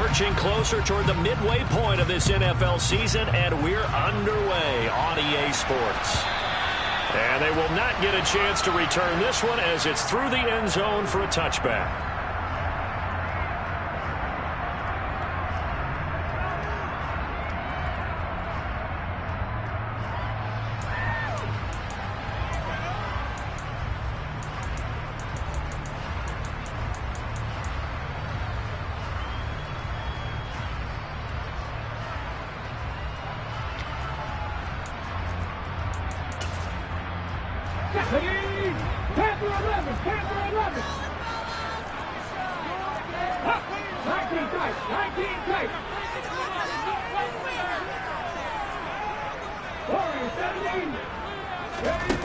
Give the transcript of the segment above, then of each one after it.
Marching closer toward the midway point of this NFL season, and we're underway on EA Sports. And they will not get a chance to return this one as it's through the end zone for a touchback.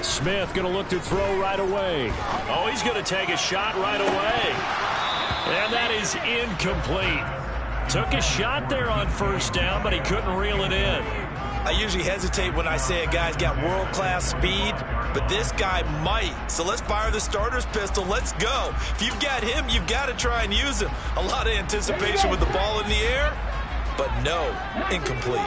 Smith going to look to throw right away. Oh, he's going to take a shot right away. And that is incomplete. Took a shot there on first down, but he couldn't reel it in. I usually hesitate when I say a guy's got world-class speed, but this guy might. So let's fire the starter's pistol. Let's go. If you've got him, you've got to try and use him. A lot of anticipation with the ball in the air, but no, incomplete.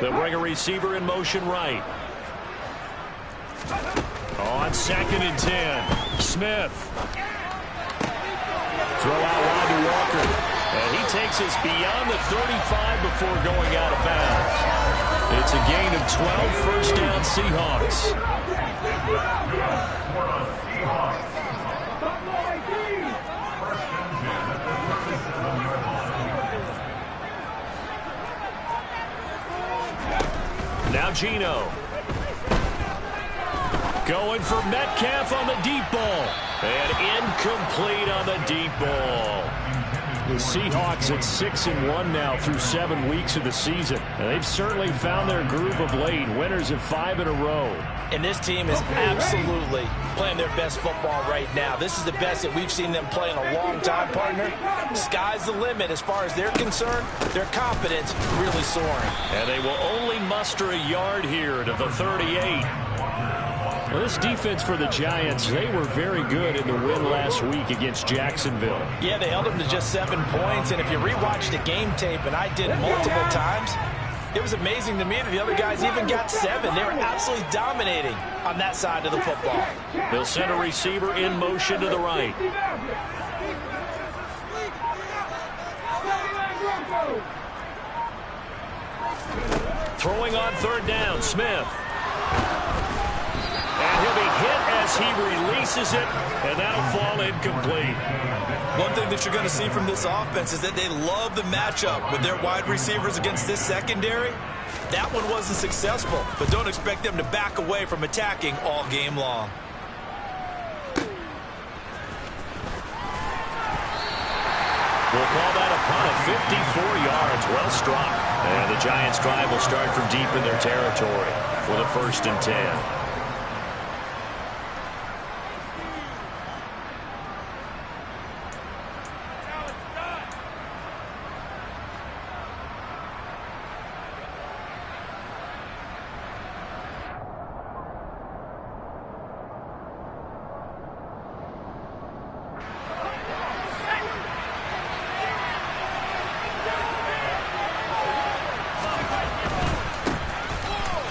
They'll bring a receiver in motion right. On 2nd and 10. Smith. Throw out wide to Walker. And he takes us beyond the 35 before going out of bounds. It's a gain of 12, first down Seahawks. Now Geno. Going for Metcalf on the deep ball. And incomplete on the deep ball. The Seahawks at 6-1 now through 7 weeks of the season. And they've certainly found their groove of late. Winners of 5 in a row. And this team is absolutely playing their best football right now. This is the best that we've seen them play in a long time, partner. Sky's the limit as far as they're concerned. Their confidence really soaring. And they will only muster a yard here to the 38. Well, this defense for the Giants, they were very good in the win last week against Jacksonville. Yeah, they held them to just 7 points. And if you rewatch the game tape, and I did multiple times, it was amazing to me that the other guys even got 7. They were absolutely dominating on that side of the football. They'll send a receiver in motion to the right. Throwing on 3rd down, Smith. And he'll be hit as he releases it, and that'll fall incomplete. One thing that you're going to see from this offense is that they love the matchup with their wide receivers against this secondary. That one wasn't successful, but don't expect them to back away from attacking all game long. We'll call that a punt of 54 yards. Well struck. And the Giants' drive will start from deep in their territory for the 1st and 10.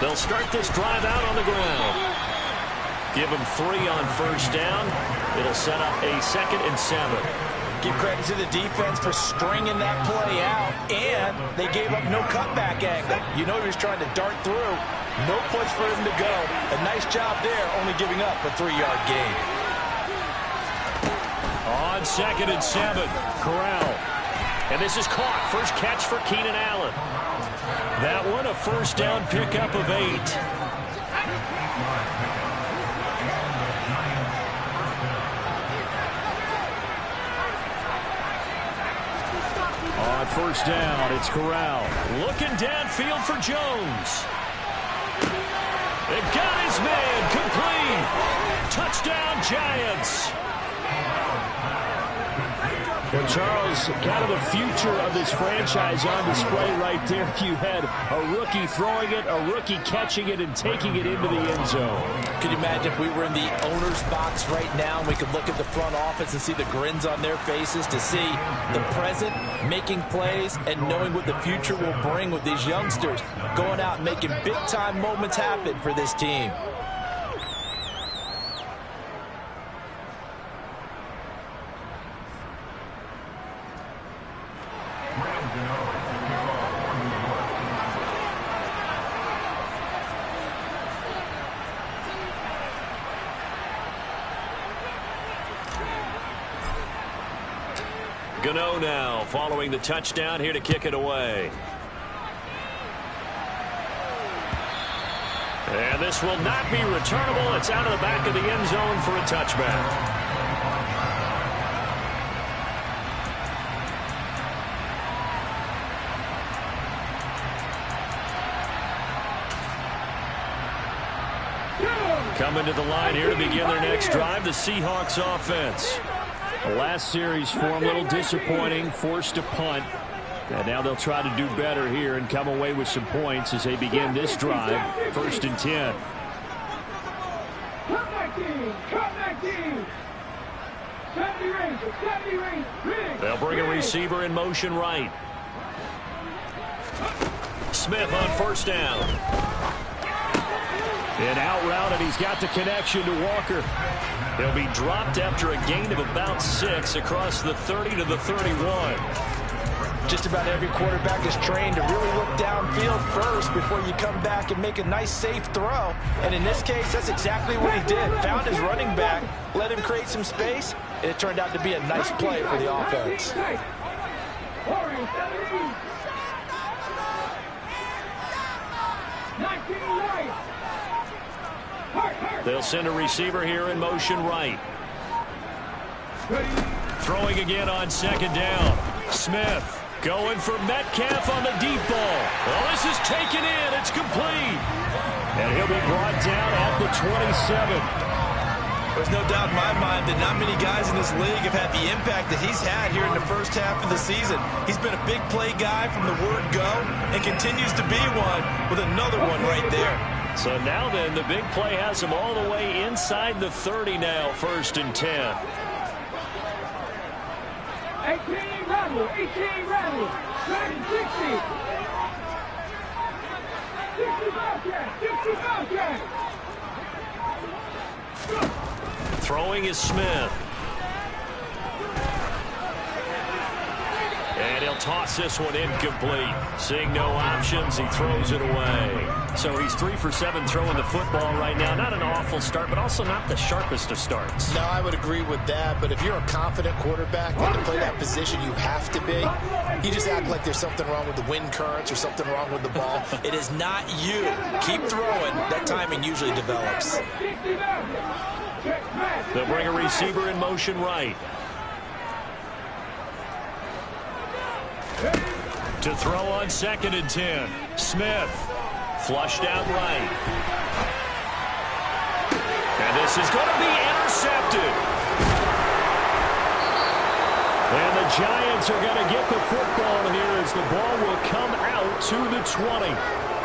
They'll start this drive out on the ground. Give them 3 on first down. It'll set up a 2nd and 7. Give credit to the defense for stringing that play out, and they gave up no cutback angle. You know he was trying to dart through. No place for him to go. A nice job there, only giving up a 3-yard gain. On 2nd and 7, Corral. And this is caught. First catch for Keenan Allen. That one a first down pickup of 8. On first down, it's Corral. Looking downfield for Jones. They got his man complete. Touchdown, Giants. Well, Charles, kind of the future of this franchise on display right there. You had a rookie throwing it, a rookie catching it, and taking it into the end zone. Can you imagine if we were in the owner's box right now and we could look at the front office and see the grins on their faces, to see the present making plays and knowing what the future will bring with these youngsters going out and making big-time moments happen for this team. Gano now following the touchdown here to kick it away. And this will not be returnable. It's out of the back of the end zone for a touchback. Coming to the line here to begin their next drive, the Seahawks offense. The last series for them, a little disappointing, forced a punt. And now they'll try to do better here and come away with some points as they begin this drive, 1st and 10. They'll bring a receiver in motion right. Smith on 1st down. And out route, and he's got the connection to Walker. He'll be dropped after a gain of about 6 across the 30 to the 31. Just about every quarterback is trained to really look downfield first before you come back and make a nice, safe throw. And in this case, that's exactly what he did. Found his running back, let him create some space, and it turned out to be a nice play for the offense. They'll send a receiver here in motion right. Throwing again on 2nd down. Smith going for Metcalf on the deep ball. Well, this is taken in. It's complete. And he'll be brought down at the 27. There's no doubt in my mind that not many guys in this league have had the impact that he's had here in the first half of the season. He's been a big play guy from the word go and continues to be one with another one right there. So now then, the big play has him all the way inside the 30 now, 1st and 10. 18 rattle, 18 rattle, 60. 65. Throwing is Smith. And he'll toss this one incomplete. Seeing no options, he throws it away. So he's 3 for 7 throwing the football right now. Not an awful start, but also not the sharpest of starts. No, I would agree with that. But if you're a confident quarterback and to play that position, you have to be. You just act like there's something wrong with the wind currents or something wrong with the ball. It is not you. Keep throwing. That timing usually develops. They'll bring a receiver in motion right. To throw on 2nd and 10. Smith flushed out right. And this is going to be intercepted. And the Giants are going to get the football here as the ball will come out to the 20.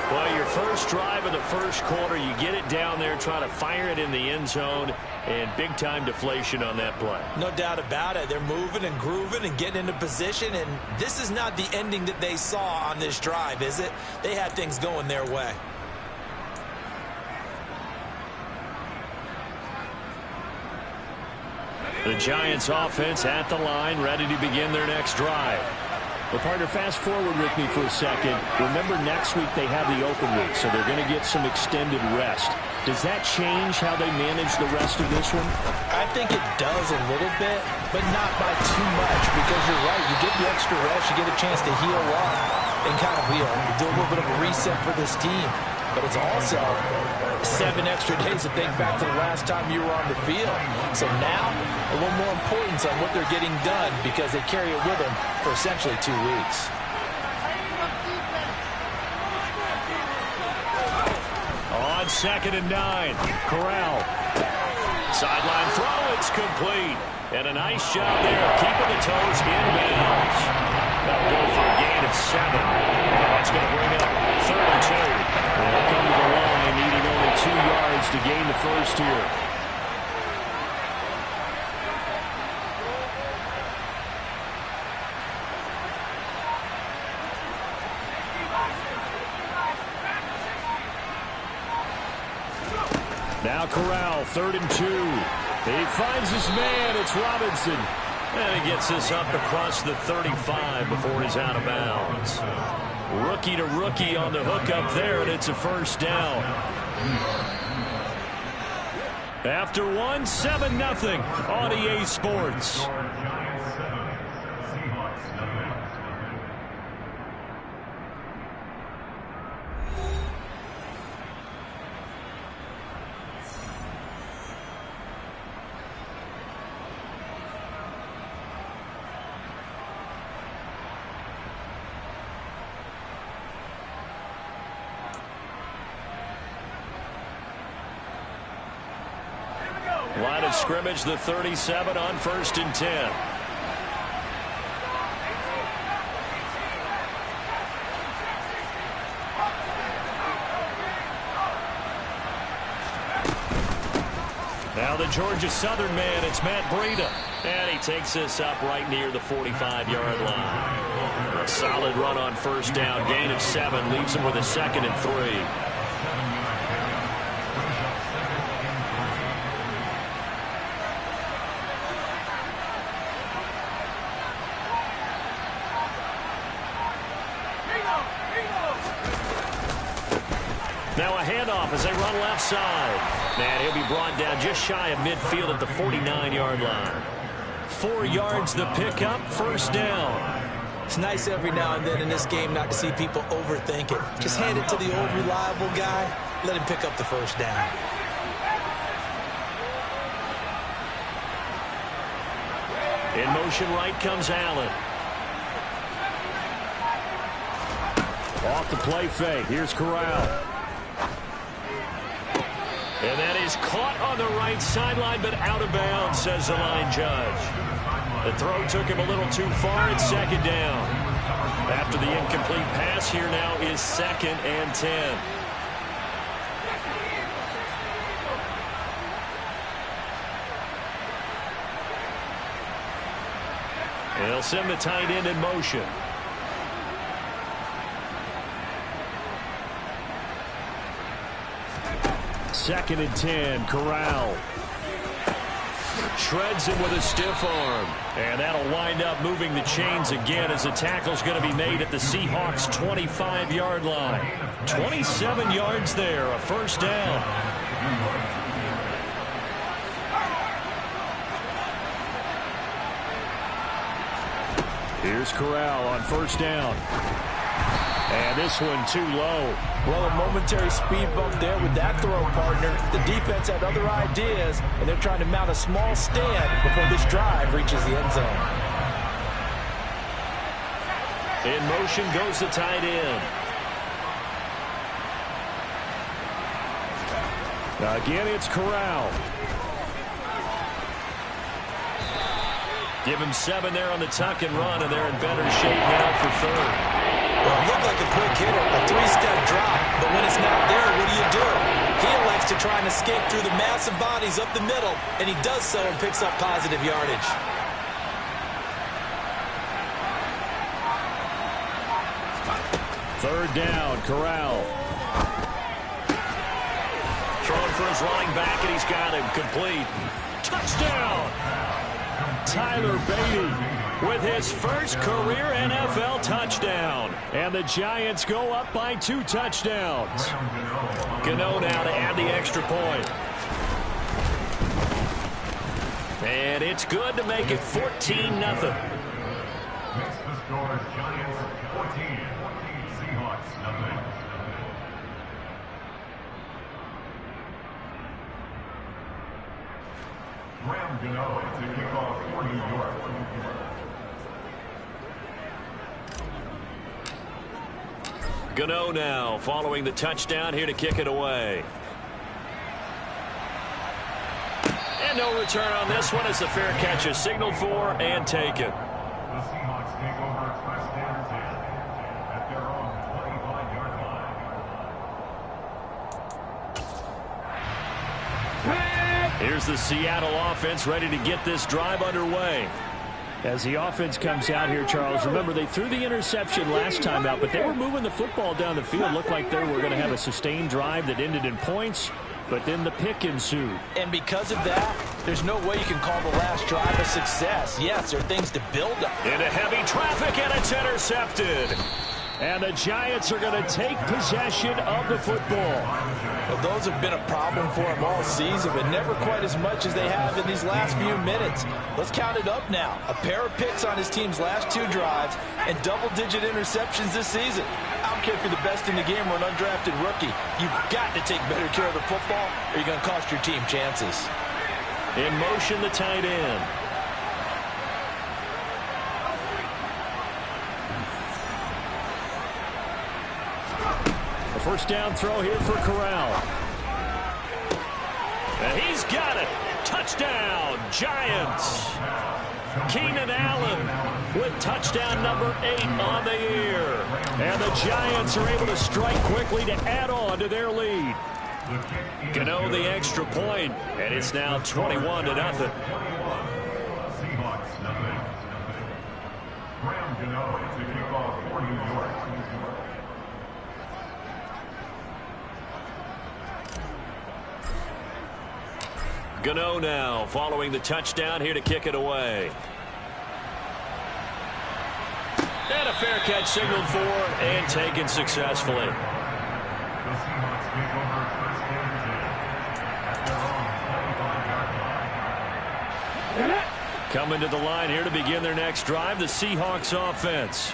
Well, your first drive of the first quarter, you get it down there, try to fire it in the end zone, and big-time deflation on that play. No doubt about it. They're moving and grooving and getting into position, and this is not the ending that they saw on this drive, is it? They had things going their way. The Giants offense at the line, ready to begin their next drive. Well, partner, fast forward with me for a second. Remember, next week they have the open week, so they're going to get some extended rest. Does that change how they manage the rest of this one? I think it does a little bit, but not by too much, because you're right. You get the extra rest, you get a chance to heal up and kind of do a little bit of a reset for this team. But it's also 7 extra days to think back to the last time you were on the field. So now, a little more importance on what they're getting done because they carry it with them for essentially 2 weeks. On 2nd and 9, Corral. Sideline throw, it's complete. And a nice job there of keeping the toes inbounds. That'll go for a gain of 7. And that's going to bring up 3rd and 2. They'll come to the line needing only 2 yards to gain the first here. Now Corral, 3rd and 2. He finds his man. It's Robinson. And he gets this up across the 35 before he's out of bounds. Rookie to rookie on the hook up there, and it's a first down. After one, 7-0 on EA Sports. Line of scrimmage, the 37 on 1st and 10. Now the Georgia Southern man, it's Matt Breida. And he takes this up right near the 45-yard line. A solid run on 1st down, gain of 7, leaves him with a 2nd and 3. Now a handoff as they run left side. And he'll be brought down just shy of midfield at the 49-yard line. 4 yards the pickup, 1st down. It's nice every now and then in this game not to see people overthink it. Just hand it to the old reliable guy. Let him pick up the 1st down. In motion right comes Allen. Off the play fake. Here's Corral. And that is caught on the right sideline, but out of bounds, says the line judge. The throw took him a little too far. It's 2nd down. After the incomplete pass, here now is 2nd and 10. And they'll send the tight end in motion. Second and 10, Corral. Shreds him with a stiff arm. And that'll wind up moving the chains again as the tackle's going to be made at the Seahawks' 25-yard line. 27 yards there, a 1st down. Here's Corral on 1st down. And this one too low. Well, a momentary speed bump there with that throw, partner. The defense had other ideas, and they're trying to mount a small stand before this drive reaches the end zone. In motion goes the tight end. Again, it's Corral. Give him 7 there on the tuck and run, and they're in better shape now for 3rd. Well, it looked like a quick hitter, a 3-step drop, but when it's not there, what do? He elects to try and escape through the massive bodies up the middle, and he does so and picks up positive yardage. Third down, Corral. Throwing for his running back, and he's got him complete. Touchdown! Tyler Beatty with his first career NFL touchdown. And the Giants go up by 2 touchdowns. Gano now to add the extra point. And it's good to make it 14-0. Next the score, Giants 14, Seahawks nothing. Graham Gano to kick off for New York. Gano now following the touchdown here to kick it away. And And no return on this one as the fair catch is signaled for and taken. The Seahawks take over first and 10 at their own 25-yard line. Here's the Seattle offense ready to get this drive underway. As the offense comes out here, Charles, remember they threw the interception last time out, but they were moving the football down the field. Looked like they were going to have a sustained drive that ended in points, but then the pick ensued. And because of that, there's no way you can call the last drive a success. Yes, there are things to build up. Into heavy traffic, and it's intercepted. And the Giants are going to take possession of the football. Well, those have been a problem for them all season, but never quite as much as they have in these last few minutes. Let's count it up now. A pair of picks on his team's last 2 drives and double-digit interceptions this season. I don't care if you're the best in the game or an undrafted rookie. You've got to take better care of the football or you're going to cost your team chances. In motion, the tight end. First down throw here for Corral. And he's got it. Touchdown, Giants. Keenan Allen with touchdown number 8 on the year. And the Giants are able to strike quickly to add on to their lead. Gano the extra point, and it's now 21-0. Seahawks nothing. Graham Gano to kick off for New York. Gano now following the touchdown here to kick it away. And a fair catch signaled for and taken successfully. The Seahawks take over first and 10 at their own 25-yard line. Coming to the line here to begin their next drive, the Seahawks offense.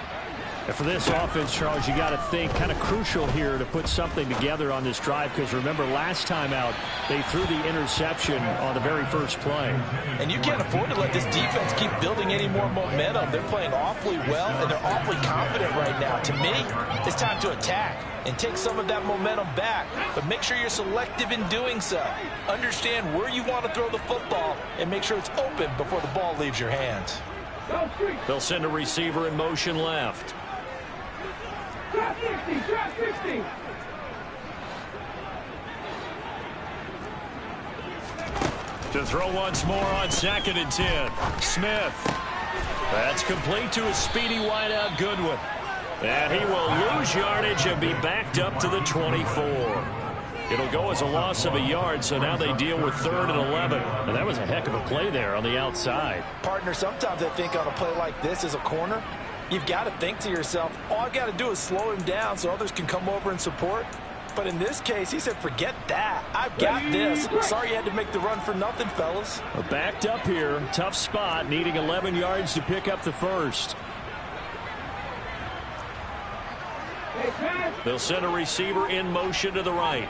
And for this offense, Charles, you got to think kind of crucial here to put something together on this drive, because remember last time out they threw the interception on the very first play. And you can't afford to let this defense keep building any more momentum. They're playing awfully well, and they're awfully confident right now. To me, it's time to attack and take some of that momentum back, but make sure you're selective in doing so. Understand where you want to throw the football and make sure it's open before the ball leaves your hands. They'll send a receiver in motion left. Drop 60, drop 60. To throw once more on 2nd and 10. Smith. That's complete to a speedy wideout Goodwin. And he will lose yardage and be backed up to the 24. It'll go as a loss of a yard, so now they deal with 3rd and 11. And that was a heck of a play there on the outside. Partner, sometimes I think on a play like this as a corner, you've got to think to yourself, all I've got to do is slow him down so others can come over and support. But in this case, he said, forget that. I've got this. Sorry you had to make the run for nothing, fellas. We're backed up here. Tough spot, needing 11 yards to pick up the first. They'll send a receiver in motion to the right.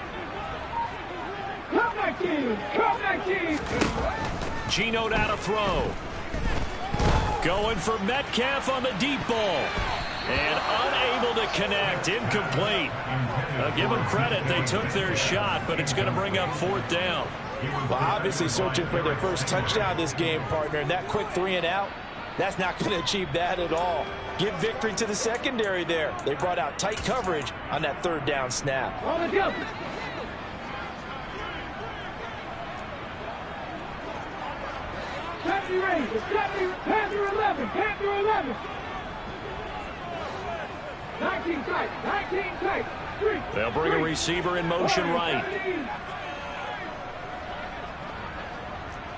Come back in. Come back in. Geno out of throw. Going for Metcalf on the deep ball. And unable to connect. Incomplete. Give them credit. They took their shot, but it's going to bring up 4th down. Well, obviously searching for their first touchdown this game, partner. And that quick 3 and out, that's not going to achieve that at all. Give victory to the secondary there. They brought out tight coverage on that 3rd down snap. On the jump. Panther ready. Panther 11. Panther 11. 19 tight. 19 tight. 3. They'll bring a receiver in motion right.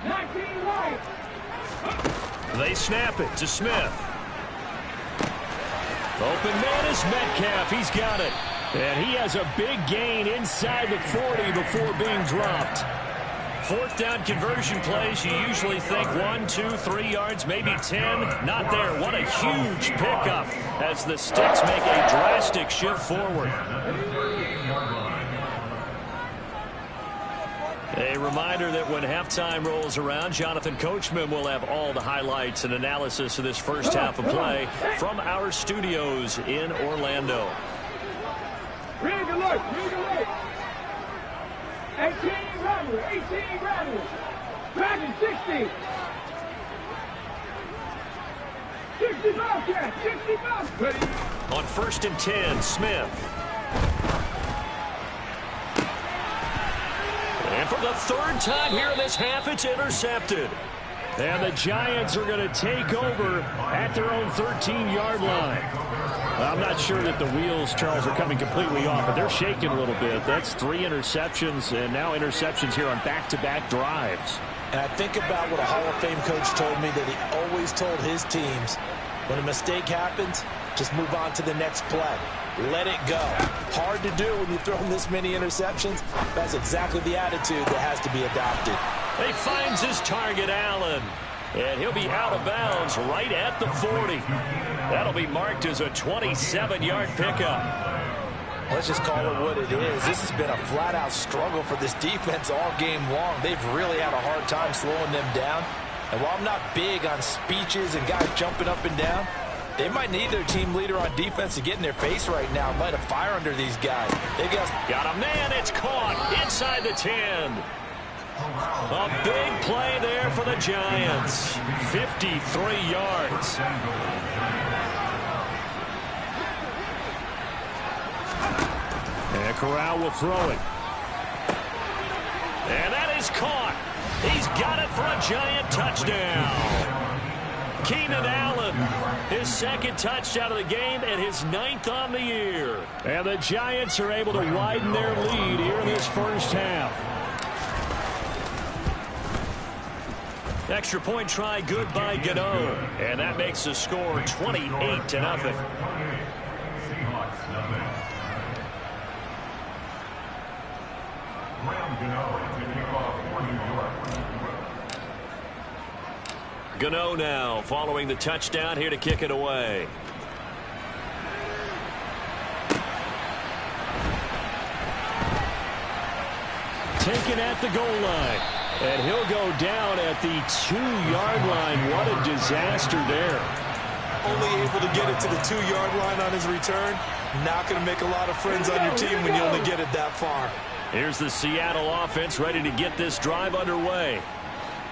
19 right. They snap it to Smith. Open man is Metcalf. He's got it. And he has a big gain inside the 40 before being dropped. 4th down conversion plays, you usually think 1, 2, 3 yards, maybe 10. Not there. What a huge pickup as the Sticks make a drastic shift forward. A reminder that when halftime rolls around, Jonathan Coachman will have all the highlights and analysis of this first half of play from our studios in Orlando. Rig alert. Rig alert. 18 rattle. 18 rattle. Dragon 60. 60 Bobcat, 60 Bobcat. On 1st and 10, Smith. And for the 3rd time here in this half, it's intercepted. And the Giants are going to take over at their own 13-yard line. I'm not sure that the wheels, Charles, are coming completely off, but they're shaking a little bit. That's 3 interceptions, and now interceptions here on back-to-back drives. And I think about what a Hall of Fame coach told me that he always told his teams, when a mistake happens, just move on to the next play. Let it go. Hard to do when you throw this many interceptions. That's exactly the attitude that has to be adopted. He finds his target, Allen. And he'll be out of bounds right at the 40. That'll be marked as a 27-yard pickup. Let's just call it what it is. This has been a flat-out struggle for this defense all game long. They've really had a hard time slowing them down. And while I'm not big on speeches and guys jumping up and down, they might need their team leader on defense to get in their face right now and light a fire under these guys. They got a man. It's caught inside the 10. A big play there for the Giants. 53 yards. And Corral will throw it. And that is caught. He's got it for a Giant touchdown. Keenan Allen, his 2nd touchdown of the game and his 9th on the year. And the Giants are able to widen their lead here in this first half. Extra point try good by Gano. And that makes the score 28-0. Gano now following the touchdown here to kick it away. Taken at the goal line. And he'll go down at the 2-yard line. What a disaster there. only able to get it to the 2-yard line on his return. Not going to make a lot of friends on your team when you only get it that far. Here's the Seattle offense ready to get this drive underway.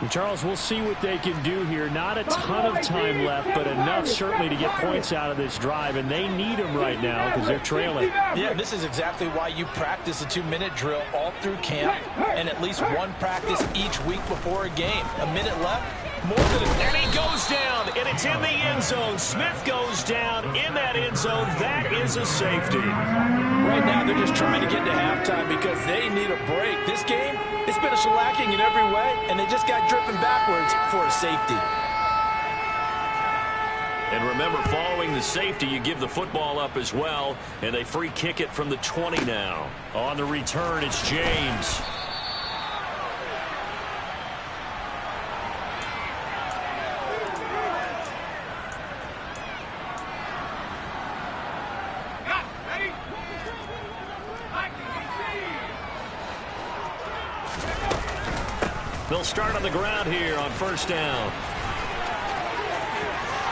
And Charles, we'll see what they can do here. Not a ton of time left, but enough certainly to get points out of this drive, and they need them right now because they're trailing. Yeah, this is exactly why you practice a 2-minute drill all through camp and at least one practice each week before a game. A minute left, more than a... And he goes down, and it's in the end zone. Smith goes down in that end zone. That is a safety. Right now, they're just trying to get to halftime because they need a break. This game, it's been a shellacking in every way, and they just got dripping backwards for a safety. And remember, following the safety, you give the football up as well, and they free kick it from the 20 now. On the return, it's James. They'll start on the ground here on first down.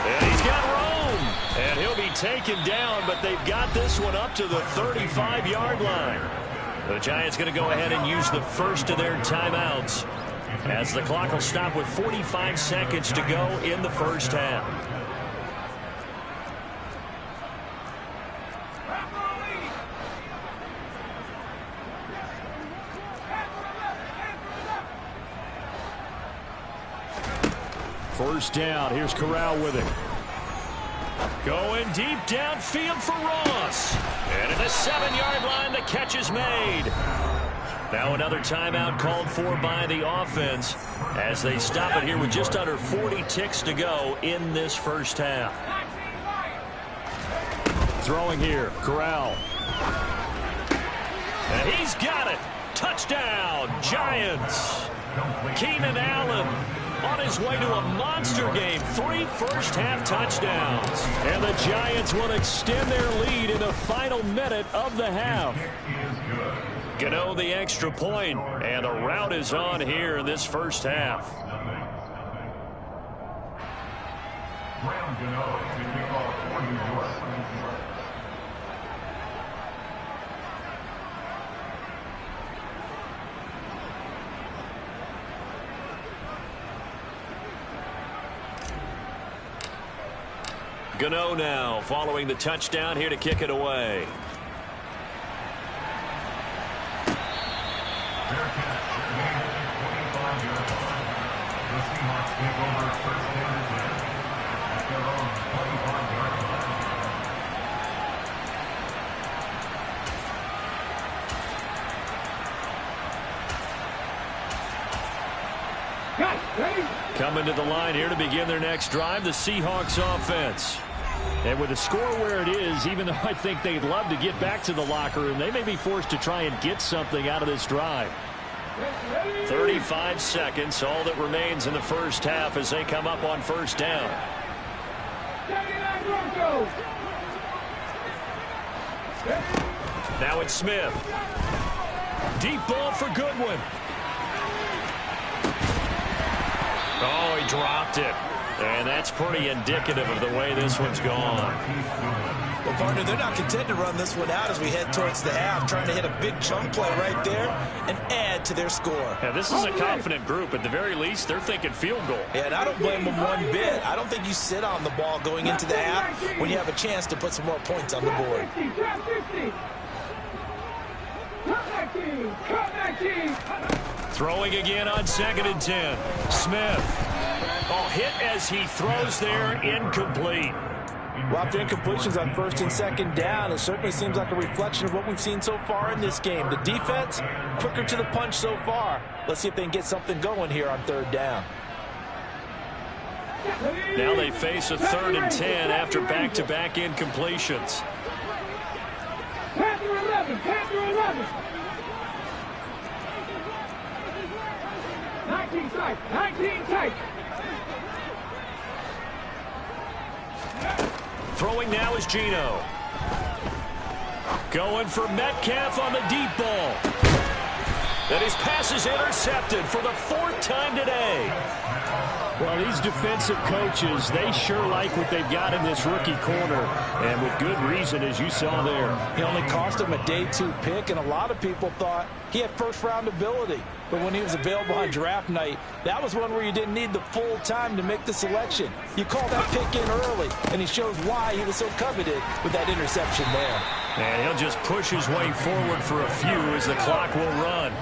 And he's got room. And he'll be taken down, but they've got this one up to the 35-yard line. The Giants going to go ahead and use the first of their timeouts as the clock will stop with 45 seconds to go in the first half. First down. Here's Corral with it. Going deep downfield for Ross. And at the 7-yard line, the catch is made. Now another timeout called for by the offense as they stop it here with just under 40 ticks to go in this first half. Throwing here, Corral. And he's got it. Touchdown, Giants. Keenan Allen on his way to a monster game. 3 first-half touchdowns. And the Giants will extend their lead in the final minute of the half. Gano the extra point, and the route is on here in this first half. Gano now following the touchdown here to kick it away. Fair catch. 25-yard line. The Seahawks take over first down and 10 at their own 25-yard line. Coming to the line here to begin their next drive, the Seahawks offense. And with the score where it is, even though I think they'd love to get back to the locker room, they may be forced to try and get something out of this drive. 35 seconds, all that remains in the first half as they come up on first down. Now it's Smith. Deep ball for Goodwin. Oh, he dropped it. And that's pretty indicative of the way this one's gone. Well, partner, they're not content to run this one out as we head towards the half, trying to hit a big chunk play right there and add to their score. Yeah, this is a confident group. At the very least, they're thinking field goal. Yeah, and I don't blame them one bit. I don't think you sit on the ball going into the half when you have a chance to put some more points on the board. Throwing again on 2nd and 10. Smith. Oh, hit as he throws there, incomplete. Well, after incompletions on 1st and 2nd down, it certainly seems like a reflection of what we've seen so far in this game. The defense, quicker to the punch so far. Let's see if they can get something going here on 3rd down. Now they face a 3rd and 10 after back-to-back incompletions. Panther 11, Panther 11. 19 tight, 19 tight. Throwing now is Geno. Going for Metcalf on the deep ball. And his pass is intercepted for the 4th time today. Well, these defensive coaches, they sure like what they've got in this rookie corner. And with good reason, as you saw there. He only cost him a day 2 pick, and a lot of people thought he had first-round ability. But when he was available on draft night, that was one where you didn't need the full time to make the selection. You call that pick in early, and he shows why he was so coveted with that interception there. And he'll just push his way forward for a few as the clock will run.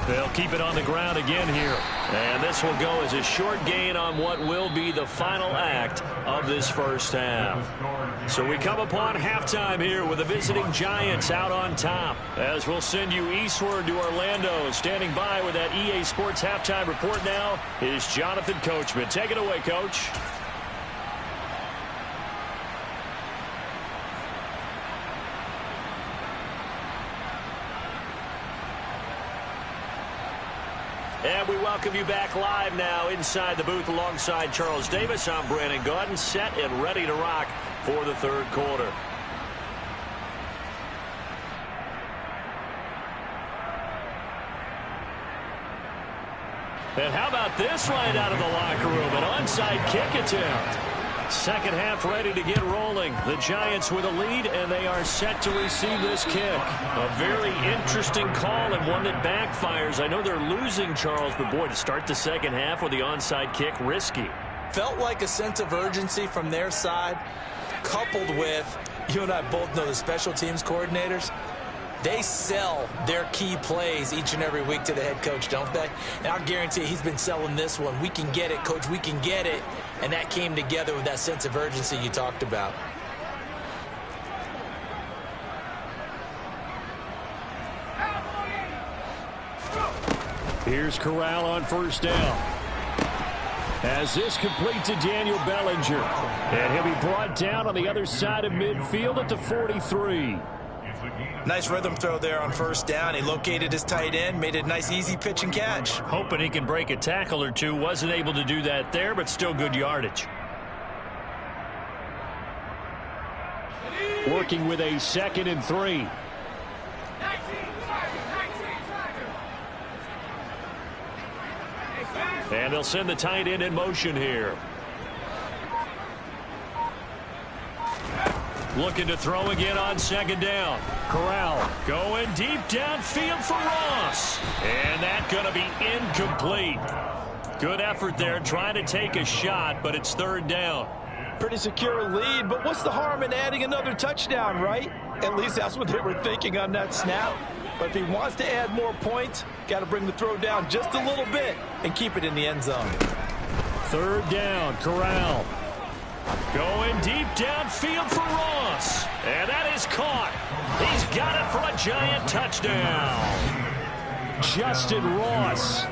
They'll keep it on the ground again here. And this will go as a short gain on what will be the final act of this first half. So we come upon halftime here with the visiting Giants out on top. As we'll send you eastward to Orlando. Standing by with that EA Sports halftime report now is Jonathan Coachman. Take it away, Coach. And we welcome you back live now inside the booth alongside Charles Davis. I'm Brandon Gaudin, set and ready to rock for the 3rd quarter. And how about this right out of the locker room? An onside kick attempt. Second half ready to get rolling. The Giants with a lead, and they are set to receive this kick. A very interesting call and one that backfires. I know they're losing, Charles, but boy, to start the second half with the onside kick, risky. Felt like a sense of urgency from their side, coupled with, you and I both know the special teams coordinators, they sell their key plays each and every week to the head coach, don't they? And I'll guarantee he's been selling this one. We can get it, coach, we can get it. And that came together with that sense of urgency you talked about. Here's Corral on first down. As this complete to Daniel Bellinger. And he'll be brought down on the other side of midfield at the 43. Nice rhythm throw there on first down. He located his tight end, made a nice easy pitch and catch. Hoping he can break a tackle or two. Wasn't able to do that there, but still good yardage. Working with a 2nd and 3. And they'll send the tight end in motion here. Looking to throw again on 2nd down. Corral going deep downfield for Ross. And that's going to be incomplete. Good effort there, trying to take a shot, but it's third down. Pretty secure lead, but what's the harm in adding another touchdown, right? At least that's what they were thinking on that snap. But if he wants to add more points, got to bring the throw down just a little bit and keep it in the end zone. Third down, Corral. Going deep downfield for Ross. And that is caught. He's got it for a giant touchdown. Justin Ross,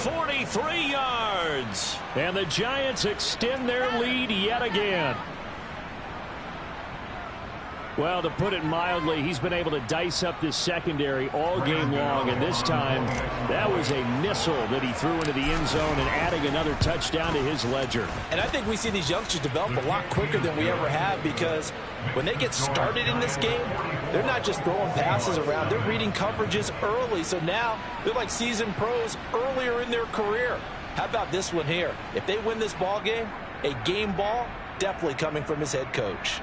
43 yards. And the Giants extend their lead yet again. Well, to put it mildly, he's been able to dice up this secondary all game long, and this time that was a missile that he threw into the end zone and adding another touchdown to his ledger. And I think we see these youngsters develop a lot quicker than we ever have, because when they get started in this game, they're not just throwing passes around. They're reading coverages early, so now they're like seasoned pros earlier in their career. How about this one here? If they win this ball game, a game ball definitely coming from his head coach.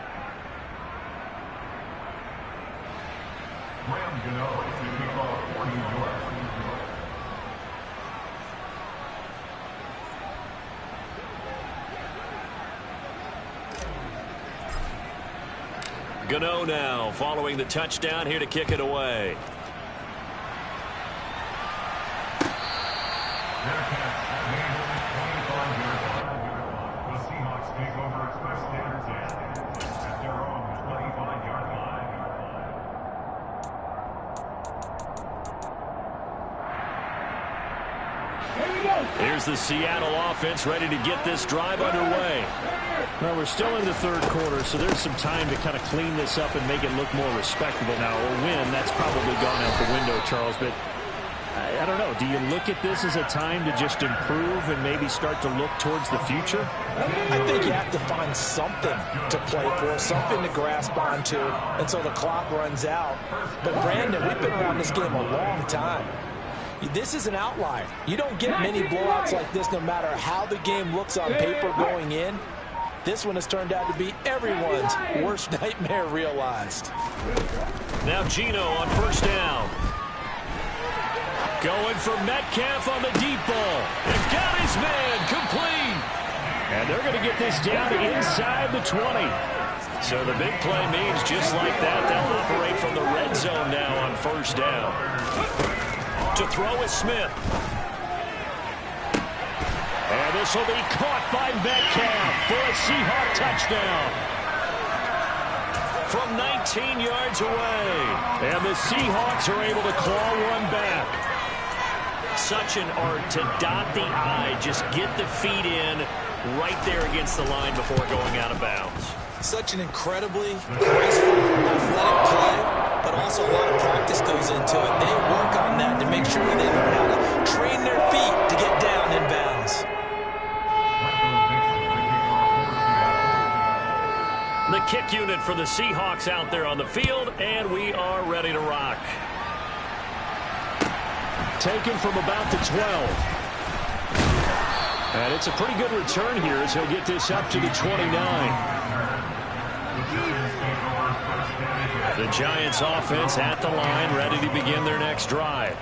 Gano now following the touchdown, here to kick it away. The Seahawks take over its first down at their own 25-yard line. Here's the Seattle offense ready to get this drive underway. Well, we're still in the third quarter, so there's some time to kind of clean this up and make it look more respectable now. A win, that's probably gone out the window, Charles, but I don't know. Do you look at this as a time to just improve and maybe start to look towards the future? I think you have to find something to play for, something to grasp onto until the clock runs out. But, Brandon, we've been around this game a long time. This is an outlier. You don't get many blowouts like this no matter how the game looks on paper going in. This one has turned out to be everyone's worst nightmare realized. Now Gino on first down. Going for Metcalf on the deep ball. And got his man complete. And they're going to get this down inside the 20. So the big play means just like that, they'll operate from the red zone now on first down. To throw is Smith. And this will be caught by Metcalf for a Seahawk touchdown. From 19 yards away. And the Seahawks are able to claw one back. Such an art to dot the I, just get the feet in right there against the line before going out of bounds. Such an incredibly graceful, athletic play, but also a lot of practice goes into it. They work on that to make sure that they learn how to train their feet to get down in bounds. The kick unit for the Seahawks out there on the field, and we are ready to rock. Taken from about the 12. And it's a pretty good return here as he'll get this up to the 29. The Giants offense at the line, ready to begin their next drive.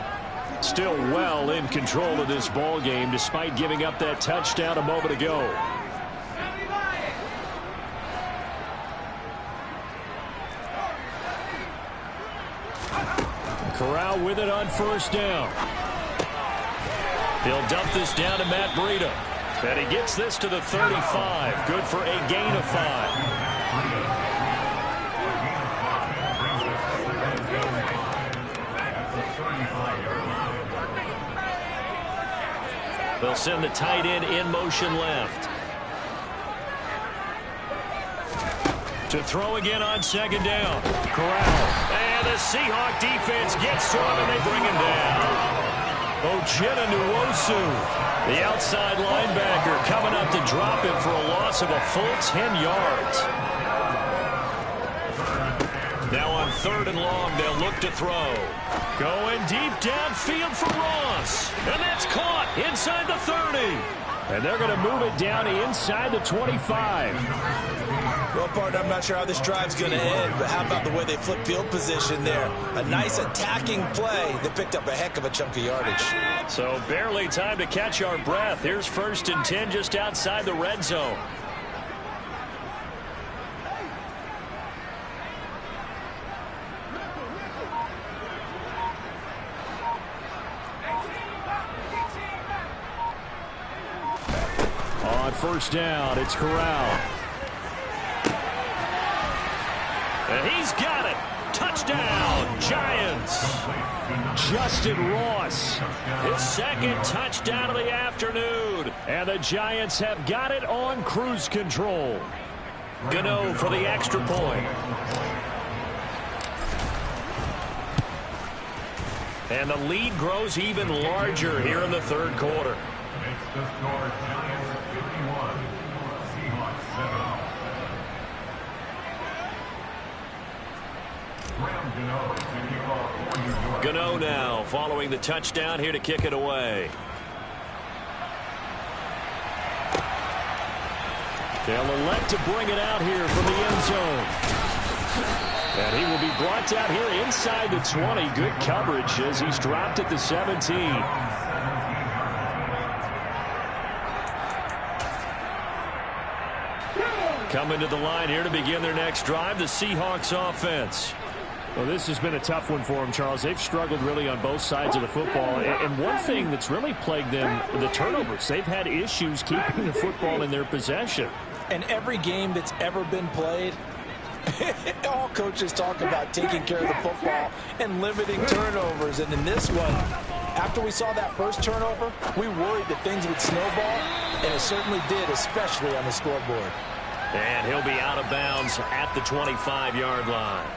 Still well in control of this ball game despite giving up that touchdown a moment ago. Corral with it on first down. He'll dump this down to Matt Breida. And he gets this to the 35. Good for a gain of 5. They'll send the tight end in motion left. To throw again on second down. Corral. And the Seahawk defense gets to him and they bring him down. Ojeda Nwosu, the outside linebacker, coming up to drop him for a loss of a full 10 yards. Now on third and long, they'll look to throw. Going deep downfield for Ross. And that's caught inside the 30. And they're going to move it down inside the 25. Well, partner, I'm not sure how this drive's going to end, but how about the way they flip field position there? A nice attacking play that picked up a heck of a chunk of yardage. So barely time to catch our breath. Here's 1st and 10 just outside the red zone. On 1st down, it's Corral. And he's got it. Touchdown, Giants. Justin Ross, his 2nd touchdown of the afternoon. And the Giants have got it on cruise control. Gano for the extra point. And the lead grows even larger here in the 3rd quarter. Makes the score Giants 51, Seahawks 7. Gano now following the touchdown here to kick it away. They'll elect to bring it out here from the end zone. And he will be brought down here inside the 20. Good coverage as he's dropped at the 17. Coming to the line here to begin their next drive, the Seahawks offense. Well, this has been a tough one for them, Charles. They've struggled really on both sides of the football. And one thing that's really plagued them, the turnovers. They've had issues keeping the football in their possession. And every game that's ever been played, all coaches talk about taking care of the football and limiting turnovers. And in this one, after we saw that first turnover, we worried that things would snowball, and it certainly did, especially on the scoreboard. And he'll be out of bounds at the 25-yard line.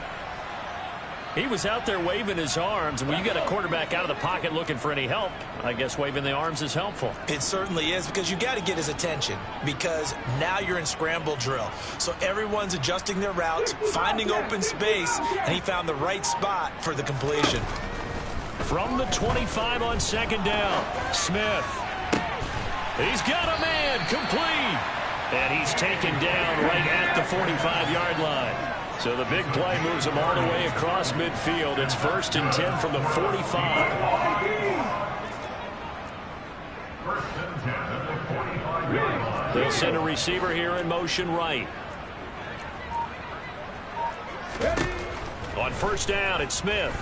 He was out there waving his arms, and when you get a quarterback out of the pocket looking for any help, I guess waving the arms is helpful. It certainly is, because you got to get his attention, because now you're in scramble drill. So everyone's adjusting their routes, finding open space, and he found the right spot for the completion. From the 25 on 2nd down, Smith. He's got a man, complete. And he's taken down right at the 45-yard line. So the big play moves him all the way across midfield. It's 1st and 10 from the 45. 1st and 10 at the 45-yard line. They'll send a receiver here in motion right. On 1st down, it's Smith.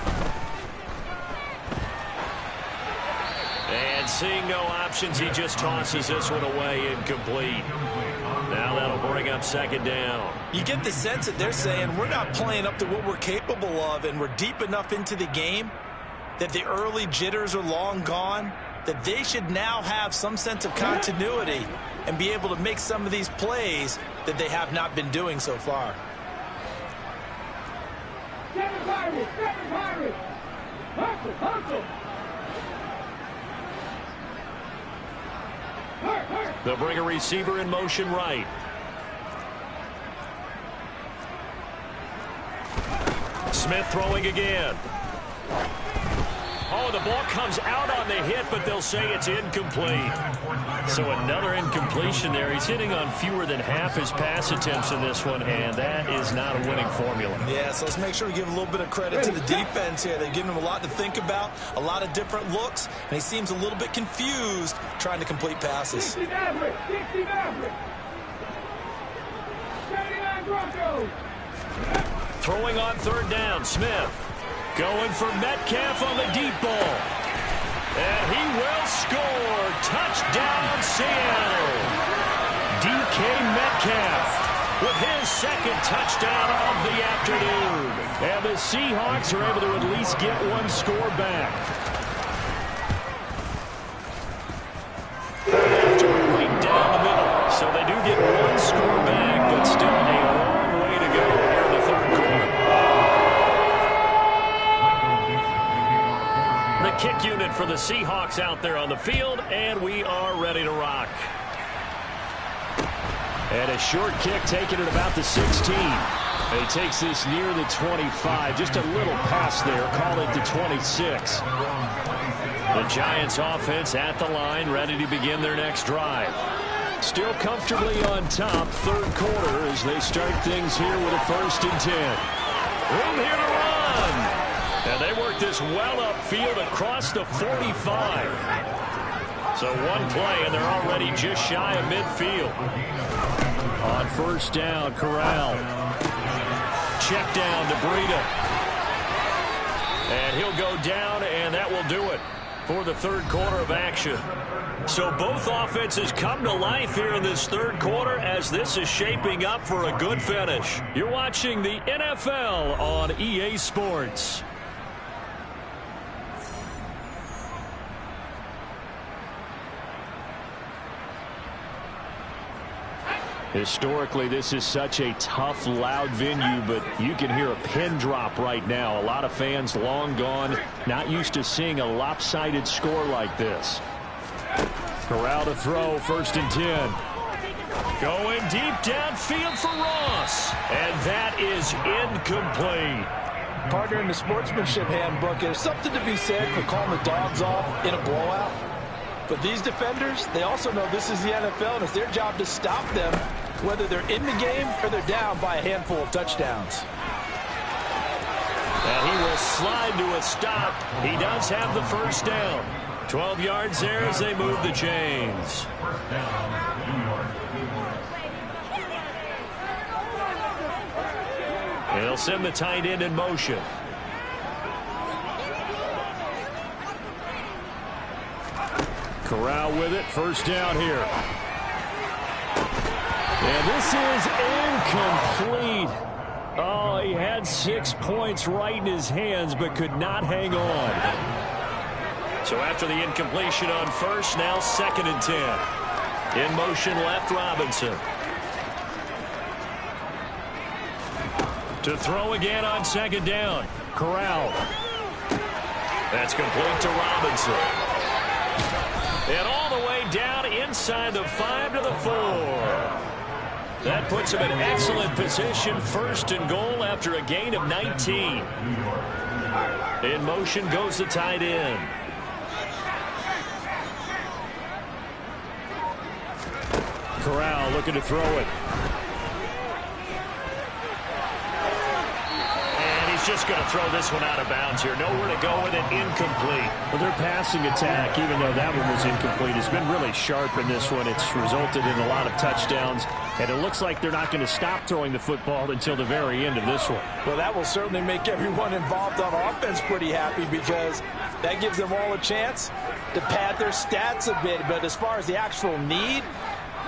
And seeing no options, he just tosses this one away, incomplete. Now that'll bring up 2nd down. You get the sense that they're saying we're not playing up to what we're capable of, and we're deep enough into the game that the early jitters are long gone, that they should now have some sense of continuity and be able to make some of these plays that they have not been doing so far. Hustle. They'll bring a receiver in motion right. Smith throwing again. Oh, the ball comes out on the hit, but they'll say it's incomplete. So another incompletion there. He's hitting on fewer than half his pass attempts in this one, and that is not a winning formula. Yeah, so let's make sure we give a little bit of credit to the defense here. They've given him a lot to think about, a lot of different looks, and he seems a little bit confused trying to complete passes. 60 Maverick. Throwing on 3rd down, Smith. Going for Metcalf on the deep ball. And he will score. Touchdown, Seattle. DK Metcalf with his 2nd touchdown of the afternoon. And the Seahawks are able to at least get one score back. After right down the middle. So they do get one score back, but still a long way to go here in the 3rd quarter. The kick unit for the Seahawks out there on the field, and we are ready to rock. And a short kick taken at about the 16. He takes this near the 25. Just a little pass there. Call it the 26. The Giants offense at the line, ready to begin their next drive. Still comfortably on top, third quarter, as they start things here with a 1st and 10. Room here to run. And they work this well upfield across the 45. So one play, and they're already just shy of midfield. On 1st down, Corral. Check down to Breida. And he'll go down, and that will do it for the third quarter of action. So both offenses come to life here in this third quarter as this is shaping up for a good finish. You're watching the NFL on EA Sports. Historically, this is such a tough, loud venue, but you can hear a pin drop right now. A lot of fans long gone, not used to seeing a lopsided score like this. Corral to throw, 1st and 10. Going deep downfield for Ross, and that is incomplete. Partner, in the sportsmanship handbook, there's something to be said for calling the dogs off in a blowout. But these defenders, they also know this is the NFL, and it's their job to stop them, whether they're in the game or they're down by a handful of touchdowns. And he will slide to a stop. He does have the 1st down. 12 yards there as they move the chains. They'll send the tight end in motion. Corral with it, 1st down here. And this is incomplete. Oh, he had 6 points right in his hands, but could not hang on. So after the incompletion on 1st, now 2nd and 10. In motion left, Robinson. To throw again on 2nd down. Corral. That's complete to Robinson. And all the way down inside the 5 to the 4. That puts him in excellent position. 1st and goal after a gain of 19. In motion goes the tight end. Corral looking to throw it. And he's just going to throw this one out of bounds here. Nowhere to go with it. Incomplete. Well, their passing attack, even though that one was incomplete, has been really sharp in this one. It's resulted in a lot of touchdowns. And it looks like they're not going to stop throwing the football until the very end of this one. Well, that will certainly make everyone involved on offense pretty happy, because that gives them all a chance to pad their stats a bit. But as far as the actual need,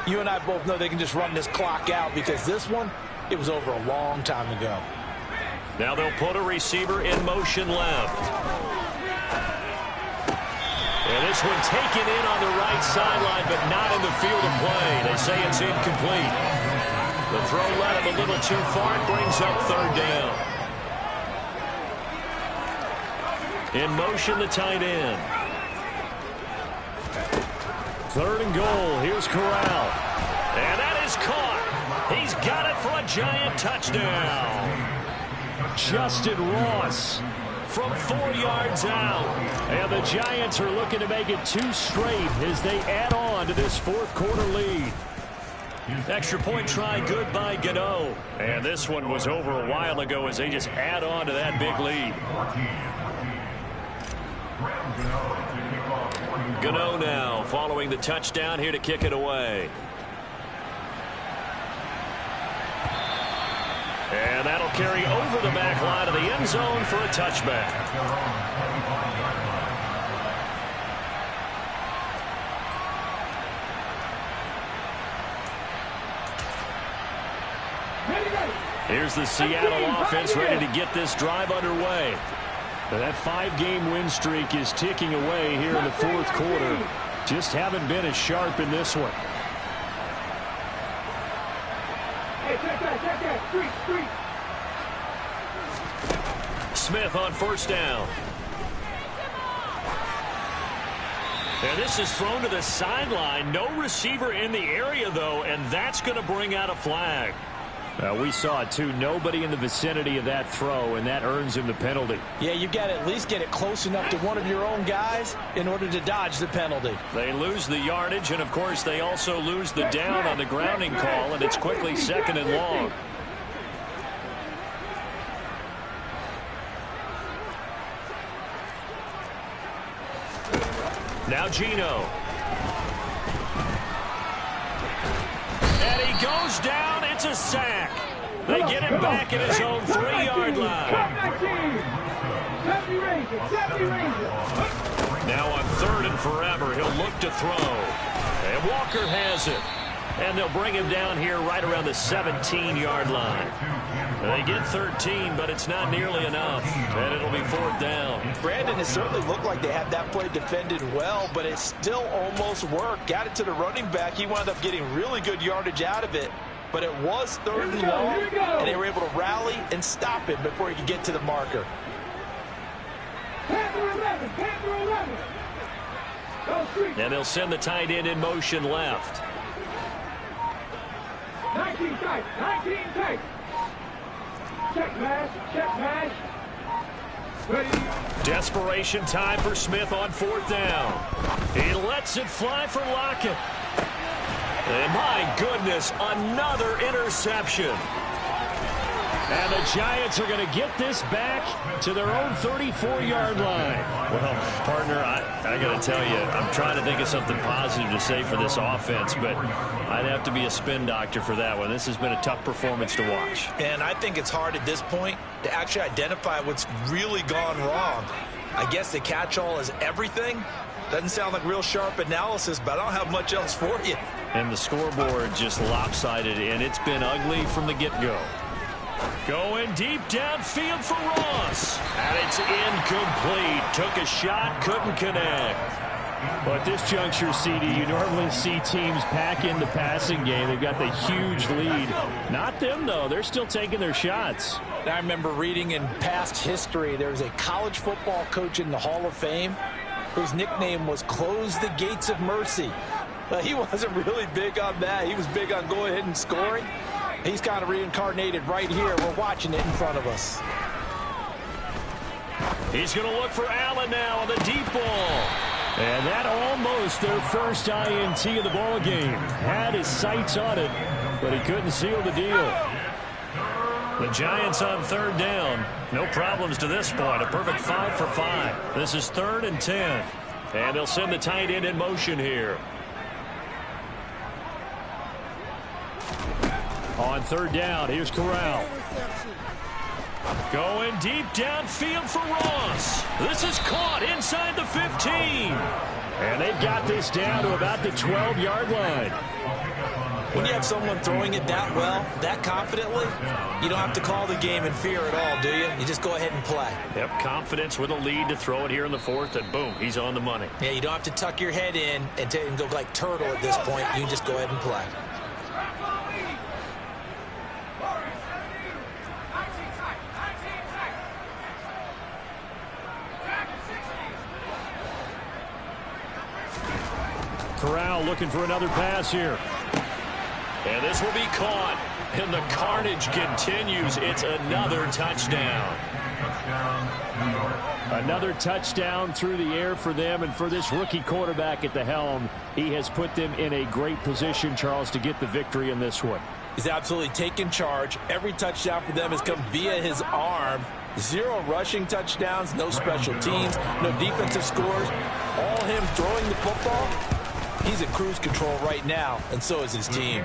you and I both know they can just run this clock out, because this one, it was over a long time ago. Now they'll put a receiver in motion left. And this one taken in on the right sideline, but not in the field of play. They say it's incomplete. The throw led him a little too far. It brings up 3rd down. In motion, the tight end. 3rd and goal. Here's Corral. And that is caught. He's got it for a giant touchdown. Justin Ross from 4 yards out. And the Giants are looking to make it 2 straight as they add on to this 4th quarter lead. Extra point try good by Gano. And this one was over a while ago as they just add on to that big lead. Gano now following the touchdown here to kick it away. And that'll carry over the back line of the end zone for a touchback. Here's the Seattle offense ready to get this drive underway. But that 5-game win streak is ticking away here in the 4th quarter. Just haven't been as sharp in this one. Hey, check that, street. Smith on 1st down. And this is thrown to the sideline. No receiver in the area, though, and that's going to bring out a flag. We saw it, too. Nobody in the vicinity of that throw, and that earns him the penalty. Yeah, you've got to at least get it close enough to one of your own guys in order to dodge the penalty. They lose the yardage, and, of course, they also lose the down on the grounding call, and it's quickly 2nd and long. Now Gino. And he goes down. It's a sack. They get him back at his own 3-yard line. Now on 3rd and forever, he'll look to throw. And Walker has it. And they'll bring him down here right around the 17-yard line. They get 13, but it's not nearly enough. And it'll be 4th down. Brandon, it certainly looked like they had that play defended well, but it still almost worked. Got it to the running back. He wound up getting really good yardage out of it. But it was 3rd and long, and they were able to rally and stop him before he could get to the marker. And they'll send the tight end in motion left. 19 tight, 19 tight. Check mash. Ready. Desperation time for Smith on 4th down. He lets it fly for Lockett. And my goodness, another interception. And the Giants are going to get this back to their own 34-yard line. Well, partner, I got to tell you, I'm trying to think of something positive to say for this offense, but I'd have to be a spin doctor for that one. This has been a tough performance to watch. And I think it's hard at this point to actually identify what's really gone wrong. I guess the catch-all is everything. Doesn't sound like real sharp analysis, but I don't have much else for you. And the scoreboard just lopsided, and it's been ugly from the get-go. Going deep downfield for Ross. And it's incomplete. Took a shot, couldn't connect. Well, at this juncture, CD, you normally see teams pack in the passing game. They've got the huge lead. Not them, though. They're still taking their shots. I remember reading in past history, there was a college football coach in the Hall of Fame whose nickname was Close the Gates of Mercy. But he wasn't really big on that. He was big on going ahead and scoring. He's kind of reincarnated right here. We're watching it in front of us. He's going to look for Allen now on the deep ball. And that almost their first INT of the ball game. Had his sights on it, but he couldn't seal the deal. The Giants on 3rd down. No problems to this point. A perfect 5 for 5. This is 3rd and 10. And they'll send the tight end in motion here. On 3rd down, here's Corral. Going deep downfield for Ross. This is caught inside the 15. And they've got this down to about the 12-yard line. When you have someone throwing it that well, that confidently, you don't have to call the game in fear at all, do you? You just go ahead and play. Yep, confidence with a lead to throw it here in the 4th, and boom, he's on the money. Yeah, you don't have to tuck your head in and go like turtle at this point. You can just go ahead and play. Corral looking for another pass here. And this will be caught. And the carnage continues. It's another touchdown. Another touchdown through the air for them. And for this rookie quarterback at the helm, he has put them in a great position, Charles, to get the victory in this one. He's absolutely taken charge. Every touchdown for them has come via his arm. 0 rushing touchdowns, no special teams, no defensive scores. All him throwing the football. He's in cruise control right now, and so is his team.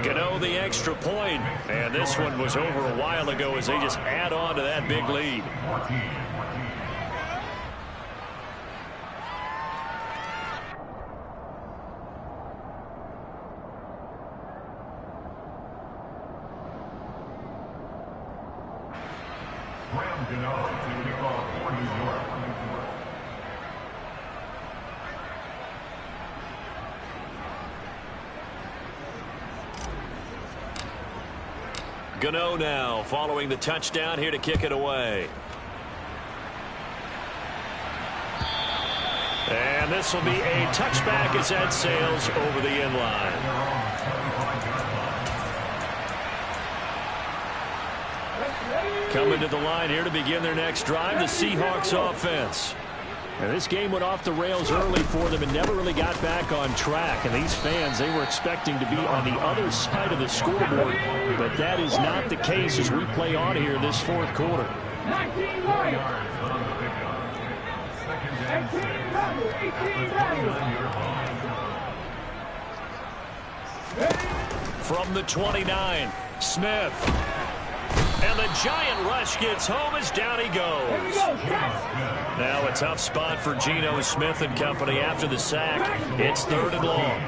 Gano the extra point, and this one was over a while ago as they just add on to that big lead. Graham Gano to kick off for New York. Gano now following the touchdown here to kick it away. And this will be a touchback as that sails over the end line. Coming to the line here to begin their next drive, the Seahawks offense. And this game went off the rails early for them and never really got back on track. And these fans, they were expecting to be on the other side of the scoreboard. But that is not the case as we play on here this fourth quarter. 19 right. 18 From the 29, Smith. And the giant rush gets home as down he goes. Now a tough spot for Geno Smith and company after the sack. It's 3rd and long.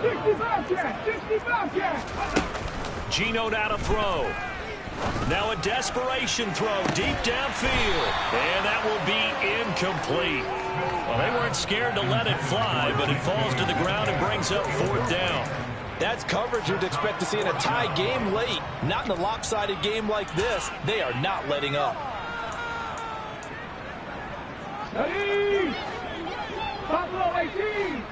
65 catch. Geno now to throw. Now a desperation throw deep downfield. And that will be incomplete. Well, they weren't scared to let it fly, but it falls to the ground and brings up 4th down. That's coverage you'd expect to see in a tie game late. Not in a lopsided game like this. They are not letting up. Ready. Buffalo 18.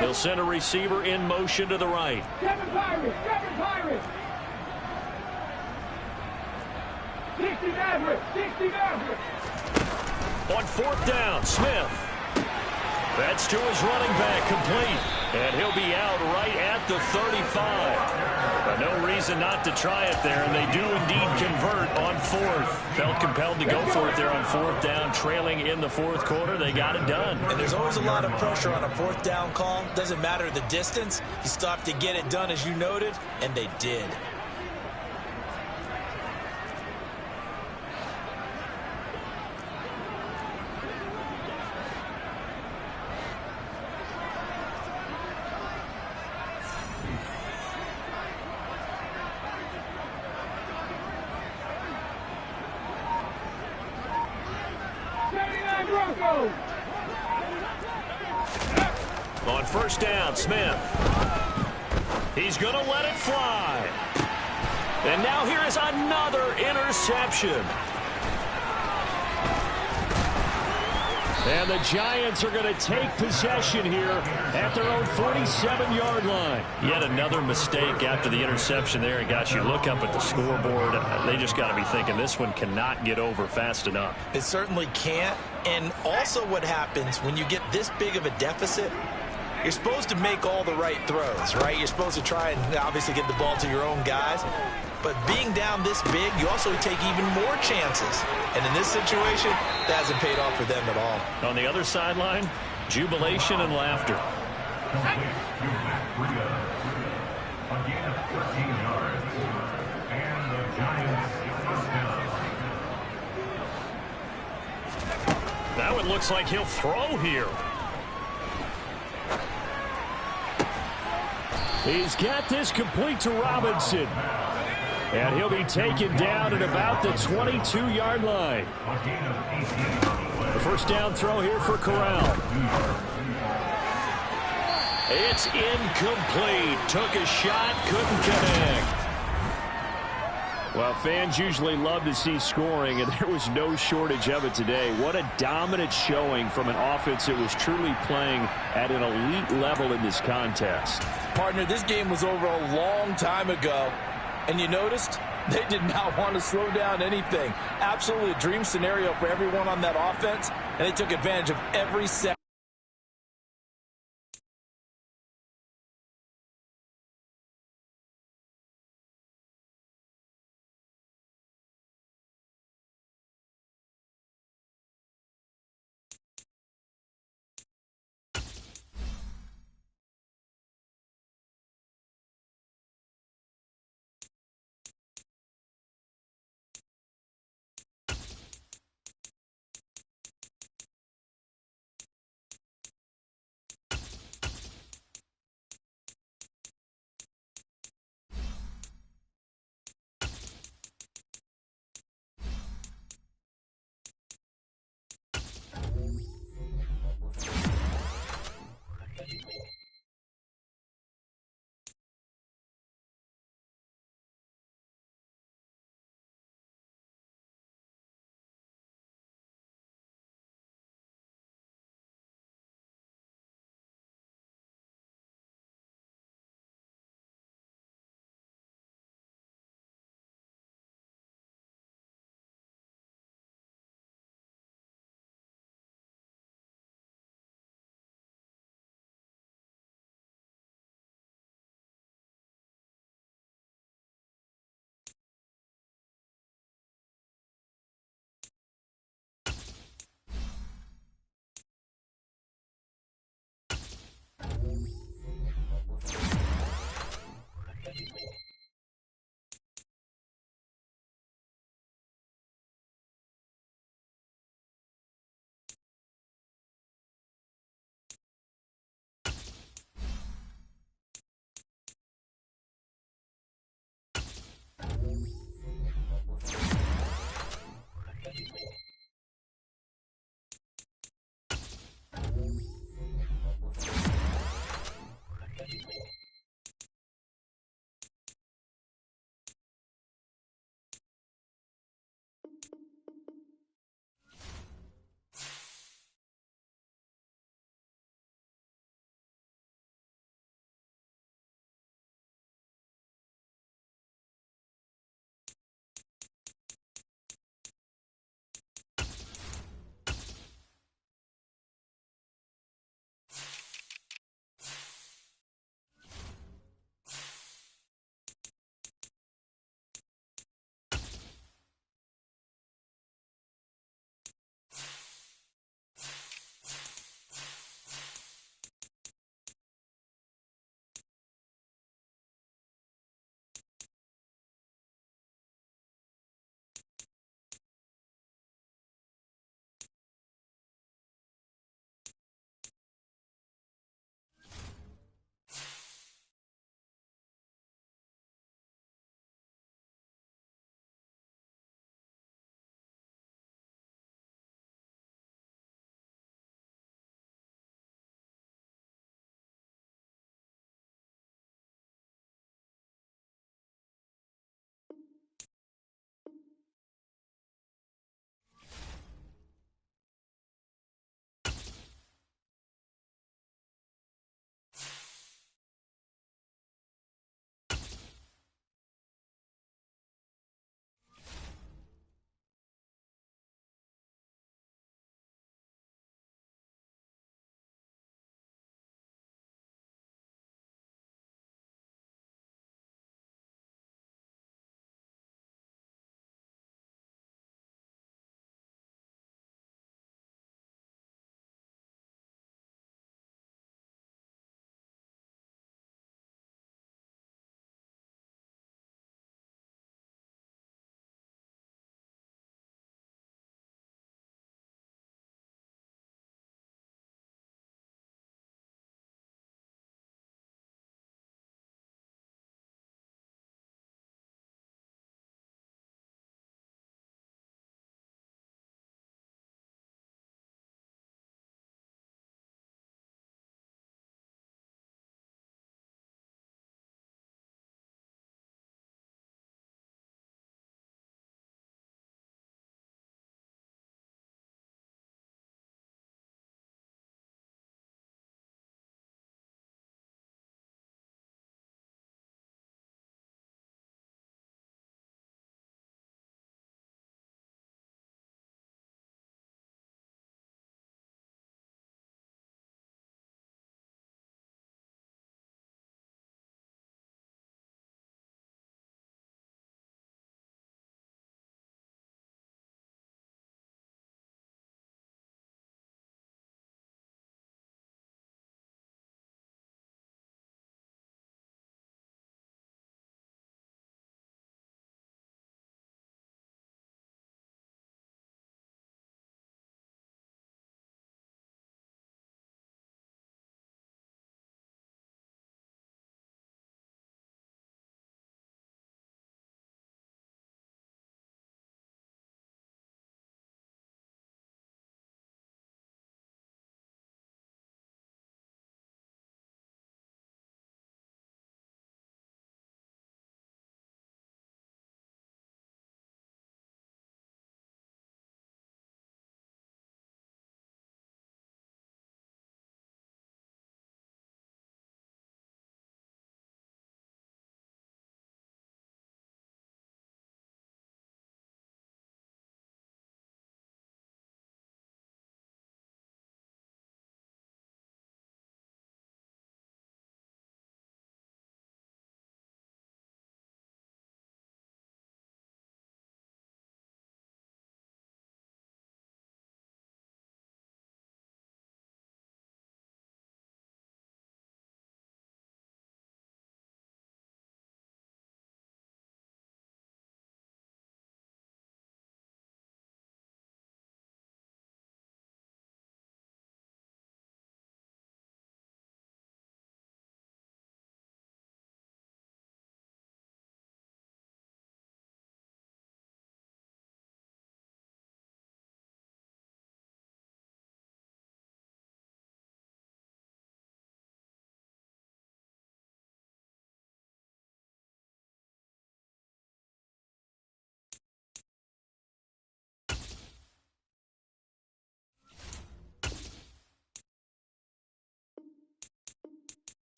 They'll send a receiver in motion to the right. Seven Pirates. 60 Mavericks. On 4th down, Smith. That's to his running back, complete. And he'll be out right at the 35. But no reason not to try it there, and they do indeed convert on 4th. Felt compelled to go for it there on 4th down, trailing in the 4th quarter. They got it done. And there's always a lot of pressure on a 4th down call. Doesn't matter the distance. You still have to get it done, as you noted, and they did. On 1st down, Smith. He's going to let it fly. And now here is another interception. And the Giants are going to take possession here at their own 47-yard line. Yet another mistake after the interception there. And gosh, you look up at the scoreboard, they just got to be thinking this one cannot get over fast enough. It certainly can't. And also what happens when you get this big of a deficit, you're supposed to make all the right throws, right? You're supposed to try and obviously get the ball to your own guys. But being down this big, you also take even more chances. And in this situation, that hasn't paid off for them at all. On the other sideline, jubilation and laughter. Again, 13 yards. And the Giants first down. Now it looks like he'll throw here. He's got this complete to Robinson. And he'll be taken down at about the 22-yard line. The 1st down throw here for Corral. It's incomplete. Took a shot, couldn't connect. Well, fans usually love to see scoring, and there was no shortage of it today. What a dominant showing from an offense that was truly playing at an elite level in this contest. Partner, this game was over a long time ago. And you noticed they did not want to slow down anything. Absolutely a dream scenario for everyone on that offense. And they took advantage of every second.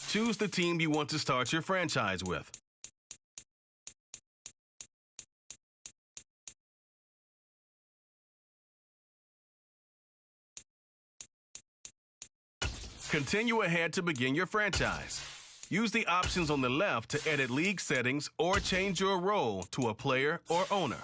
Choose the team you want to start your franchise with. Continue ahead to begin your franchise. Use the options on the left to edit league settings or change your role to a player or owner.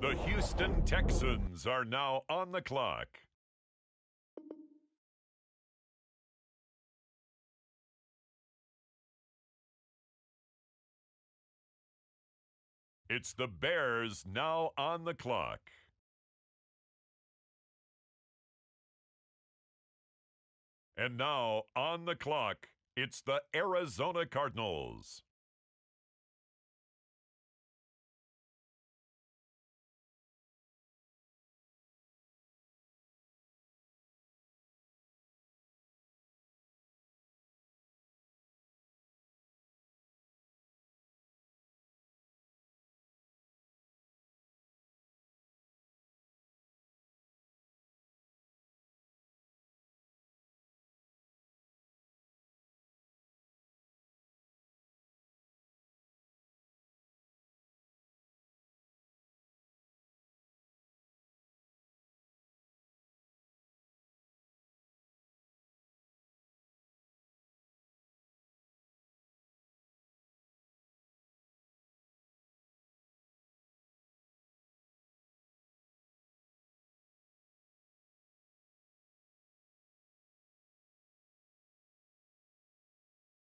The Houston Texans are now on the clock. It's the Bears now on the clock. And now on the clock, it's the Arizona Cardinals.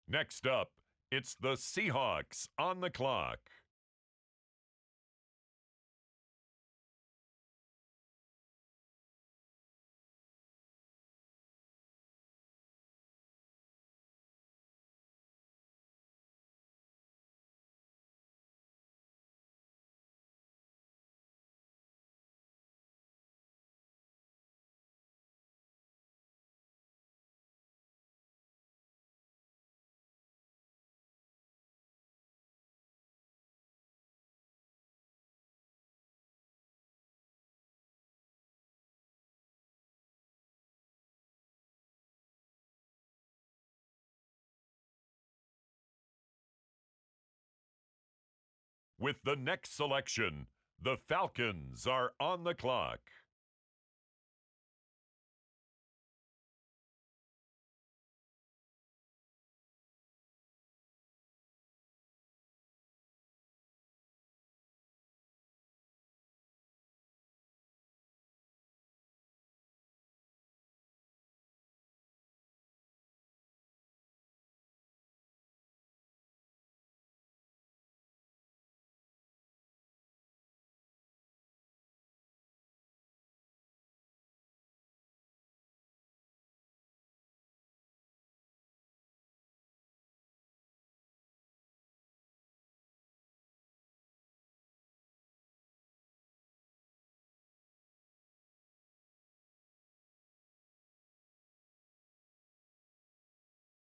Next up, it's the Seahawks on the clock. With the next selection, the Falcons are on the clock.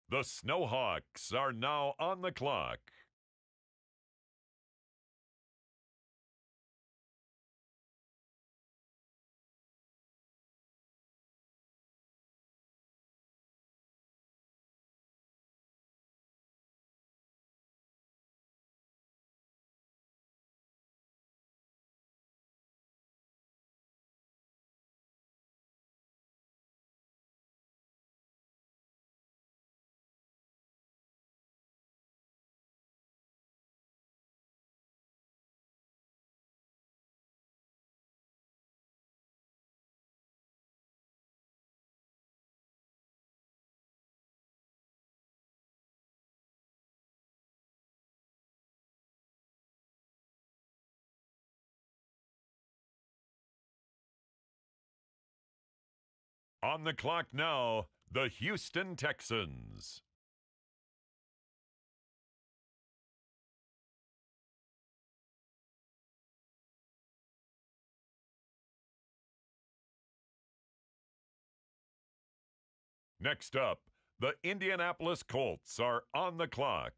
The Snowhawks are now on the clock. On the clock now, the Houston Texans. Next up, the Indianapolis Colts are on the clock.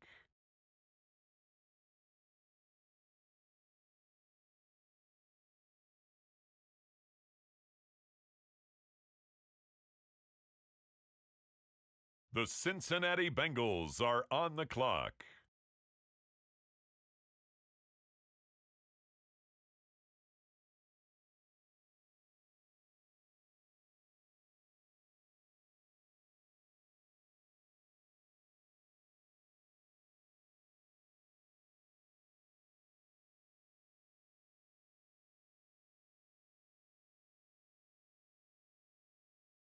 The Cincinnati Bengals are on the clock.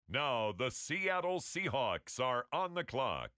Now the Seattle Seahawks are on the clock.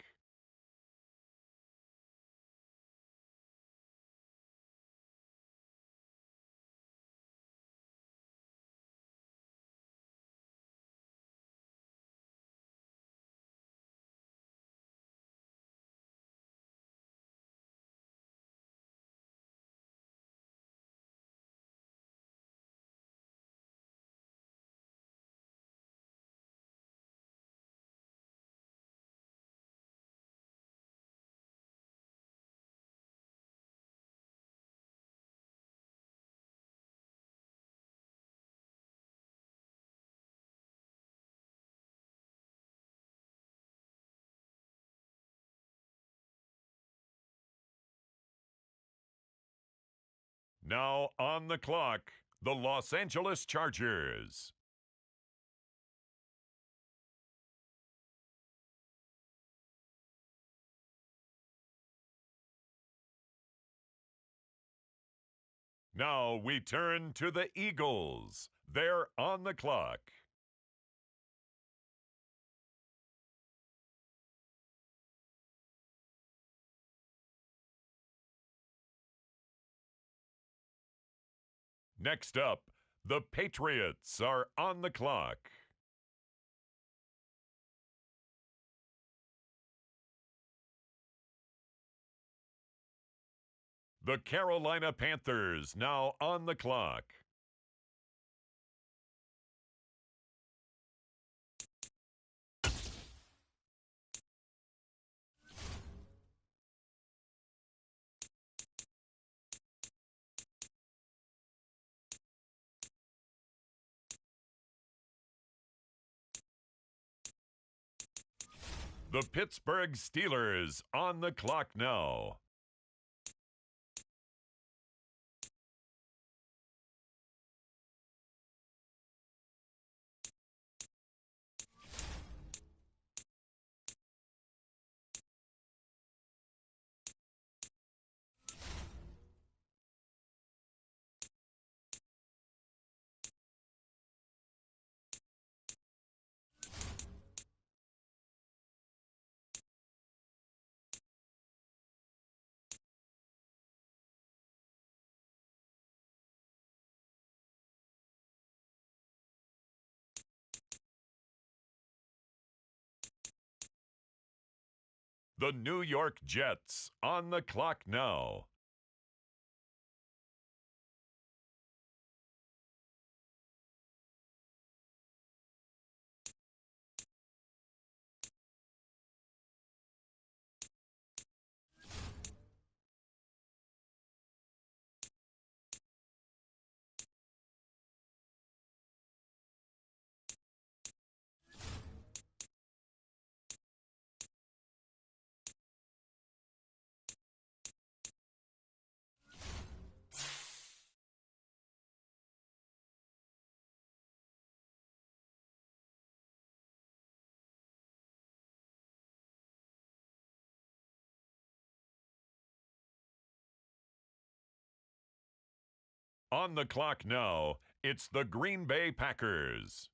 Now on the clock, the Los Angeles Chargers. Now we turn to the Eagles. They're on the clock. Next up, the Patriots are on the clock. The Carolina Panthers now on the clock. The Pittsburgh Steelers on the clock now. The New York Jets on the clock now. On the clock now, it's the Green Bay Packers.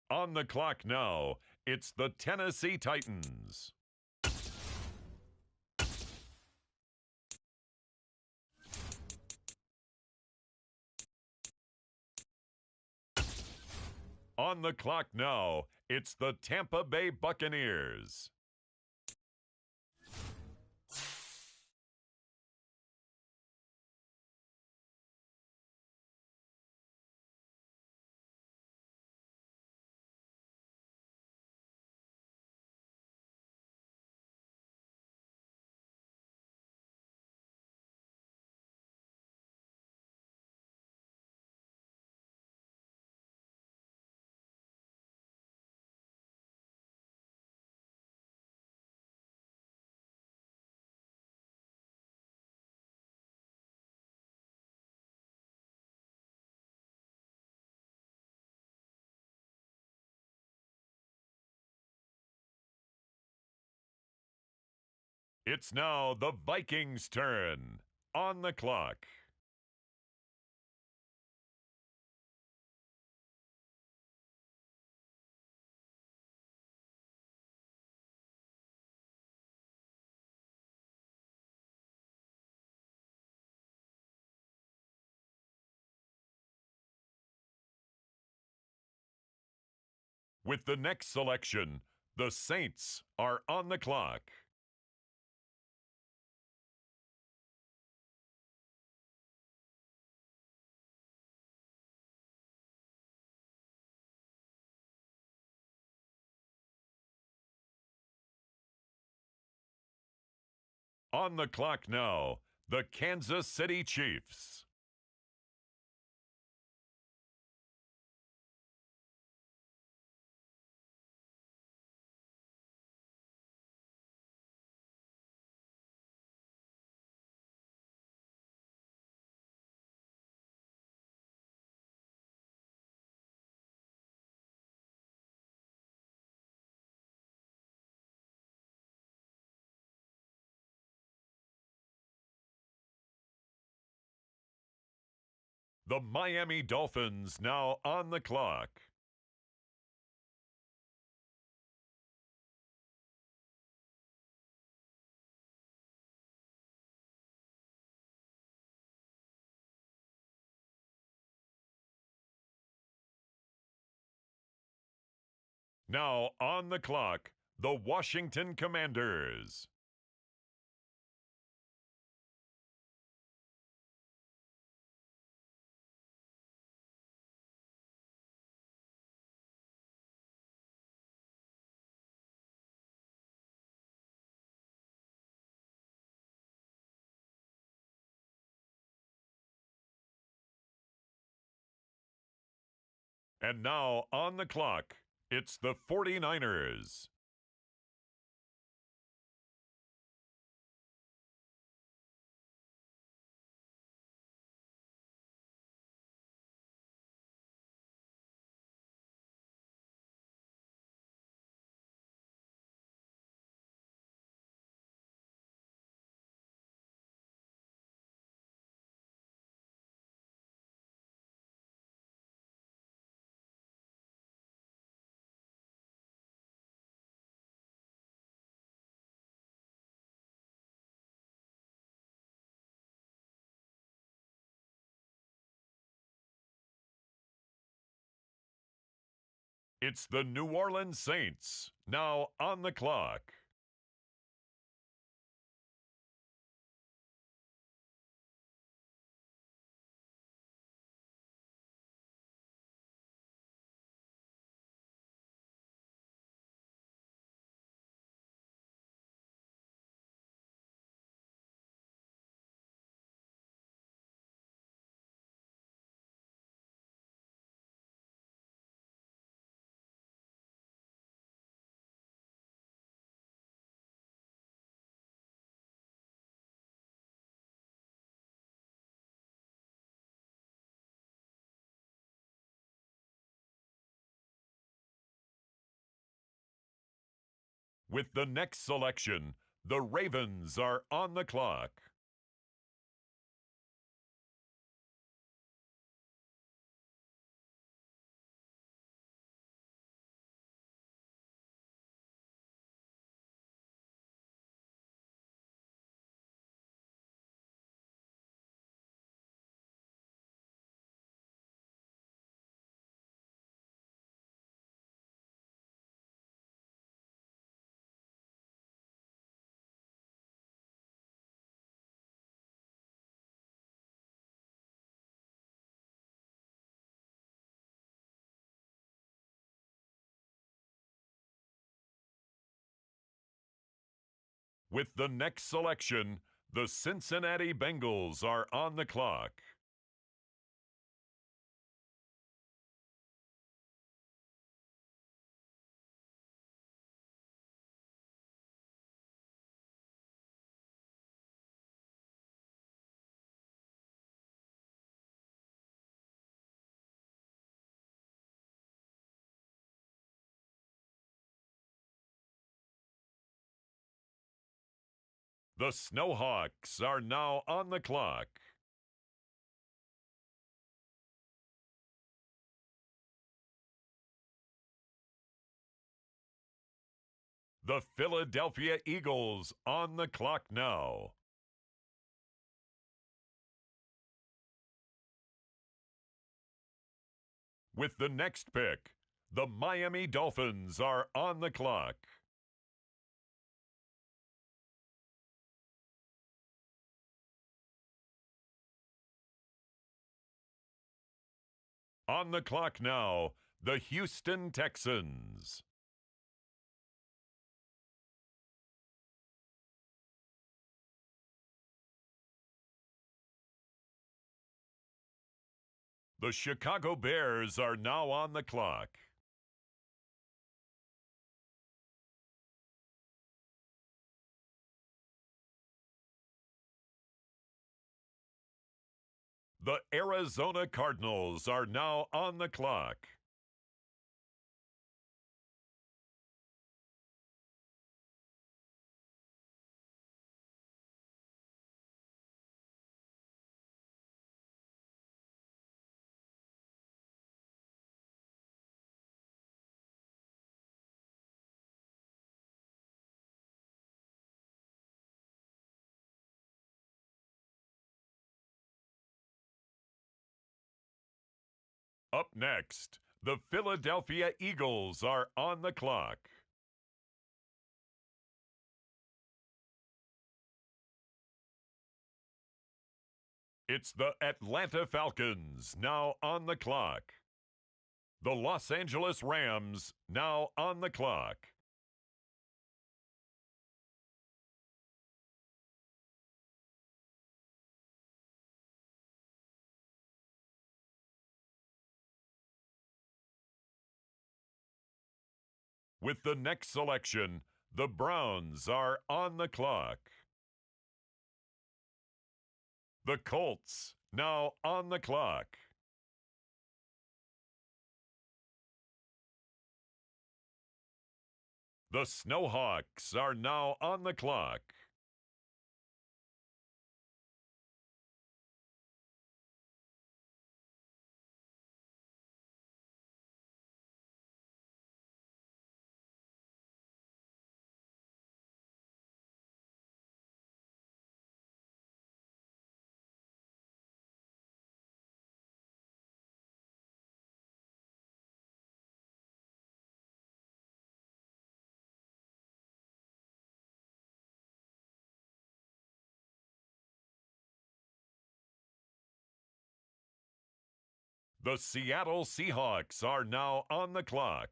On the clock now, it's the Tennessee Titans. On the clock now, it's the Tampa Bay Buccaneers. It's now the Vikings' turn. On the clock. With the next selection, the Saints are on the clock. On the clock now, the Kansas City Chiefs. The Miami Dolphins now on the clock. Now on the clock, the Washington Commanders. And now on the clock, it's the 49ers. It's the New Orleans Saints, now on the clock. With the next selection, the Ravens are on the clock. With the next selection, the Cincinnati Bengals are on the clock. The Snowhawks are now on the clock. The Philadelphia Eagles on the clock now. With the next pick, The Miami Dolphins are on the clock. On the clock now, the Houston Texans. The Chicago Bears are now on the clock. The Arizona Cardinals are now on the clock. Up next, the Philadelphia Eagles are on the clock. It's the Atlanta Falcons now on the clock. The Los Angeles Rams now on the clock. With the next selection, the Browns are on the clock. The Colts now on the clock. The Snowhawks are now on the clock. The Seattle Seahawks are now on the clock.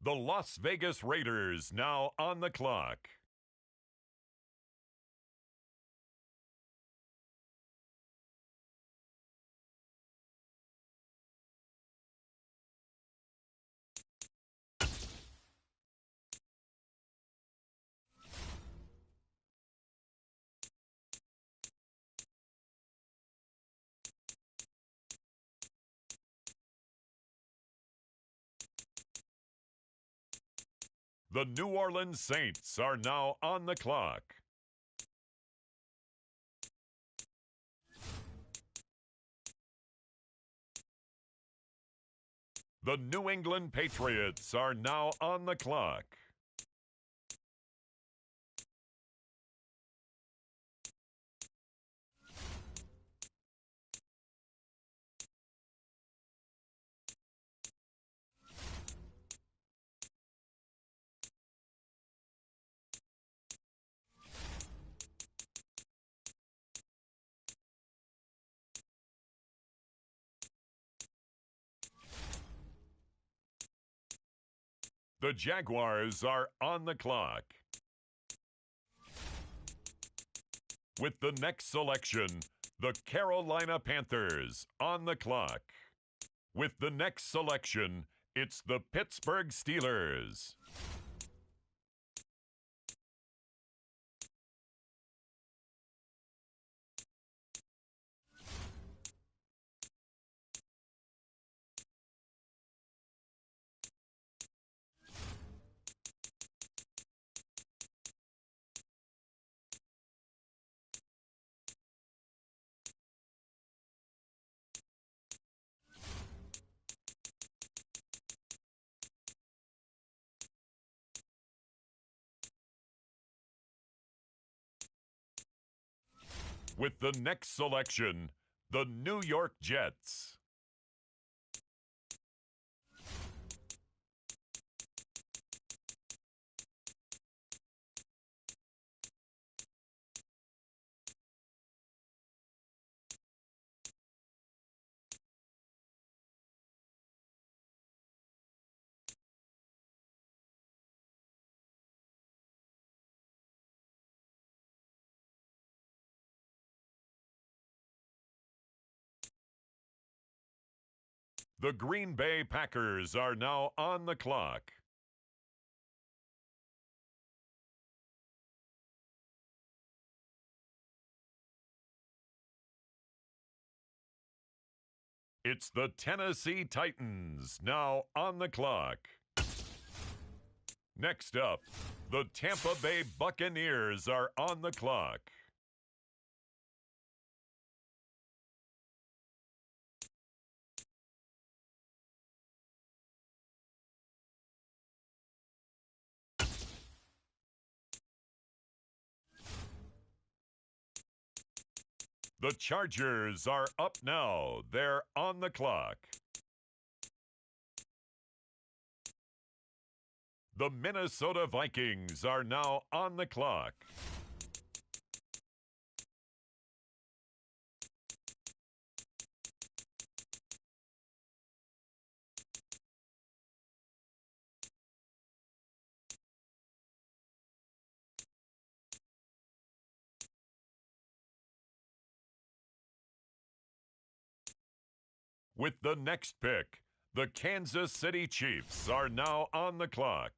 The Las Vegas Raiders now on the clock. The New Orleans Saints are now on the clock. The New England Patriots are now on the clock. The Jaguars are on the clock. With the next selection, the Carolina Panthers on the clock. With the next selection, it's the Pittsburgh Steelers. With the next selection, the New York Jets. The Green Bay Packers are now on the clock. It's the Tennessee Titans now on the clock. Next up, the Tampa Bay Buccaneers are on the clock. The Chargers are up now. They're on the clock. The Minnesota Vikings are now on the clock. With the next pick, the Kansas City Chiefs are now on the clock.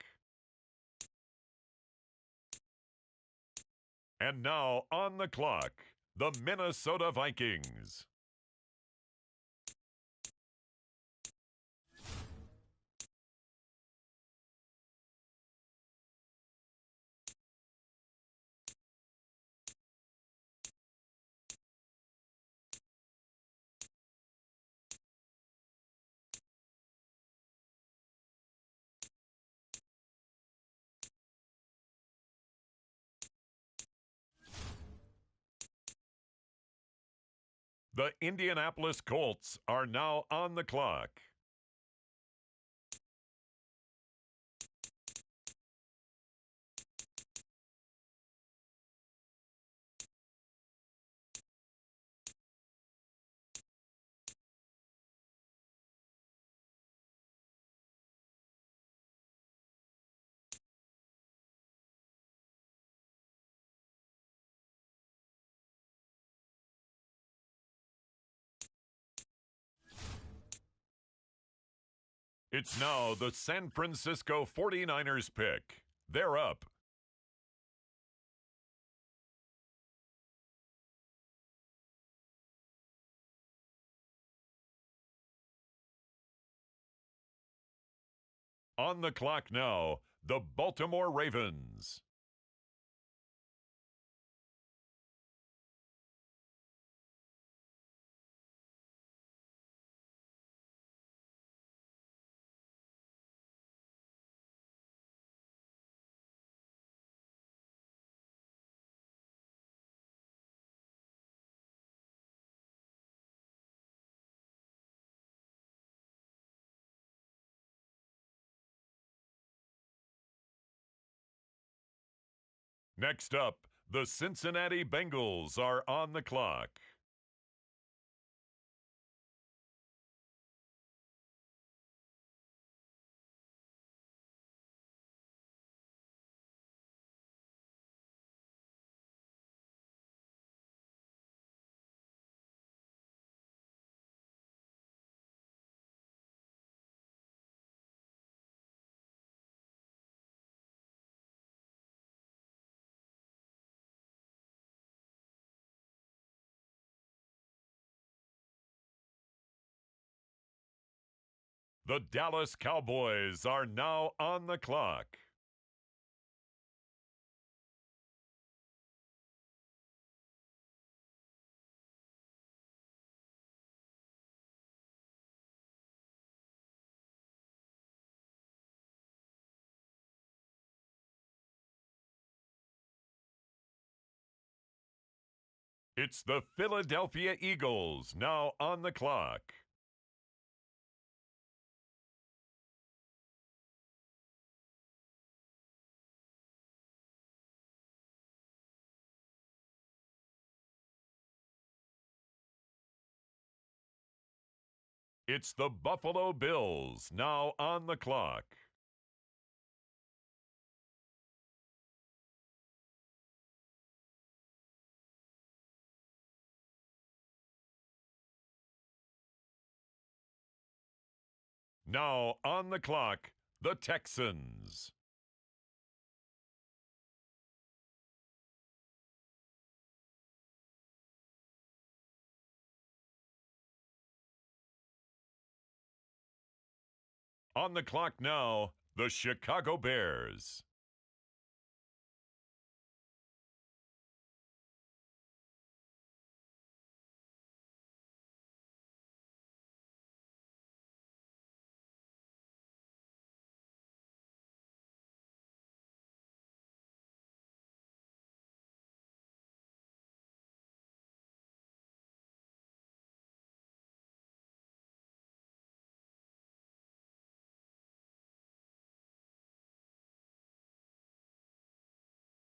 And now on the clock, the Minnesota Vikings. The Indianapolis Colts are now on the clock. It's now the San Francisco 49ers pick. They're up. On the clock now, the Baltimore Ravens. Next up, the Cincinnati Bengals are on the clock. The Dallas Cowboys are now on the clock. It's the Philadelphia Eagles now on the clock. It's the Buffalo Bills now on the clock. Now on the clock, the Texans. On the clock now, the Chicago Bears.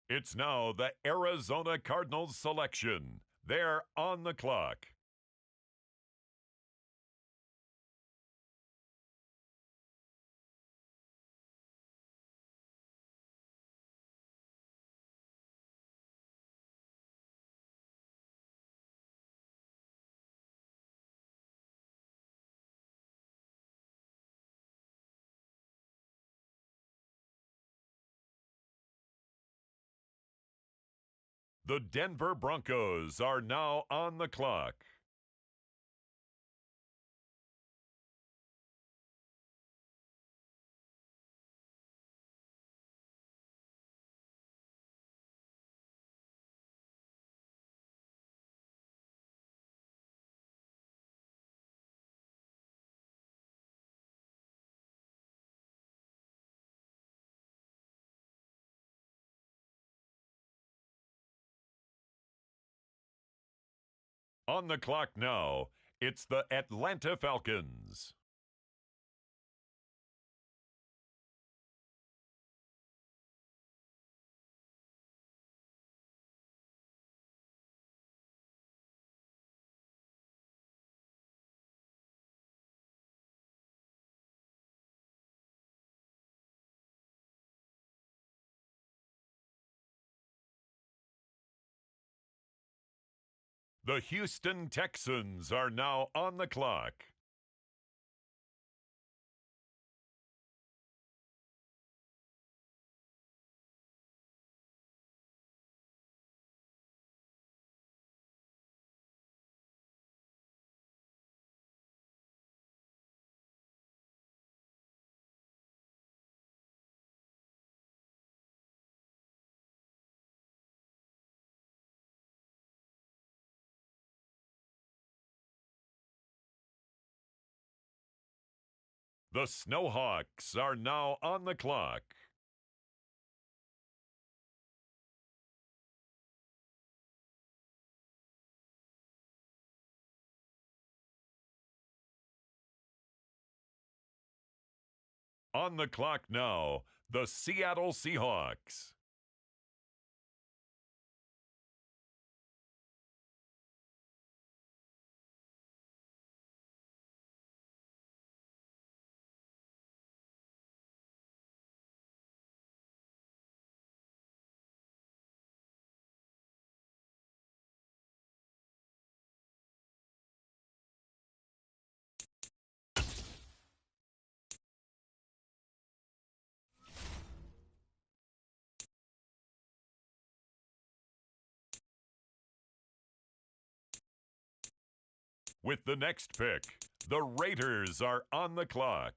It's now the Arizona Cardinals selection. They're on the clock. The Denver Broncos are now on the clock. On the clock now, it's the Atlanta Falcons. The Houston Texans are now on the clock. The Snowhawks are now on the clock. On the clock now, the Seattle Seahawks. With the next pick, the Raiders are on the clock.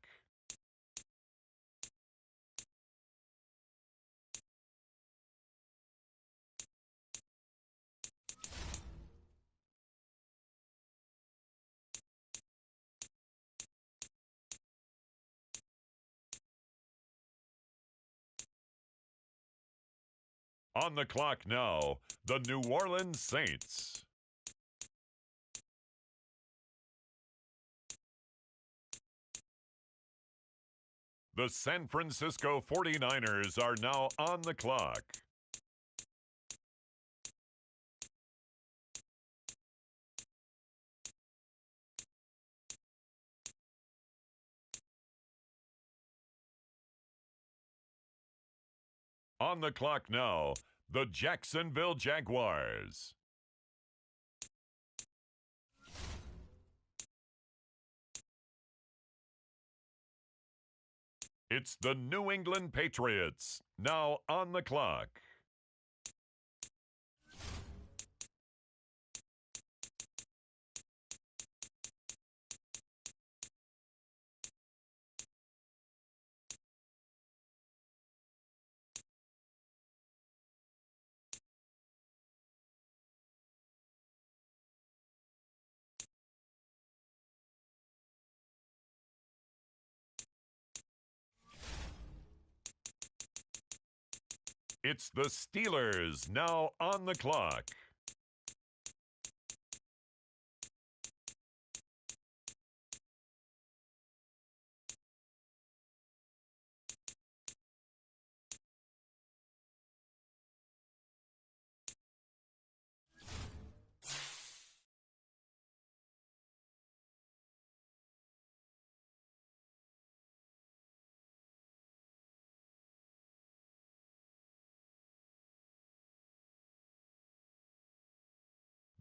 On the clock now, the New Orleans Saints. The San Francisco 49ers are now on the clock. On the clock now, the Jacksonville Jaguars. It's the New England Patriots, now on the clock. It's the Steelers, now on the clock.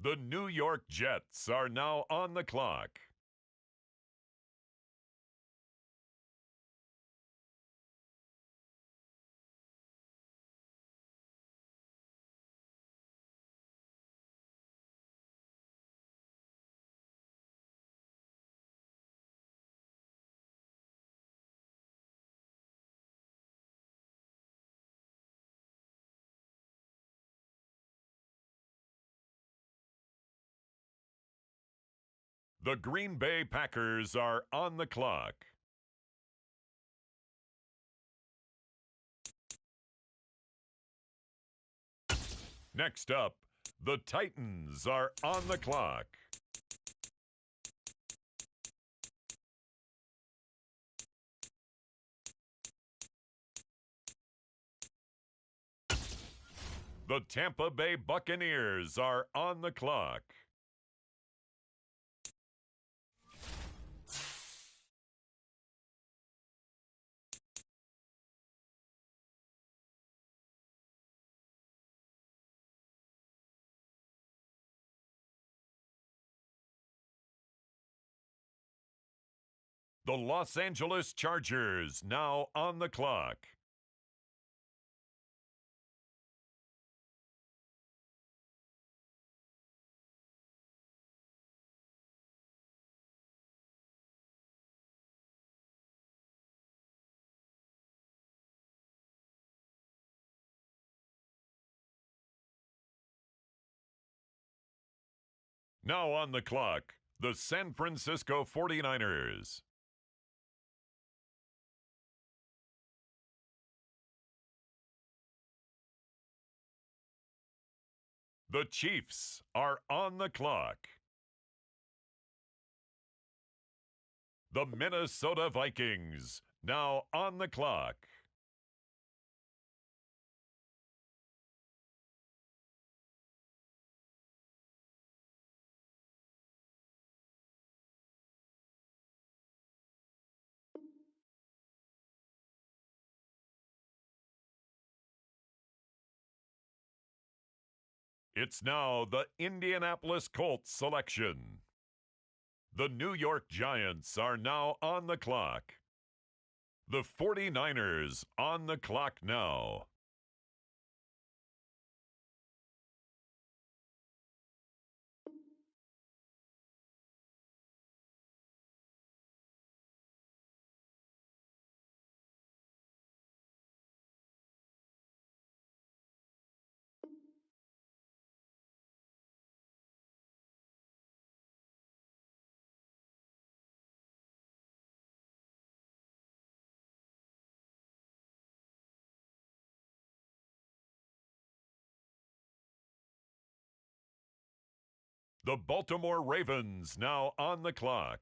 The New York Jets are now on the clock. The Green Bay Packers are on the clock. Next up, the Titans are on the clock. The Tampa Bay Buccaneers are on the clock. The Los Angeles Chargers now on the clock. Now on the clock, the San Francisco 49ers. The Chiefs are on the clock. The Minnesota Vikings now on the clock. It's now the Indianapolis Colts selection. The New York Giants are now on the clock. The 49ers on the clock now. The Baltimore Ravens now on the clock.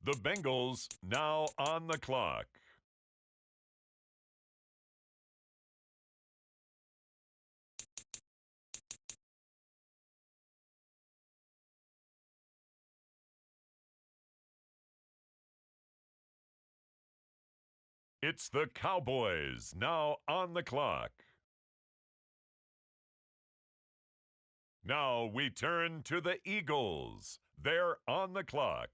The Bengals now on the clock. It's the Cowboys now on the clock. Now we turn to the Eagles. They're on the clock.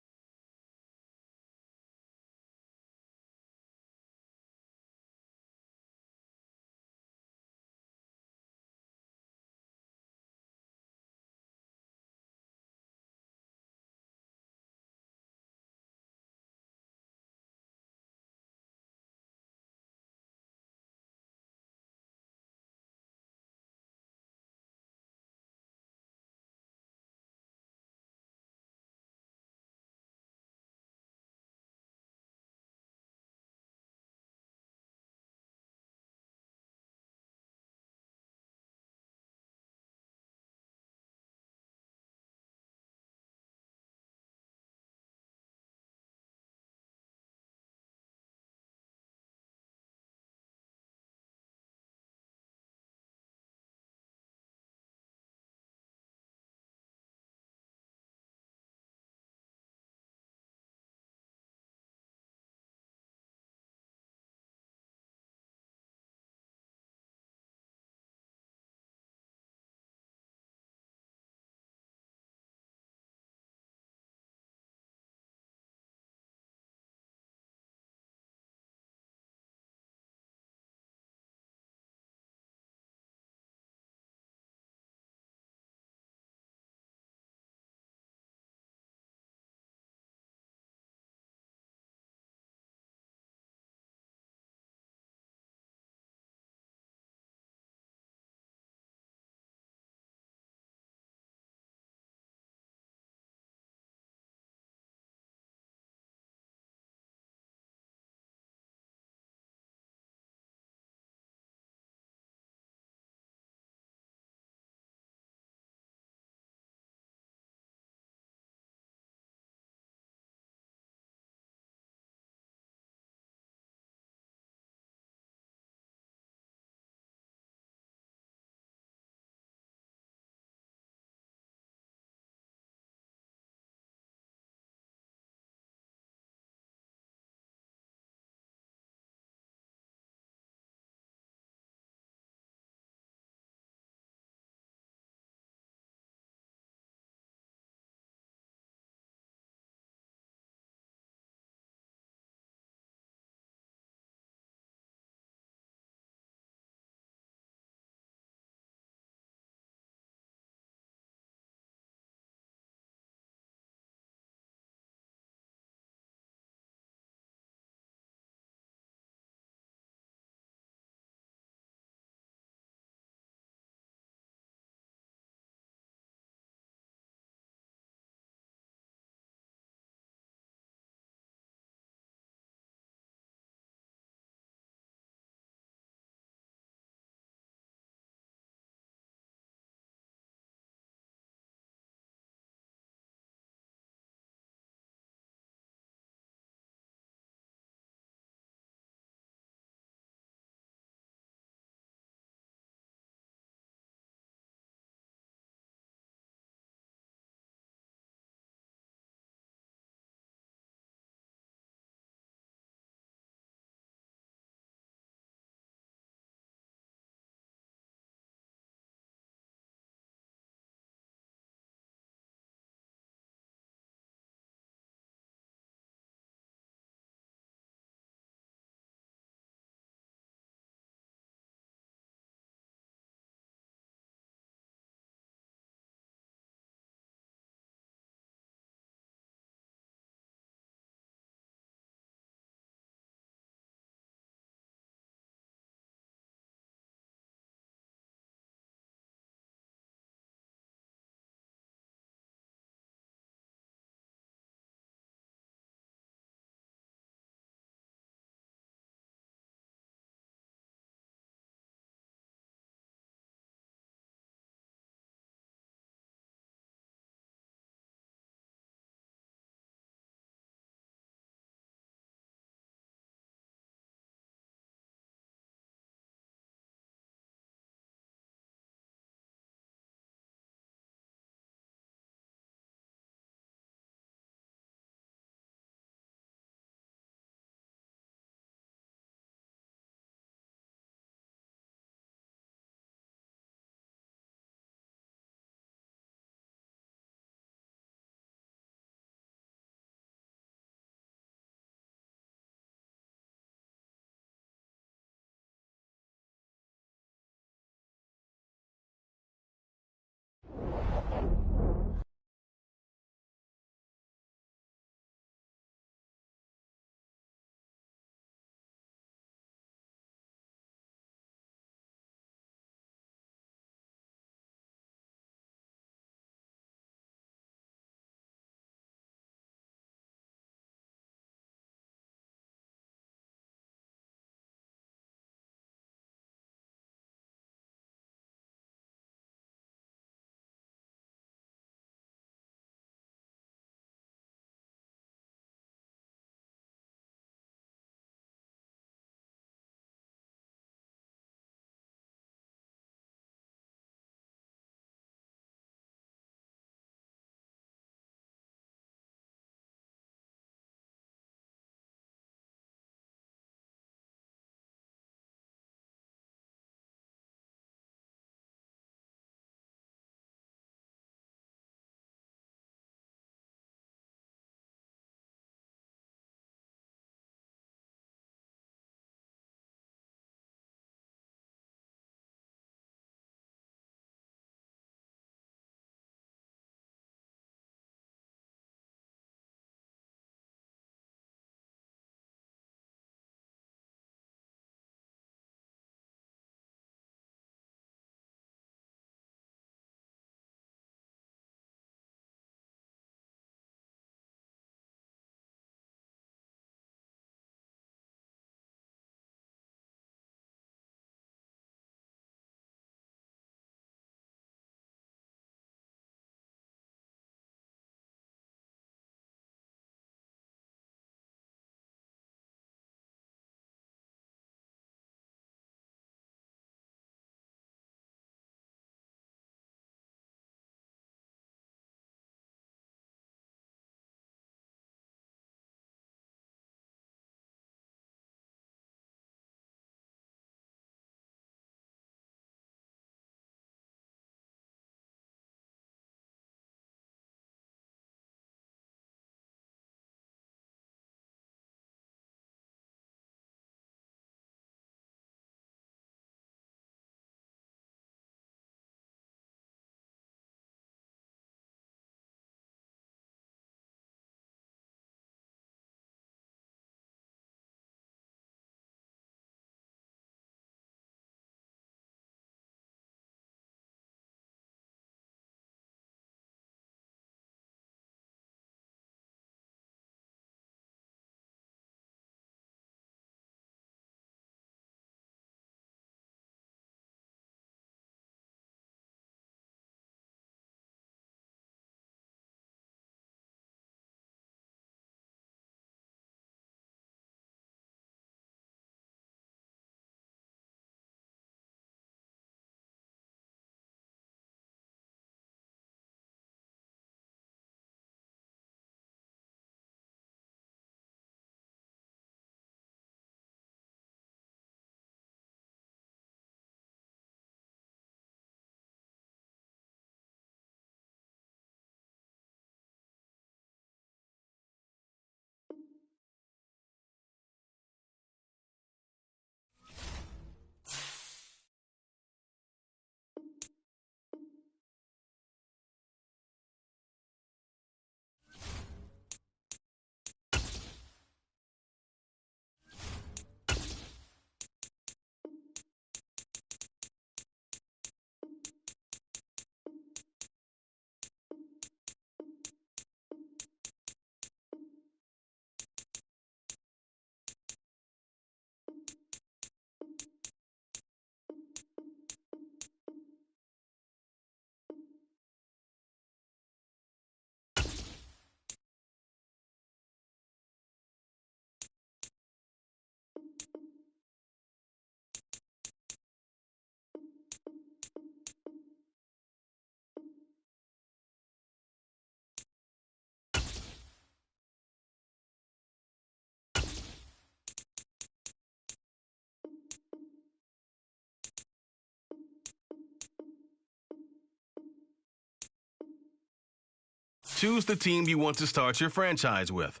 choose the team you want to start your franchise with.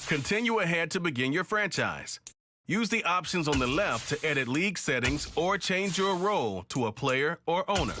Continue ahead to begin your franchise. Use the options on the left to edit league settings or change your role to a player or owner.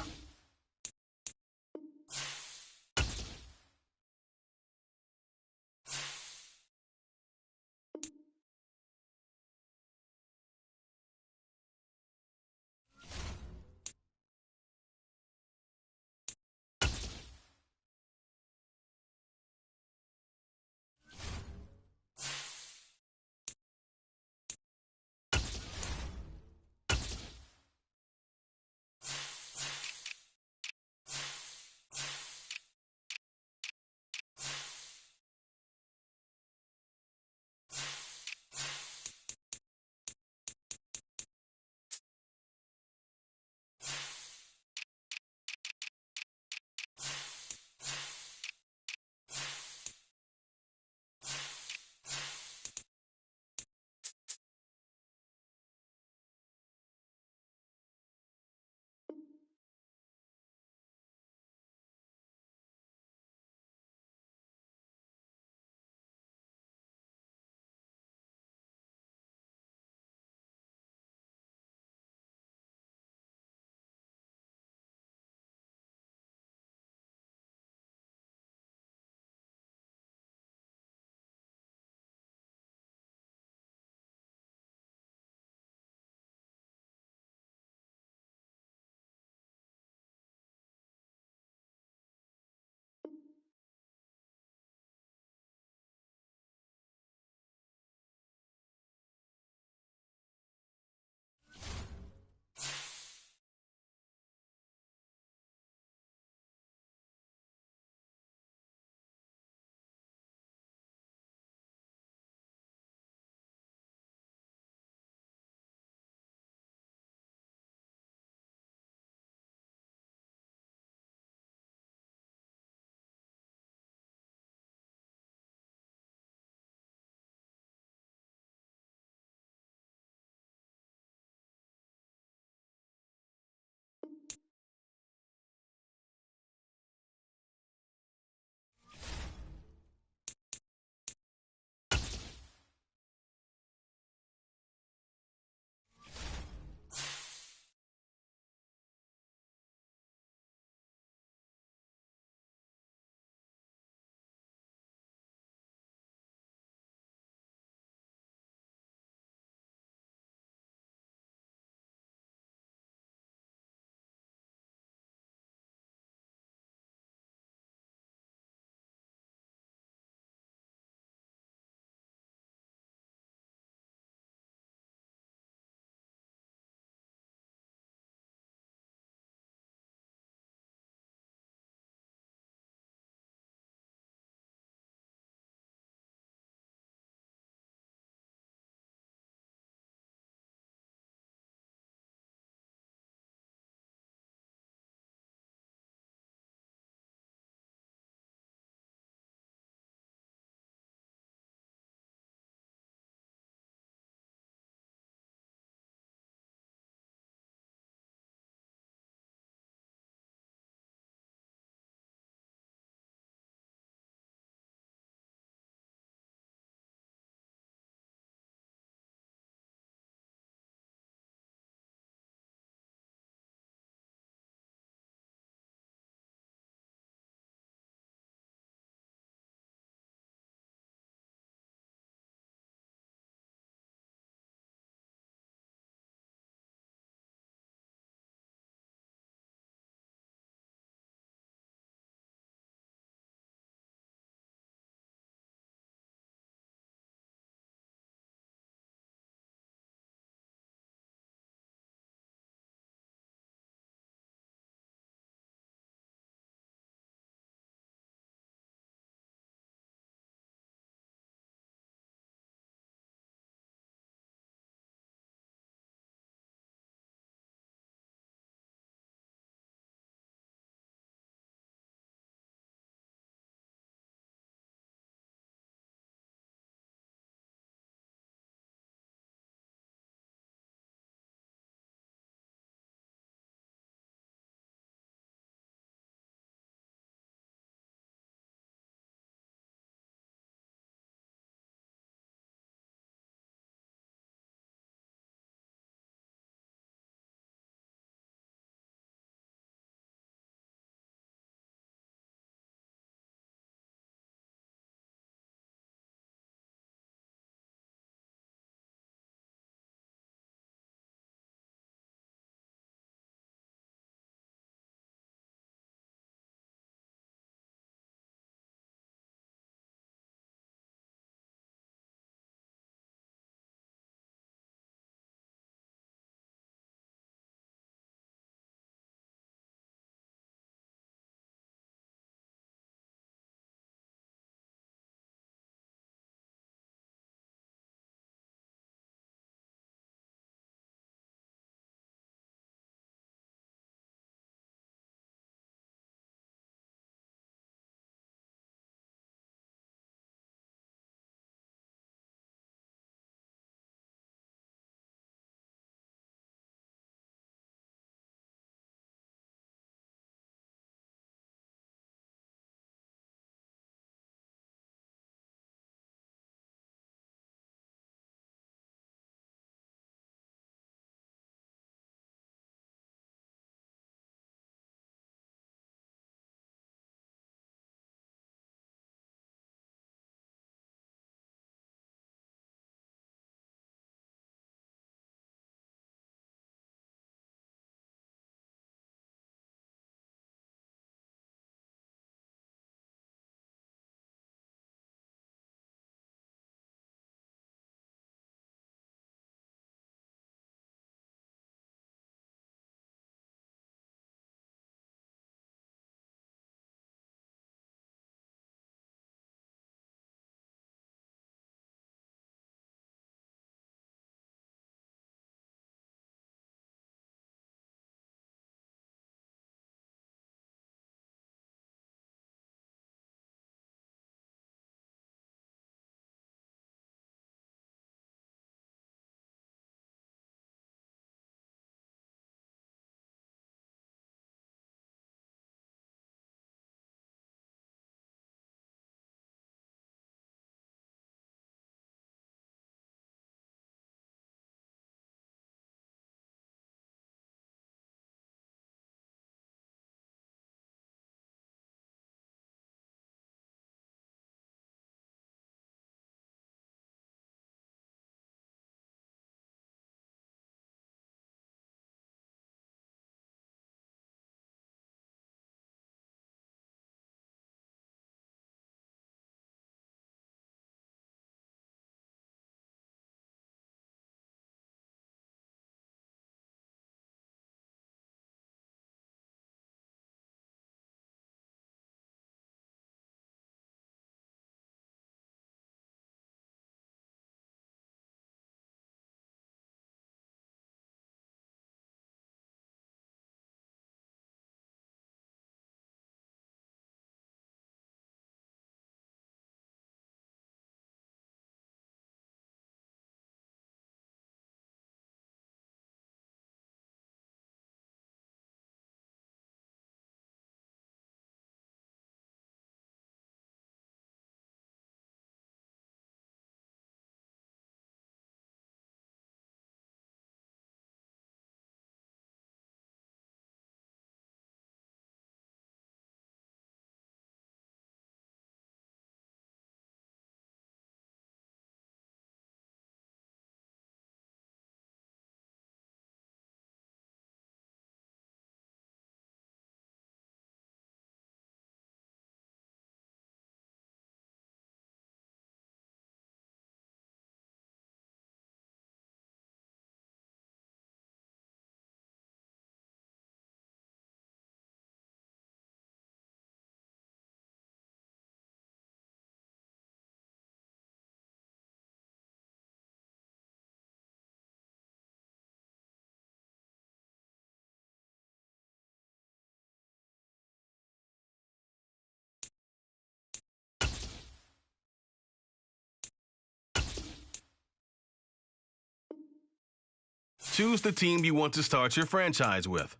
Choose the team you want to start your franchise with.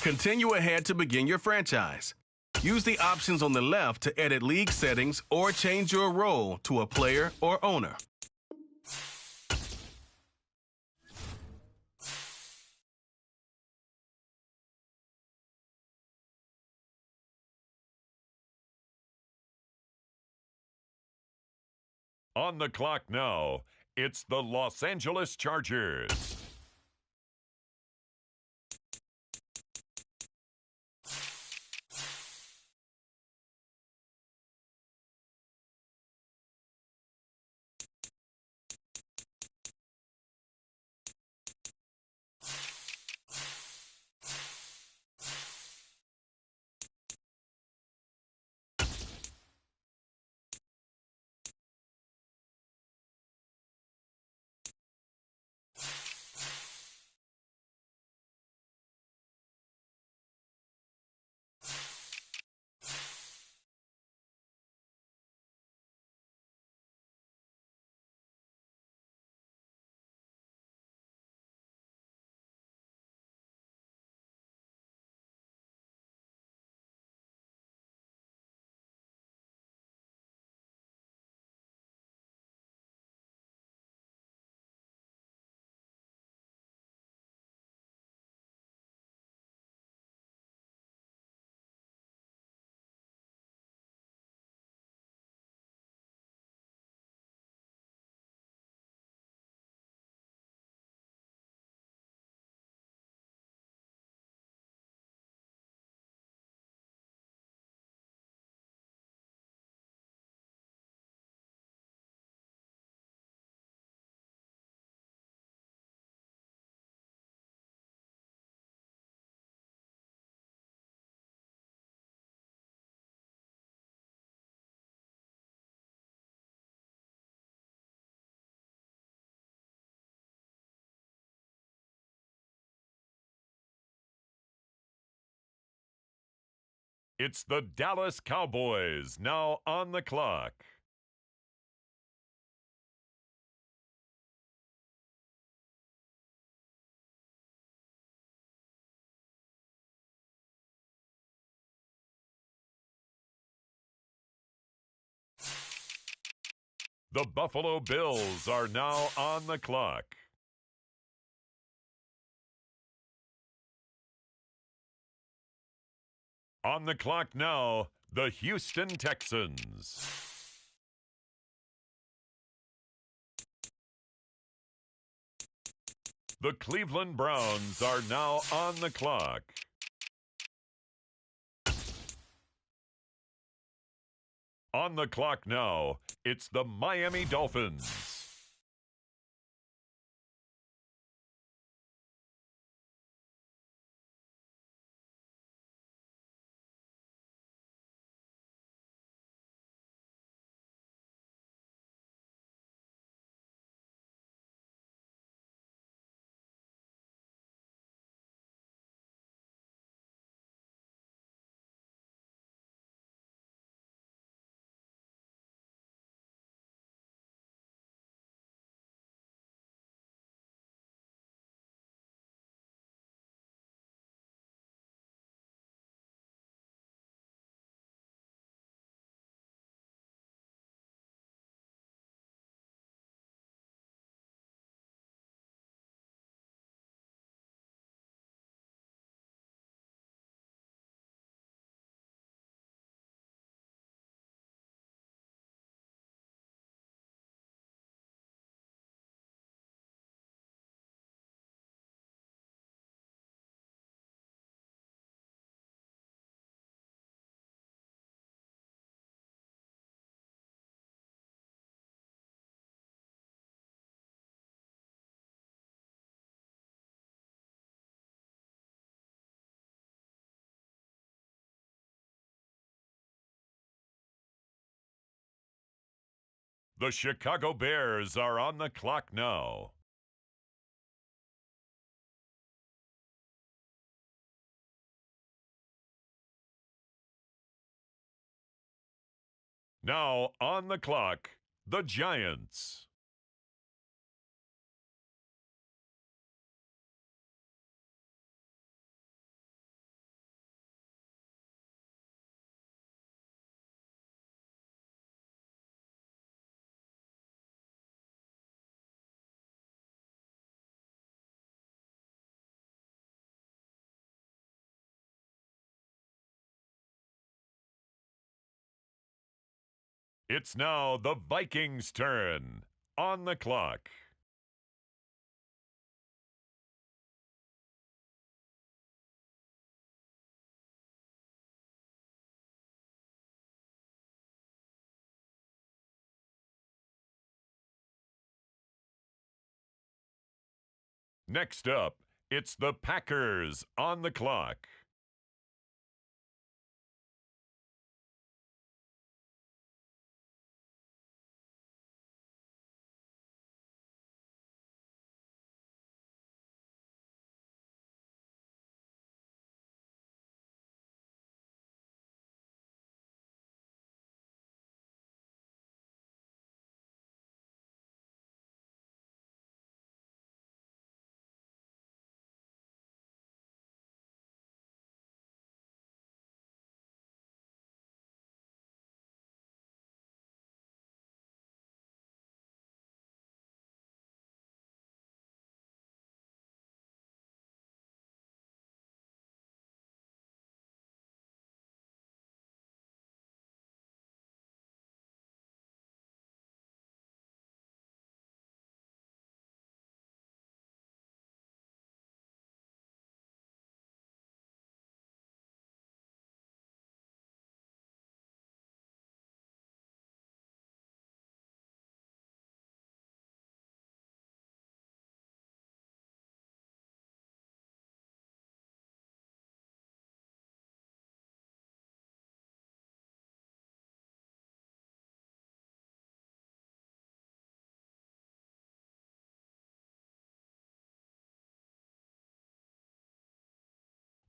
Continue ahead to begin your franchise. Use the options on the left to edit league settings or change your role to a player or owner. On the clock now, it's the Los Angeles Chargers. It's the Dallas Cowboys now on the clock. The Buffalo Bills are now on the clock. On the clock now, the Houston Texans. The Cleveland Browns are now on the clock. On the clock now, it's the Miami Dolphins. The Chicago Bears are on the clock now. Now on the clock, the Giants. It's now the Vikings' turn. On the clock. Next up, it's the Packers on the clock.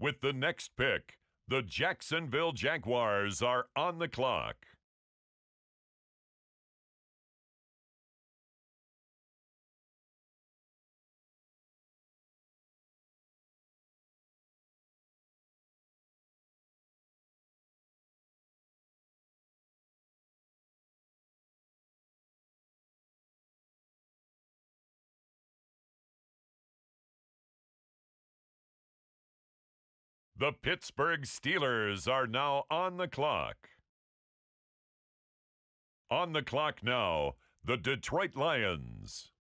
With the next pick, the Jacksonville Jaguars are on the clock. The Pittsburgh Steelers are now on the clock. On the clock now, the Detroit Lions.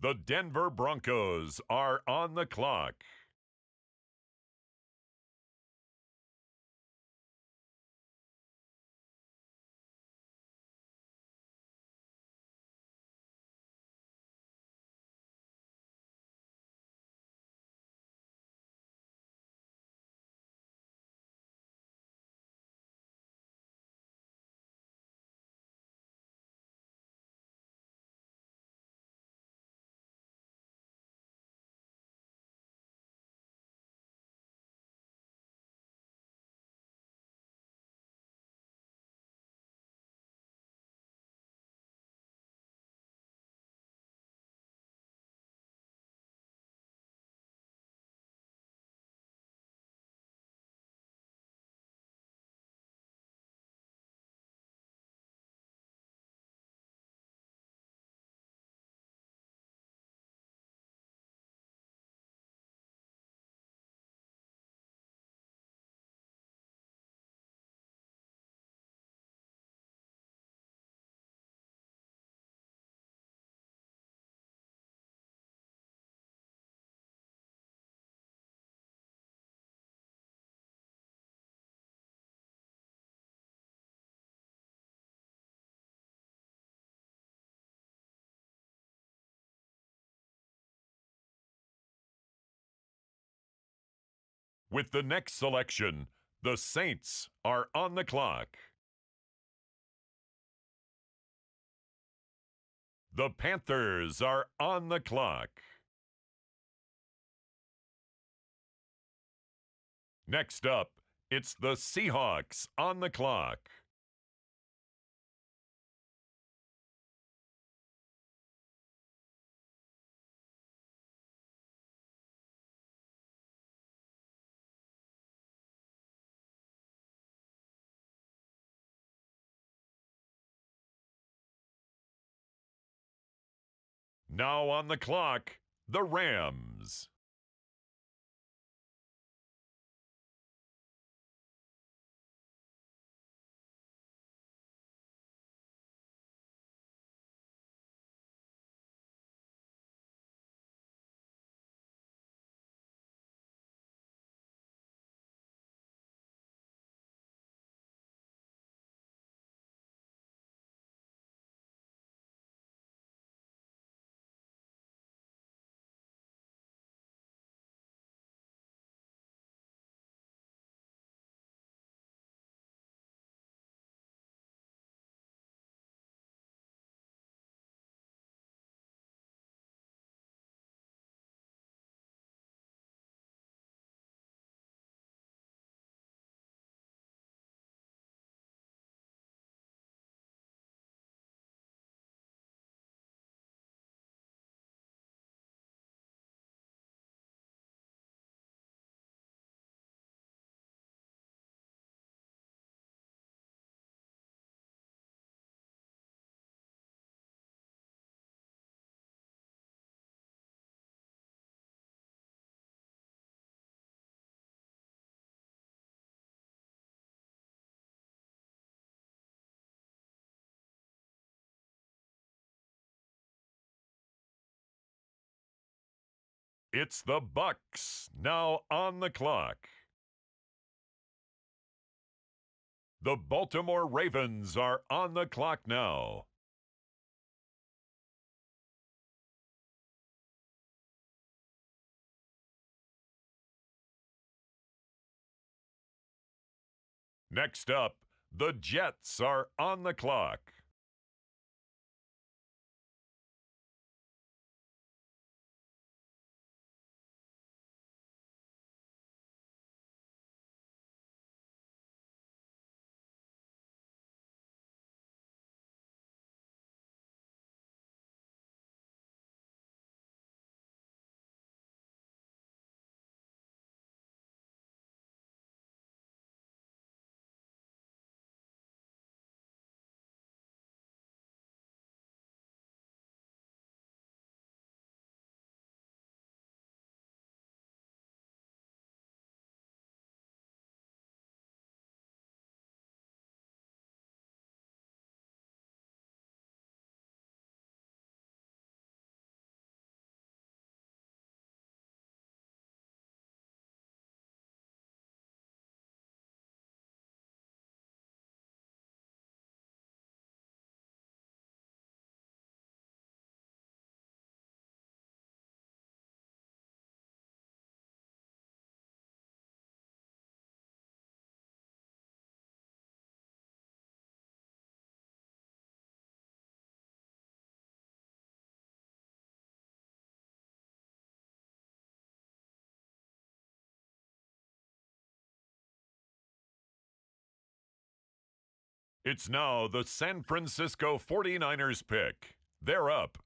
The Denver Broncos are on the clock. With the next selection, the Saints are on the clock. The Panthers are on the clock. Next up, it's the Seahawks on the clock. Now on the clock, the Rams. It's the Bucks now on the clock. The Baltimore Ravens are on the clock now. Next up, the Jets are on the clock. It's now the San Francisco 49ers pick. They're up.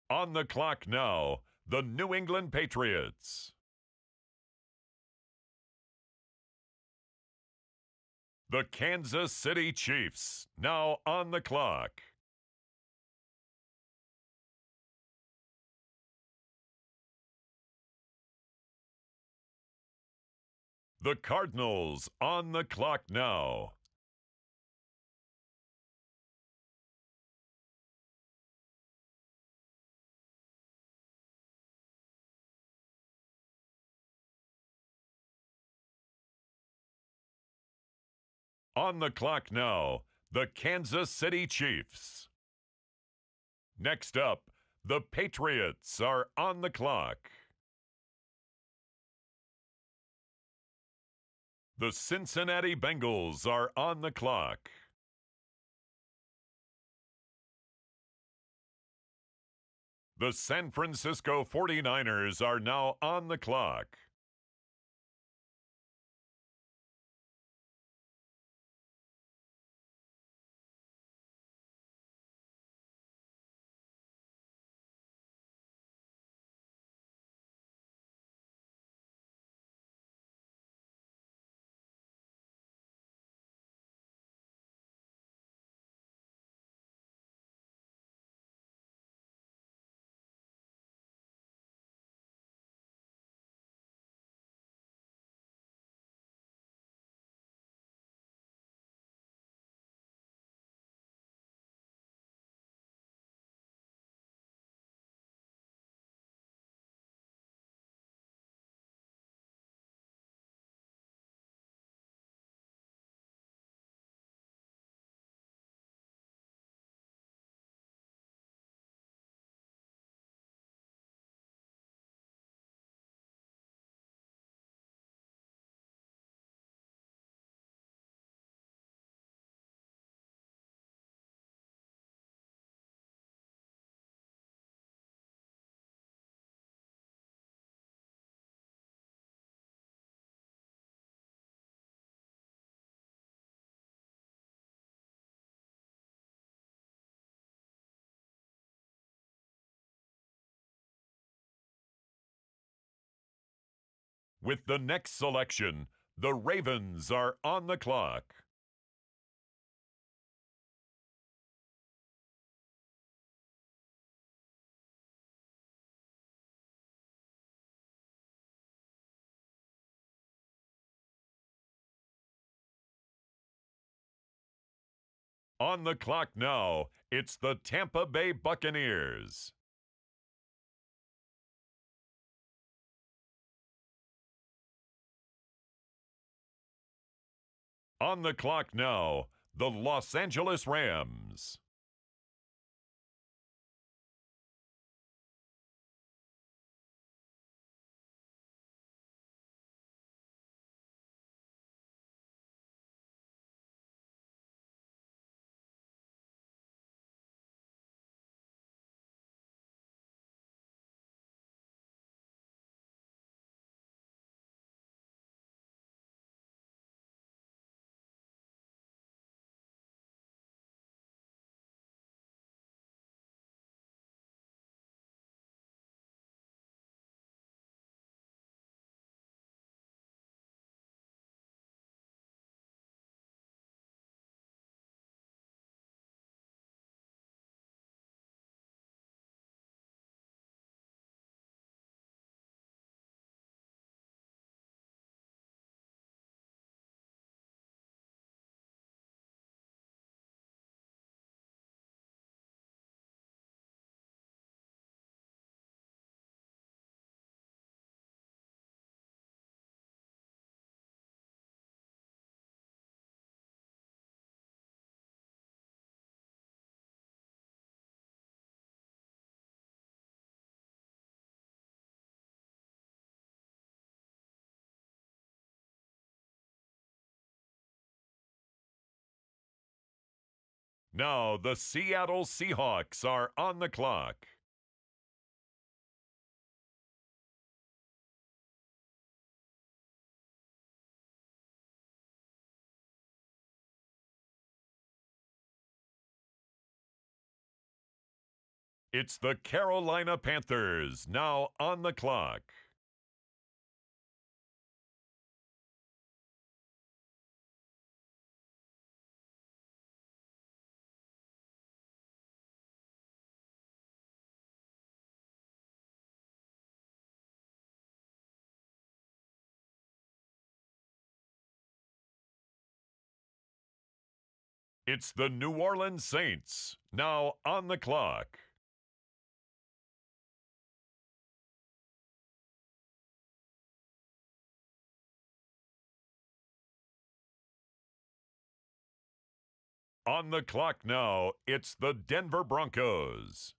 On the clock now, the New England Patriots. The Kansas City Chiefs, now on the clock. The Cardinals on the clock now. On the clock now, the Kansas City Chiefs. Next up, the Patriots are on the clock. The Cincinnati Bengals are on the clock. The San Francisco 49ers are now on the clock. With the next selection, the Ravens are on the clock. On the clock now, it's the Tampa Bay Buccaneers. On the clock now, the Los Angeles Rams. Now the Seattle Seahawks are on the clock. It's the Carolina Panthers now on the clock. It's the New Orleans Saints now on the clock. On the clock now, it's the Denver Broncos.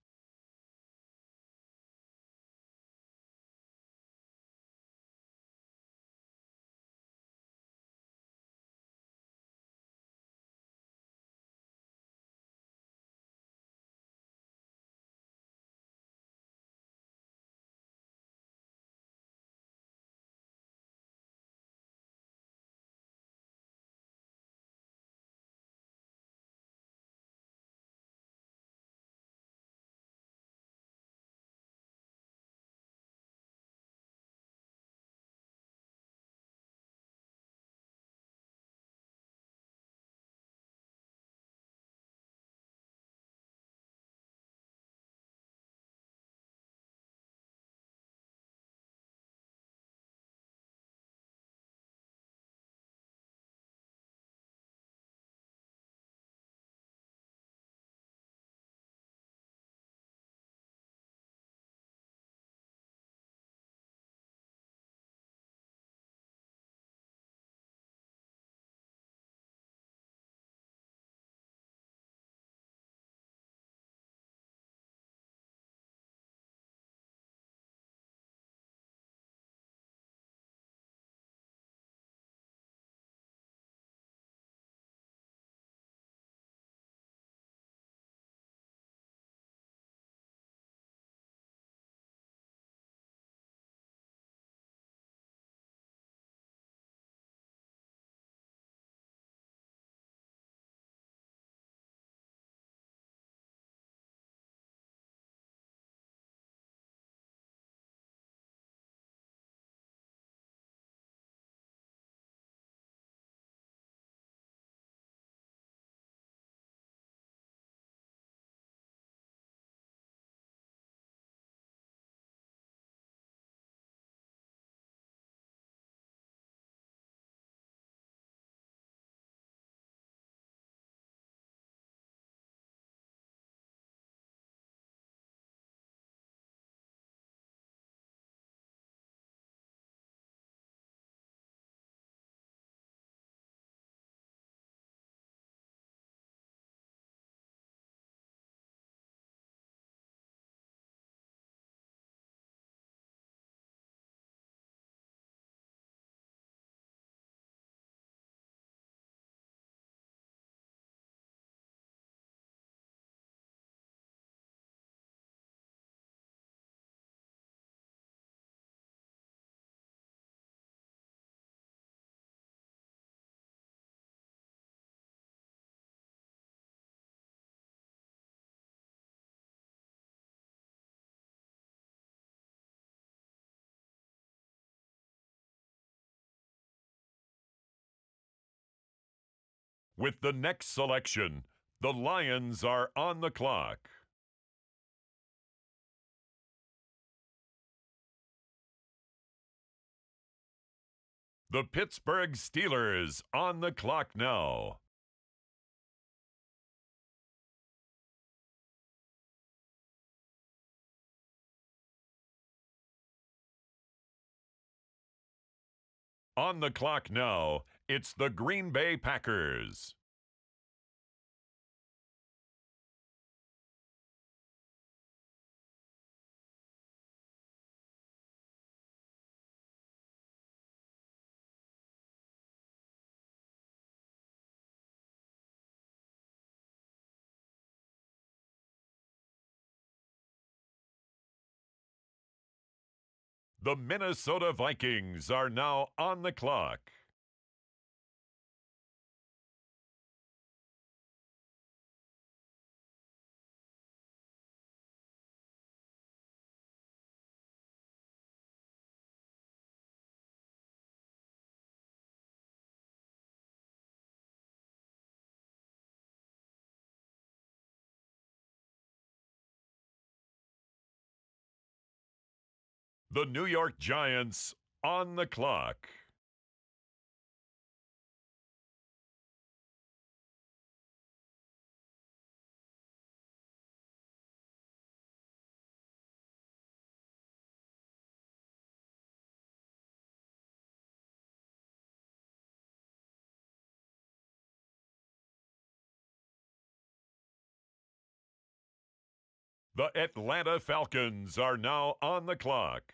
With the next selection, the Lions are on the clock. The Pittsburgh Steelers on the clock now. On the clock now, it's the Green Bay Packers. The Minnesota Vikings are now on the clock. The New York Giants on the clock. The Atlanta Falcons are now on the clock.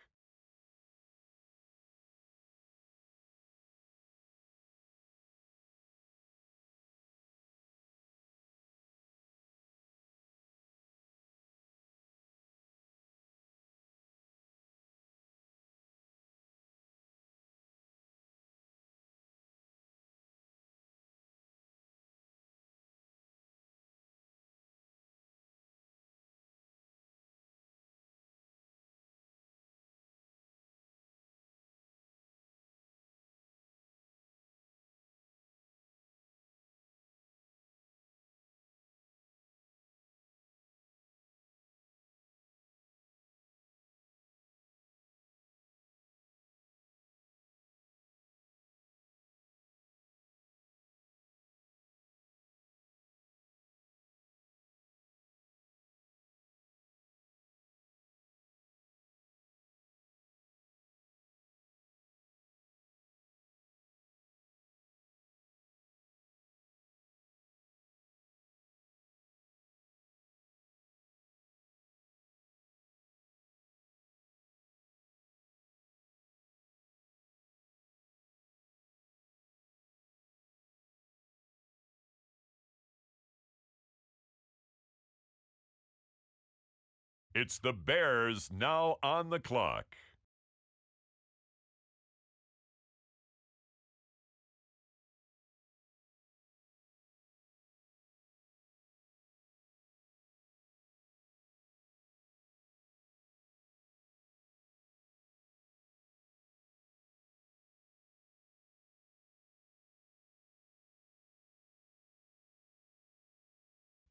It's the Bears now on the clock.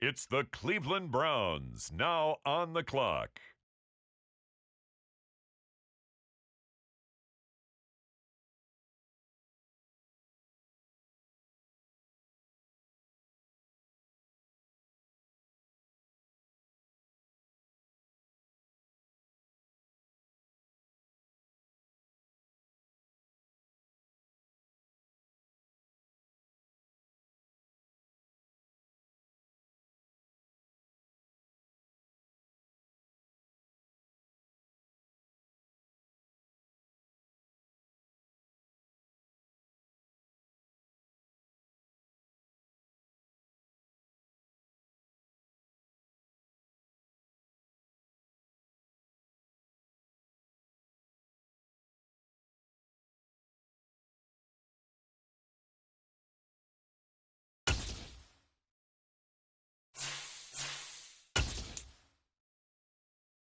It's the Cleveland Browns now on the clock.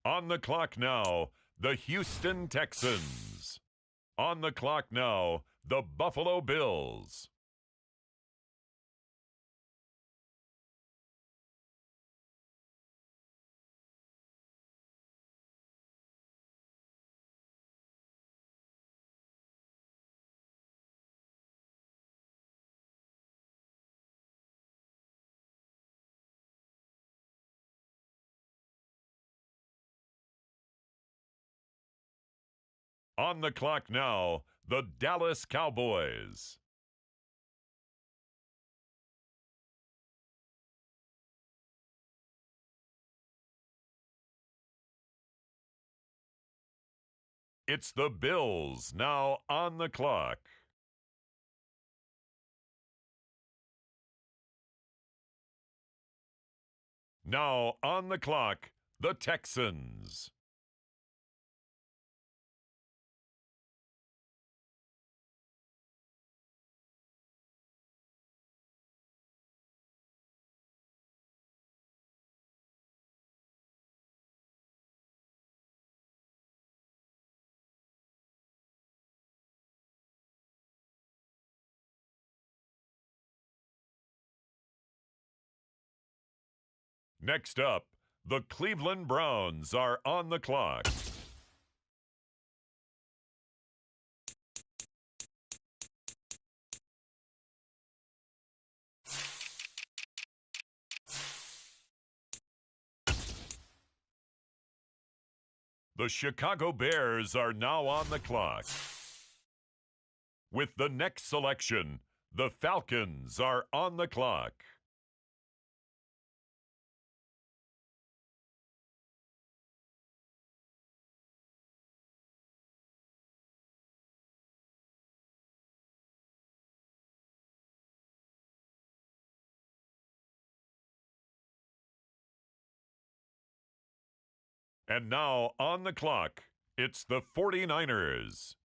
On the clock now, the Houston Texans. On the clock now, the Buffalo Bills. On the clock now, the Dallas Cowboys. It's the Bills now on the clock. Now on the clock, the Texans. Next up, the Cleveland Browns are on the clock. The Chicago Bears are now on the clock. With the next selection, the Falcons are on the clock. And now on the clock, it's the 49ers.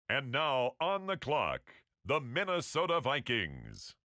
And now on the clock, the Minnesota Vikings.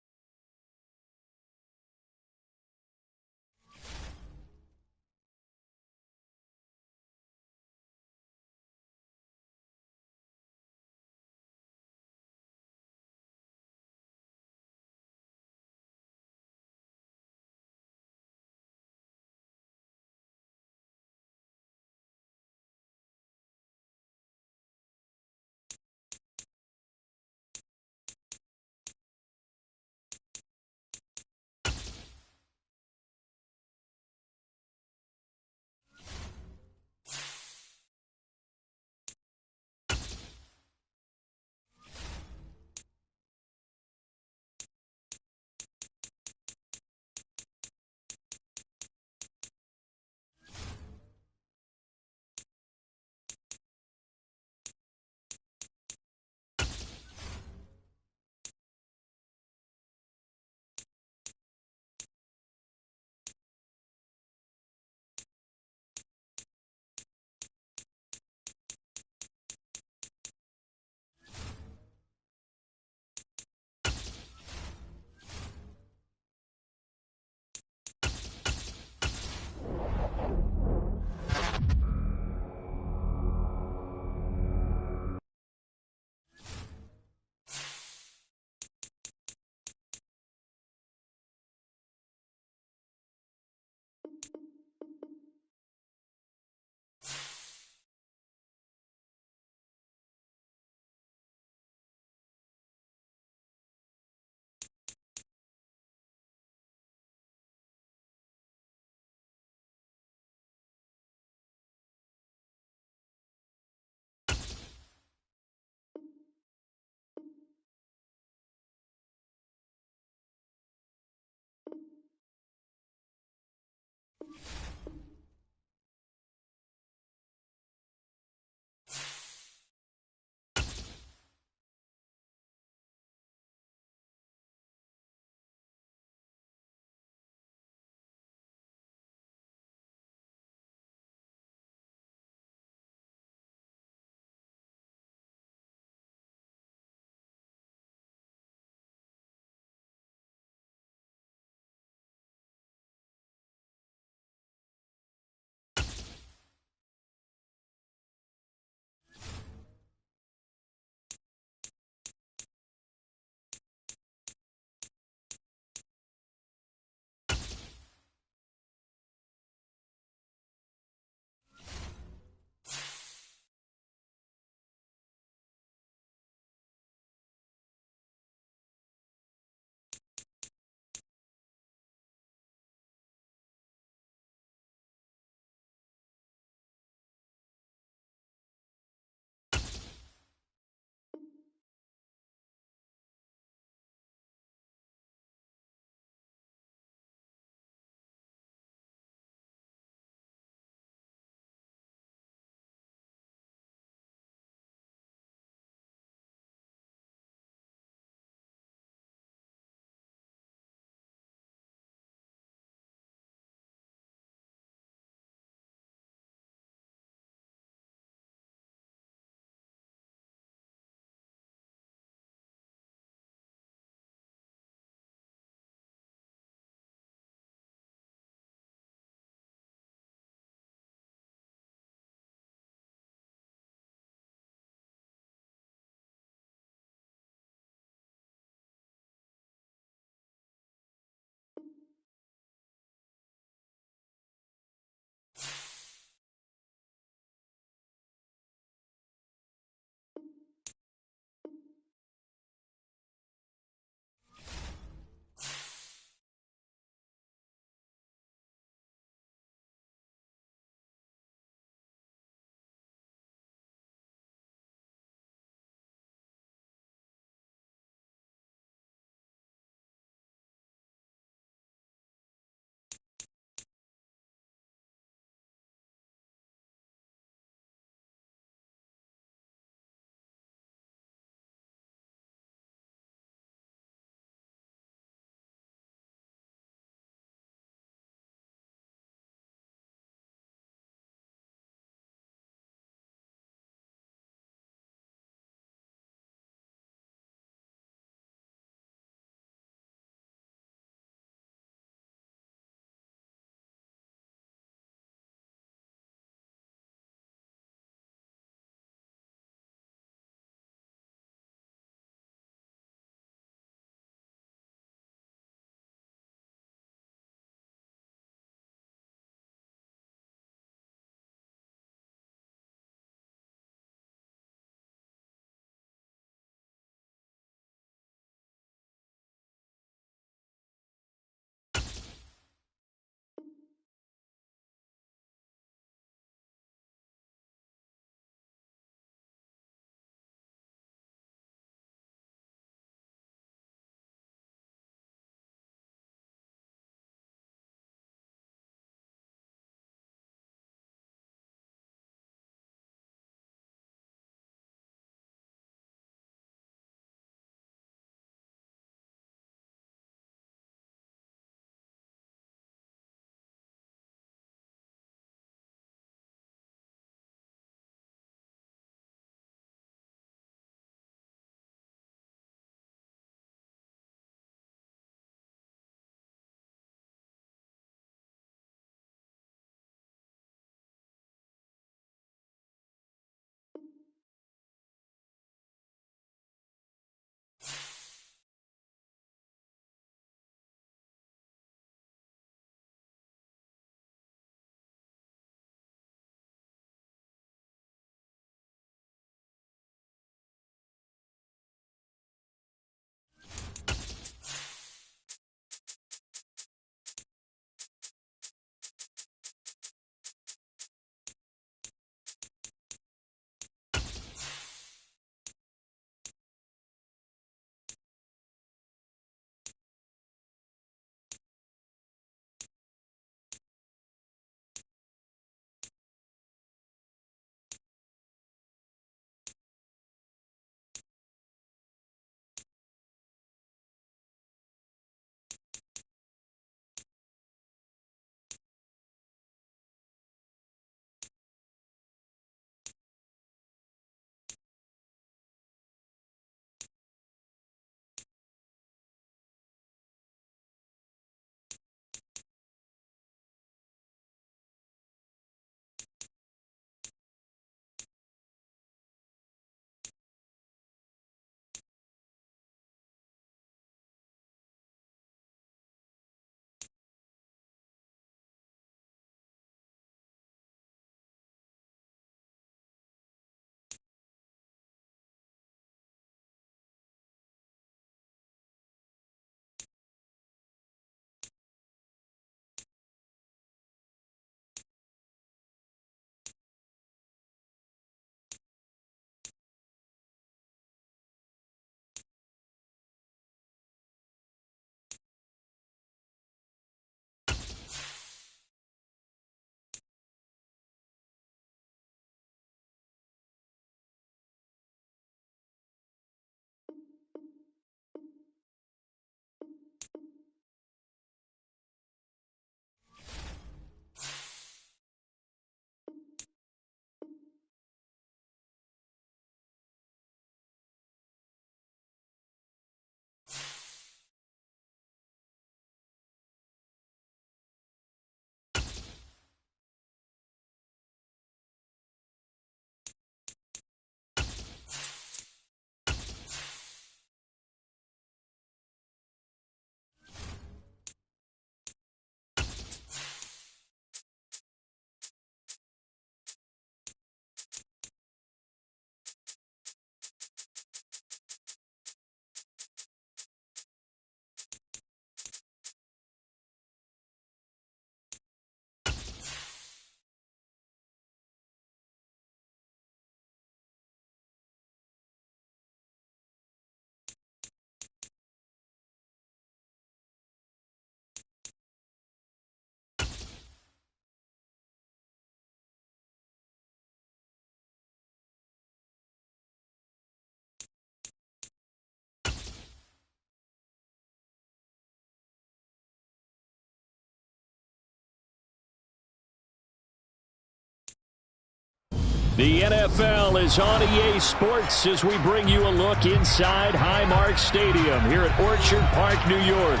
The NFL is on EA Sports as we bring you a look inside Highmark Stadium here at Orchard Park, New York.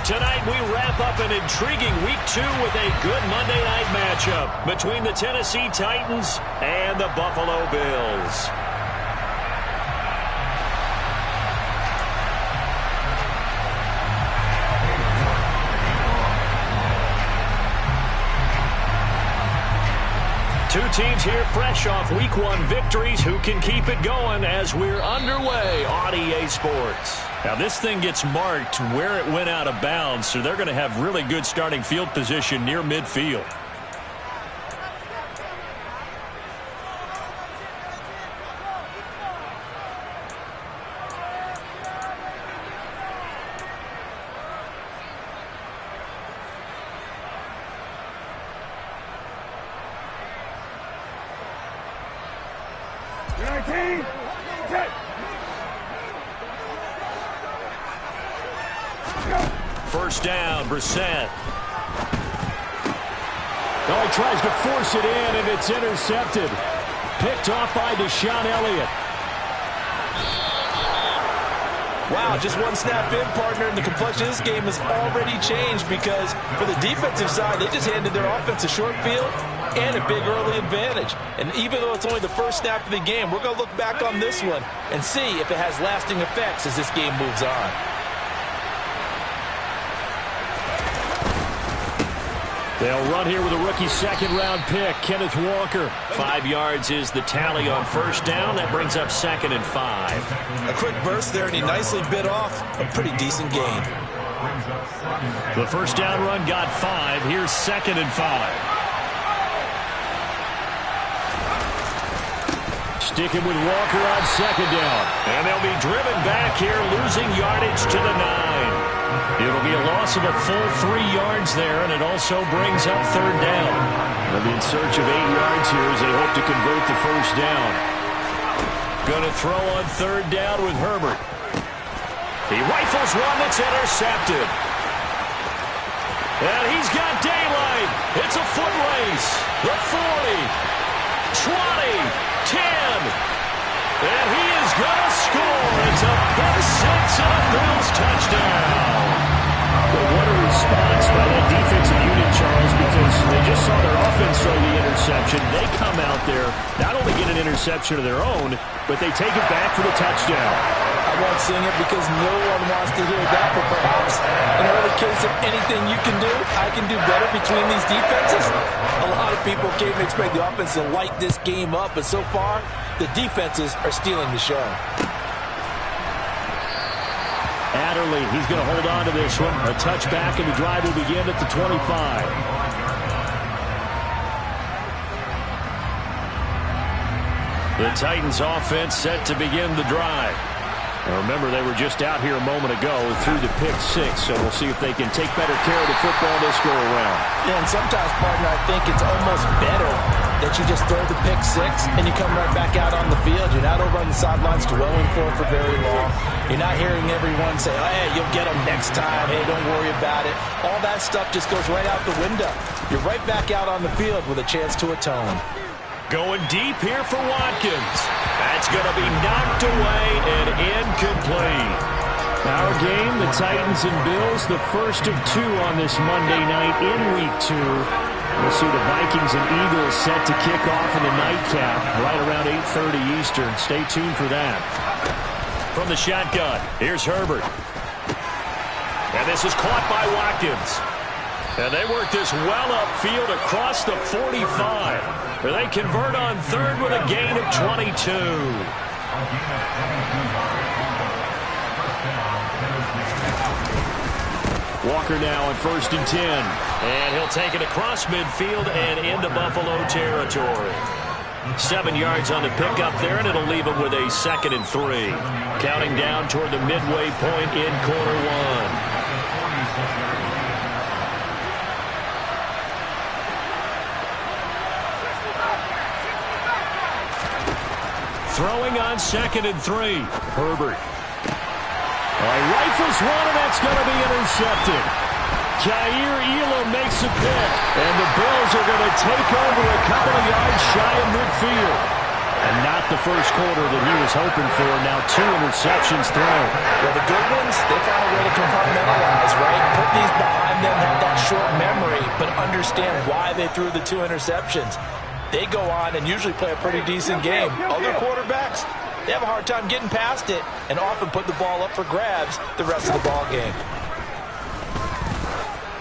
Tonight we wrap up an intriguing Week 2 with a good Monday night matchup between the Tennessee Titans and the Buffalo Bills. Two teams here fresh off Week 1 victories. Who can keep it going as we're underway on EA Sports? Now, this thing gets marked where it went out of bounds, so they're going to have really good starting field position near midfield. First down, Brissett. Oh, he tries to force it in, and it's intercepted. Picked off by Deshaun Elliott. Wow, just one snap in, partner, and the complexion of this game has already changed because for the defensive side, they just handed their offense a short field and a big early advantage. And even though it's only the first snap of the game, we're going to look back on this one and see if it has lasting effects as this game moves on. They'll run here with a rookie second-round pick, Kenneth Walker. 5 yards is the tally on first down. That brings up 2nd and 5. A quick burst there, and he nicely bit off a pretty decent gain. The first down run got 5. Here's 2nd and 5. Sticking with Walker on second down. And they'll be driven back here, losing yardage to the 9. It'll be a loss of a full 3 yards there, and it also brings up third down. They'll be in search of 8 yards here as they hope to convert the first down. Going to throw on third down with Herbert. He rifles one that's intercepted. And he's got daylight. It's a foot race. The 40, 20, 10. And he is going to score. It's a pick six and a Bills touchdown. Well, what a response by that defensive unit, Charles, because they just saw their offense throw the interception. They come out there, not only get an interception of their own, but they take it back for the touchdown. I won't sing it because no one wants to hear that, but perhaps in an early case of anything you can do, I can do better between these defenses. A lot of people came to expect the offense to light this game up, but so far, the defenses are stealing the show. Adderley, he's going to hold on to this one. A touchback, and the drive will begin at the 25. The Titans offense set to begin the drive. Now remember, they were just out here a moment ago through the pick six, so we'll see if they can take better care of the football this go around. Yeah, and sometimes, partner, I think it's almost better that you just throw the pick six and you come right back out on the field. You're not over on the sidelines dwelling for very long. You're not hearing everyone say, oh, hey, you'll get them next time. Hey, don't worry about it. All that stuff just goes right out the window. You're right back out on the field with a chance to atone. Going deep here for Watkins. That's going to be knocked away and incomplete. Our game, the Titans and Bills, the first of 2 on this Monday night in Week 2. We'll see the Vikings and Eagles set to kick off in the nightcap right around 8:30 Eastern. Stay tuned for that. From the shotgun, here's Herbert. And this is caught by Watkins. And they work this well upfield across the 45. They convert on third with a gain of 22. Walker now on 1st and 10. And he'll take it across midfield and into Buffalo territory. 7 yards on the pickup there, and it'll leave him with a 2nd and 3. Counting down toward the midway point in quarter 1. Throwing on 2nd and 3. Herbert. Rifles one, and that's going to be intercepted. Jair Elam makes a pick, and the Bills are going to take over a couple of yards shy of midfield. And not the first quarter that he was hoping for. Now 2 interceptions thrown. Well, the good ones, they find a way to compartmentalize, right? Put these behind them, have that short memory, but understand why they threw the 2 interceptions. They go on and usually play a pretty decent game. Other quarterbacks, they have a hard time getting past it and often put the ball up for grabs the rest of the ball game.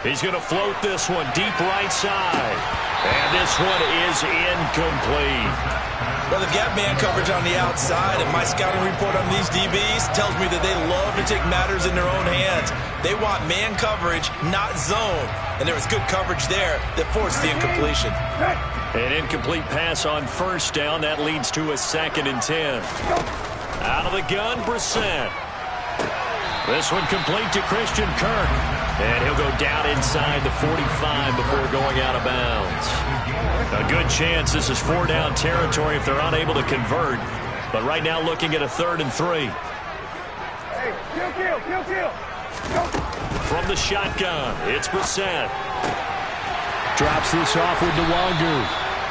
He's going to float this one deep right side. And this one is incomplete. Well, they've got man coverage on the outside, and my scouting report on these DBs tells me that they love to take matters in their own hands. They want man coverage, not zone. And there was good coverage there that forced the incompletion. An incomplete pass on first down. That leads to a 2nd and 10. Out of the gun, Brissett. This one complete to Christian Kirk. And he'll go down inside the 45 before going out of bounds. A good chance this is 4-down territory if they're unable to convert. But right now looking at a 3rd and 3. Hey, kill. From the shotgun, it's Brissett. Drops this off with Nwangu.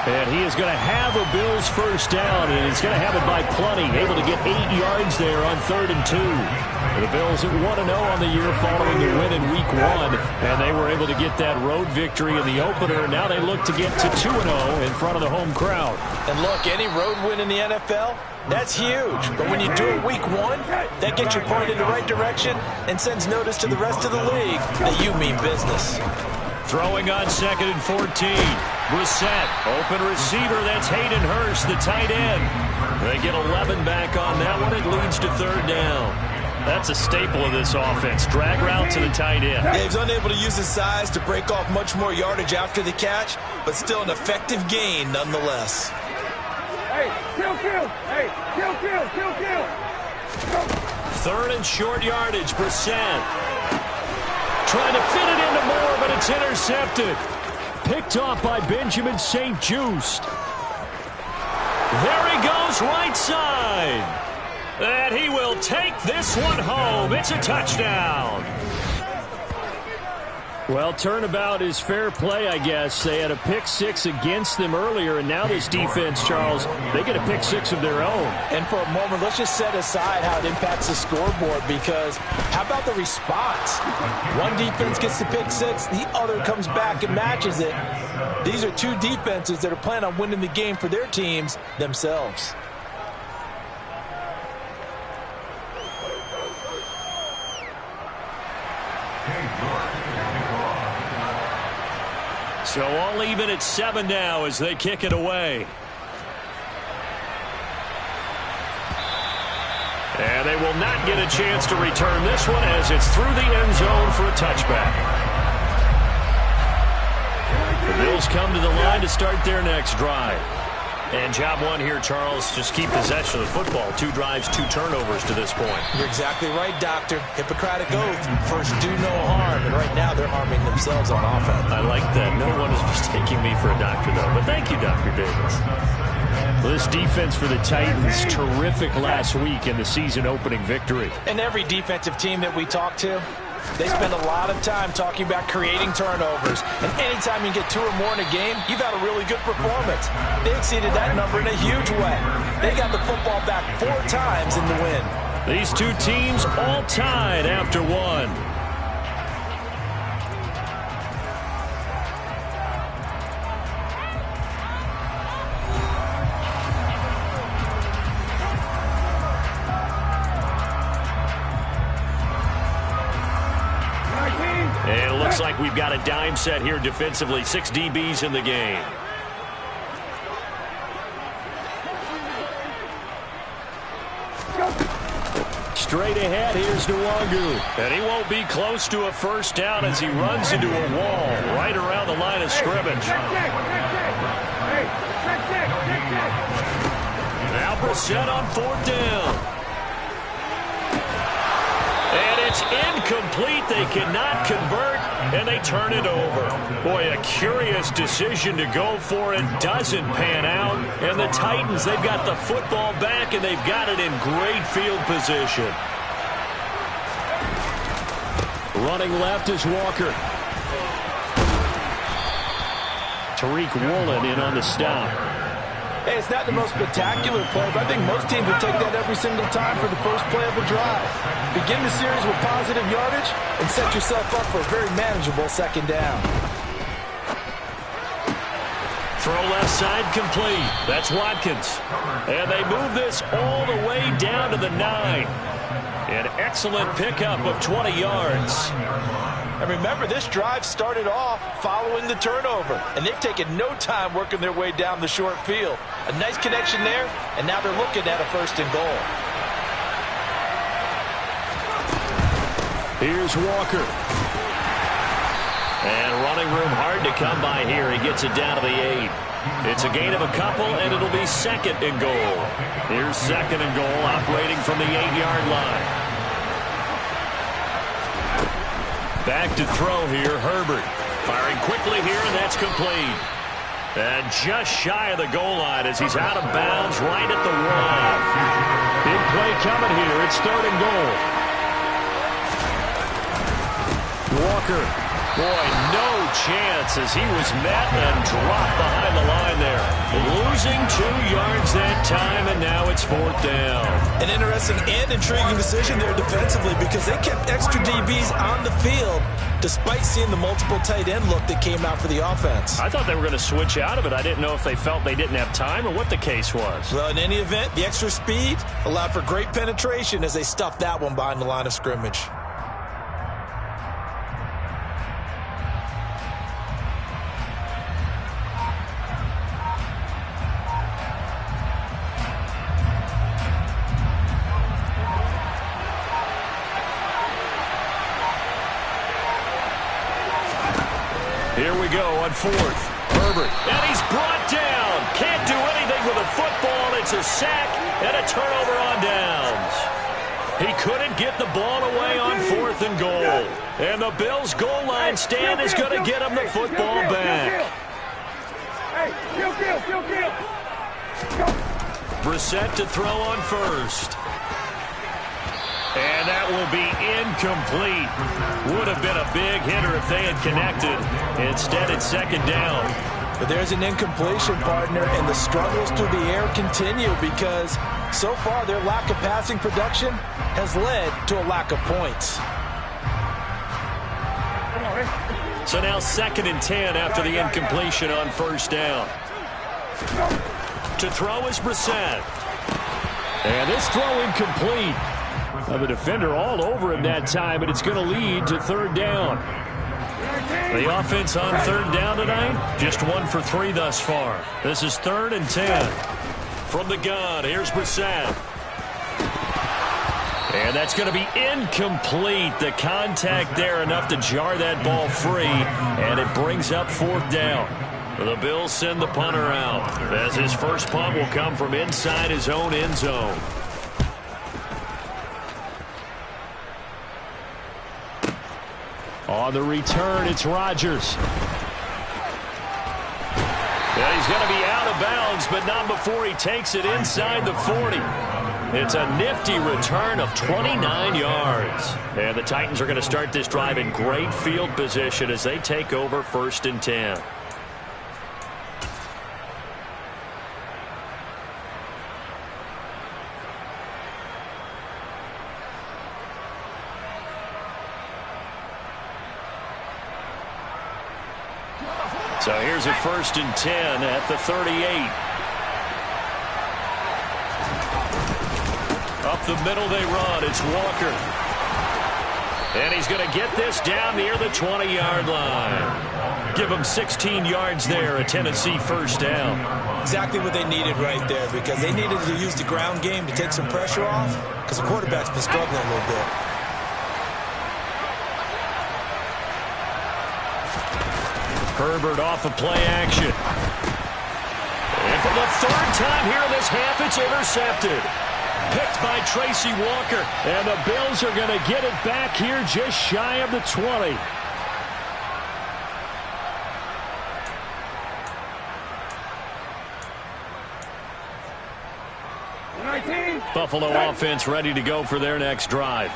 And he is going to have a Bills first down, and he's going to have it by plenty. Able to get 8 yards there on 3rd and 2. The Bills at 1-0 on the year following the win in Week 1, and they were able to get that road victory in the opener. Now they look to get to 2-0 in front of the home crowd. And look, any road win in the NFL, that's huge. But when you do it Week 1, that gets your point in the right direction and sends notice to the rest of the league that you mean business. Throwing on 2nd and 14. Brissett, open receiver. That's Hayden Hurst, the tight end. They get 11 back on that one. It leads to 3rd down. That's a staple of this offense. Drag route to the tight end. Yeah, he's unable to use his size to break off much more yardage after the catch, but still an effective gain nonetheless. Hey, kill. Hey, kill. 3rd and short yardage. Brissett trying to fit it into Moore, but it's intercepted. Picked off by Benjamin St-Juste. There he goes, right side. And he will take this one home. It's a touchdown. Well, turnabout is fair play, I guess. They had a pick 6 against them earlier, and now this defense, Charles, they get a pick 6 of their own. And for a moment, let's just set aside how it impacts the scoreboard, because how about the response? One defense gets the pick 6, the other comes back and matches it. These are 2 defenses that are planning on winning the game for their teams themselves. So all even at 7 now as they kick it away. And they will not get a chance to return this one as it's through the end zone for a touchback. The Bills come to the line to start their next drive. And job 1 here, Charles, just keep possession of the football. 2 drives, 2 turnovers to this point. You're exactly right, Doctor. Hippocratic oath. First, do no harm. And right now, they're harming themselves on offense. I like that. No one is mistaking me for a doctor, though. But thank you, Dr. Davis. Well, this defense for the Titans, terrific last week in the season-opening victory. And every defensive team that we talk to, they spend a lot of time talking about creating turnovers. And anytime you get 2 or more in a game, you've had a really good performance. They exceeded that number in a huge way. They got the football back 4 times in the win. These 2 teams all tied after 1. And it looks like we've got a dime set here defensively. 6 DBs in the game. Straight ahead, here's Nwangu. And he won't be close to a first down as he runs into a wall right around the line of scrimmage. Now Brissett on 4th down. And it's incomplete. They cannot convert, and they turn it over. Boy, a curious decision to go for it. Doesn't pan out. And the Titans, they've got the football back, and they've got it in great field position. Running left is Walker. Tariq Woolen in on the stop. Hey, it's not the most spectacular play, but I think most teams would take that every single time for the first play of a drive. Begin the series with positive yardage and set yourself up for a very manageable second down. Throw left side complete. That's Watkins. And they move this all the way down to the 9. An excellent pickup of 20 yards. And remember, this drive started off following the turnover, and they've taken no time working their way down the short field. A nice connection there, and now they're looking at a 1st and goal. Here's Walker. And running room hard to come by here. He gets it down to the 8. It's a gain of a couple, and it'll be 2nd and goal. Here's 2nd and goal, operating from the 8-yard line. Back to throw here, Herbert. Firing quickly here, and that's complete. And just shy of the goal line as he's out of bounds right at the 1. Big play coming here. It's 3rd and goal. Walker. Boy, no chance as he was met and dropped behind the line there. Losing 2 yards that time, and now it's 4th down. An interesting and intriguing decision there defensively because they kept extra DBs on the field despite seeing the multiple tight end look that came out for the offense. I thought they were going to switch out of it. I didn't know if they felt they didn't have time or what the case was. Well, in any event, the extra speed allowed for great penetration as they stuffed that one behind the line of scrimmage. Here we go on 4th. Herbert. And he's brought down. Can't do anything with a football. It's a sack and a turnover on downs. He couldn't get the ball away on 4th and goal. And the Bills' goal line stand is going to get him the football back. Brissett to throw on 1st. And that will be incomplete. Would have been a big hitter if they had connected. Instead, it's 2nd down. But there's an incompletion, partner, and the struggles through the air continue because so far their lack of passing production has led to a lack of points. So now 2nd and 10 after the incompletion on 1st down. To throw is Brissett. And this throw incomplete. The defender all over him that time, but it's going to lead to 3rd down. The offense on 3rd down tonight, just 1 for 3 thus far. This is 3rd and 10. From the gun, here's Brissett. And that's going to be incomplete. The contact there enough to jar that ball free, and it brings up 4th down. The Bills send the punter out as his first punt will come from inside his own end zone. On the return, it's Rodgers. Yeah, he's going to be out of bounds, but not before he takes it inside the 40. It's a nifty return of 29 yards. And the Titans are going to start this drive in great field position as they take over 1st and 10. So here's a 1st and 10 at the 38. Up the middle they run. It's Walker. And he's going to get this down near the 20-yard line. Give him 16 yards there, a Tennessee 1st down. Exactly what they needed right there because they needed to use the ground game to take some pressure off because the quarterback's been struggling a little bit. Herbert off of play action. And for the 3rd time here in this half, it's intercepted. Picked by Tracy Walker. And the Bills are going to get it back here just shy of the 20. Buffalo offense ready to go for their next drive.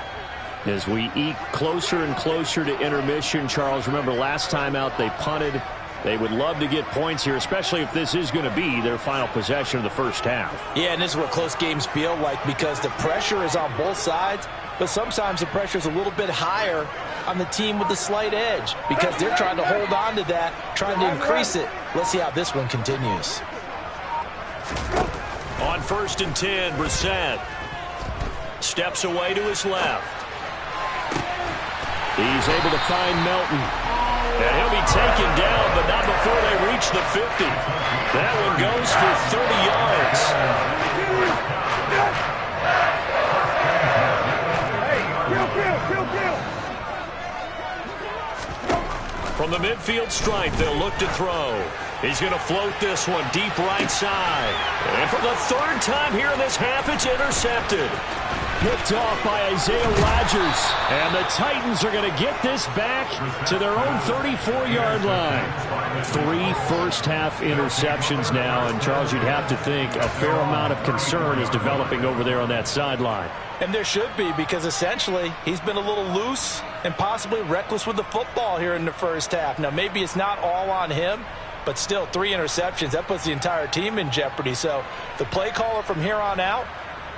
As we eke closer and closer to intermission, Charles, remember last time out they punted. They would love to get points here, especially if this is going to be their final possession of the first half. Yeah, and this is what close games feel like because the pressure is on both sides, but sometimes the pressure is a little bit higher on the team with the slight edge because they're trying to hold on to that, trying to increase it. Let's see how this one continues. On 1st and 10, Brissett steps away to his left. He's able to find Melton. And he'll be taken down, but not before they reach the 50. That one goes for 30 yards. From the midfield stripe, they'll look to throw. He's going to float this one deep right side. And for the 3rd time here in this half, it's intercepted. Picked off by Isaiah Rodgers. And the Titans are going to get this back to their own 34-yard line. 3 first-half interceptions now. And, Charles, you'd have to think a fair amount of concern is developing over there on that sideline. And there should be because, essentially, he's been a little loose and possibly reckless with the football here in the first half. Now, maybe it's not all on him, but still 3 interceptions. That puts the entire team in jeopardy. So the play caller from here on out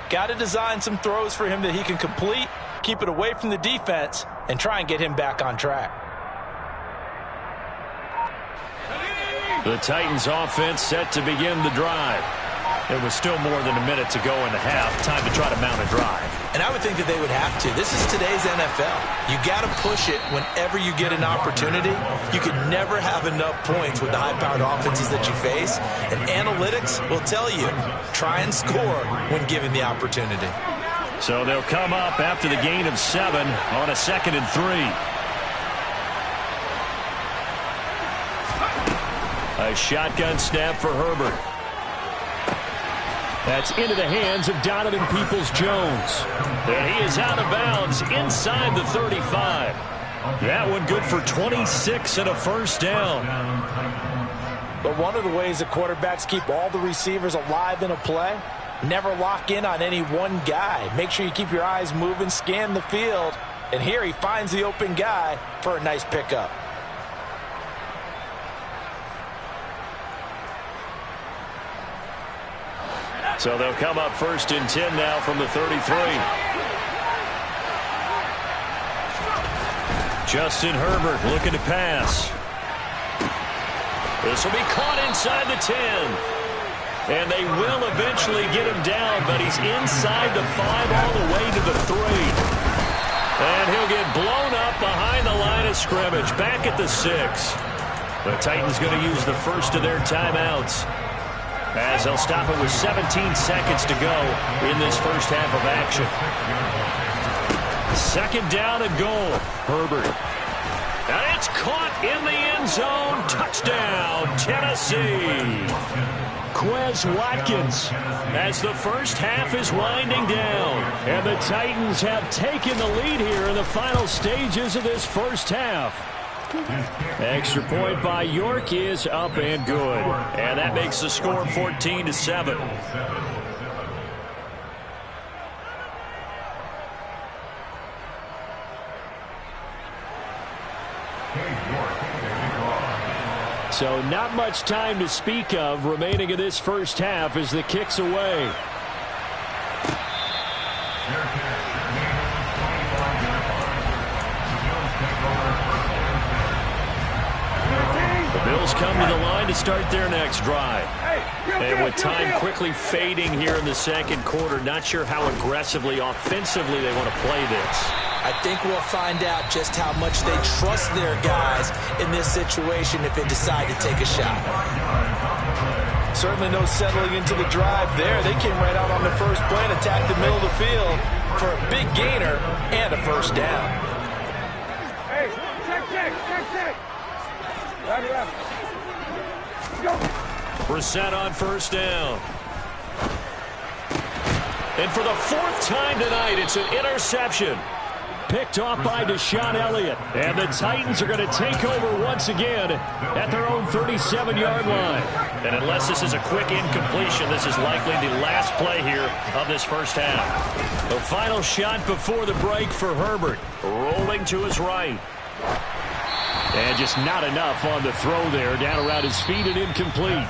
got to design some throws for him that he can complete, keep it away from the defense, and try and get him back on track. The Titans offense set to begin the drive. It was still more than a minute to go in the half. Time to try to mount a drive. And I would think that they would have to. This is today's NFL. You got to push it whenever you get an opportunity. You can never have enough points with the high-powered offenses that you face. And analytics will tell you, try and score when given the opportunity. So they'll come up after the gain of 7 on a 2nd and 3. A shotgun snap for Herbert. That's into the hands of Donovan Peoples-Jones. And he is out of bounds inside the 35. That one good for 26 and a first down. But one of the ways that quarterbacks keep all the receivers alive in a play, never lock in on any one guy. Make sure you keep your eyes moving, scan the field. And here he finds the open guy for a nice pickup. So they'll come up 1st and 10 now from the 33. Justin Herbert looking to pass. This will be caught inside the 10. And they will eventually get him down, but he's inside the 5 all the way to the 3. And he'll get blown up behind the line of scrimmage, back at the 6. The Titans going to use the first of their timeouts, as they'll stop it with 17 seconds to go in this first half of action. 2nd down and goal. Herbert. And it's caught in the end zone. Touchdown, Tennessee. Quez Watkins, as the first half is winding down. And the Titans have taken the lead here in the final stages of this first half. Extra point by York is up and good. And that makes the score 14-7. So not much time to speak of remaining in this first half as the kick's away. The Bills come to the line to start their next drive. And with time quickly fading here in the second quarter, not sure how aggressively, offensively they want to play this. I think we'll find out just how much they trust their guys in this situation if they decide to take a shot. Certainly no settling into the drive there. They came right out on the first play and attacked the middle of the field for a big gainer and a first down. Hey, check. Go. Brissett on first down. And for the 4th time tonight, it's an interception. picked off by Deshaun Elliott. And the Titans are going to take over once again at their own 37-yard line. And unless this is a quick incompletion, this is likely the last play here of this first half. The final shot before the break for Herbert. Rolling to his right. And just not enough on the throw there. Down around his feet and incomplete.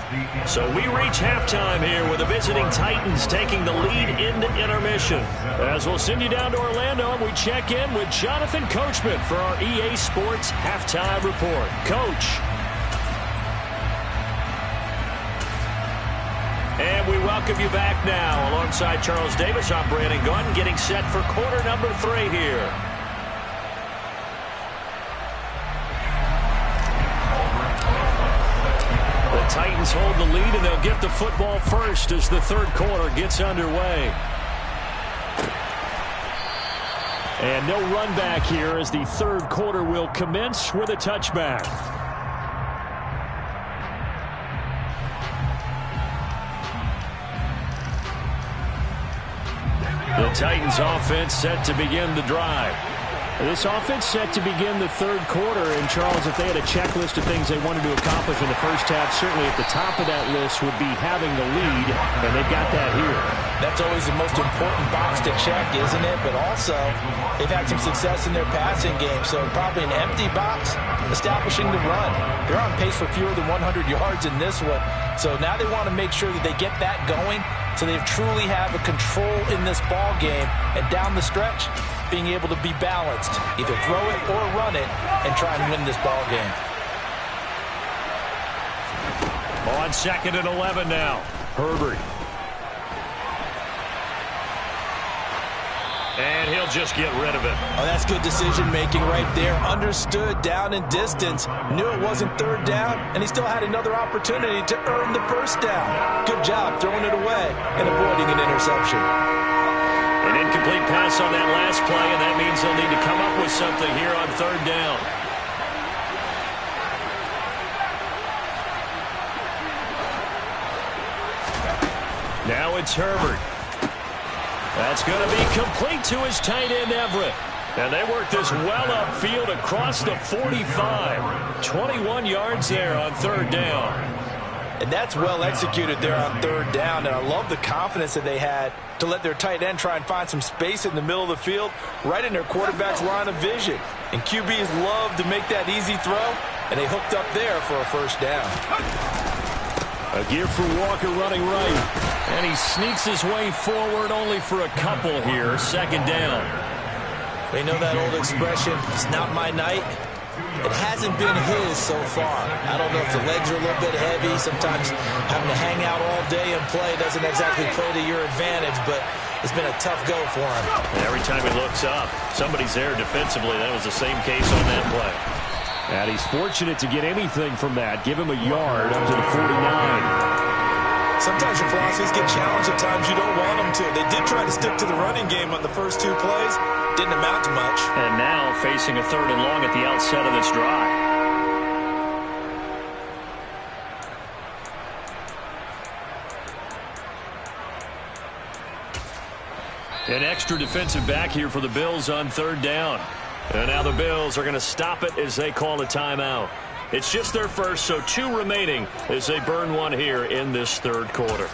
So we reach halftime here with the visiting Titans taking the lead into intermission. As we'll send you down to Orlando, and we check in with Jonathan Coachman for our EA Sports Halftime Report. Coach. And we welcome you back now. Alongside Charles Davis, I'm Brandon Gunn, getting set for quarter number 3 here. The Titans hold the lead, and they'll get the football first as the third quarter gets underway. And no run back here as the third quarter will commence with a touchback. The Titans offense set to begin the drive. This offense set to begin the third quarter. And, Charles, if they had a checklist of things they wanted to accomplish in the first half, certainly at the top of that list would be having the lead, and they've got that here. That's always the most important box to check, isn't it? But also, they've had some success in their passing game, so probably an empty box establishing the run. They're on pace for fewer than 100 yards in this one. So now they want to make sure that they get that going so they truly have a control in this ball game, and down the stretch, being able to be balanced, either throw it or run it, and try and win this ball game. On 2nd and 11 now, Herbert. And he'll just get rid of it. Oh, that's good decision-making right there. Understood down and distance. Knew it wasn't third down, and he still had another opportunity to earn the first down. Good job throwing it away and avoiding an interception. An incomplete pass on that last play, and that means they'll need to come up with something here on third down. Now it's Herbert. That's going to be complete to his tight end, Everett. And they work this well upfield across the 45. 21 yards there on third down. And that's well executed there on third down. And I love the confidence that they had to let their tight end try and find some space in the middle of the field, right in their quarterback's line of vision. And QBs love to make that easy throw, and they hooked up there for a first down. A give for Walker running right. And he sneaks his way forward only for a couple here. Second down. They know that old expression, it's not my night. It hasn't been his so far. I don't know if the legs are a little bit heavy. Sometimes having to hang out all day and play doesn't exactly play to your advantage, but it's been a tough go for him. And every time he looks up, somebody's there defensively. That was the same case on that play. And he's fortunate to get anything from that. Give him a yard up to the 49. Sometimes your philosophies get challenged at times you don't want them to. They did try to stick to the running game on the first 2 plays. Didn't amount to much. And now facing a third and long at the outset of this drive. An extra defensive back here for the Bills on third down. And now the Bills are going to stop it as they call a timeout. It's just their first, so 2 remaining as they burn one here in this third quarter.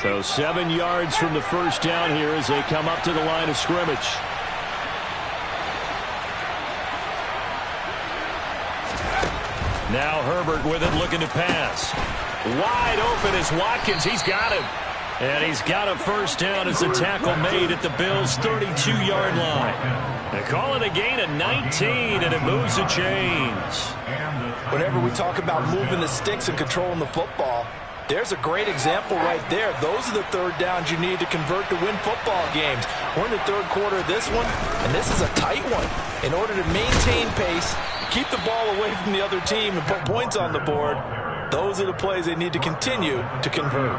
So 7 yards from the first down here as they come up to the line of scrimmage. Now Herbert with it, looking to pass. Wide open is Watkins. He's got him. And he's got a first down as the tackle made at the Bills' 32-yard line. They call it a gain of 19, and it moves the chains. Whenever we talk about moving the sticks and controlling the football, there's a great example right there. Those are the third downs you need to convert to win football games. We're in the third quarter of this one, and this is a tight one. In order to maintain pace, keep the ball away from the other team, and put points on the board, those are the plays they need to continue to convert.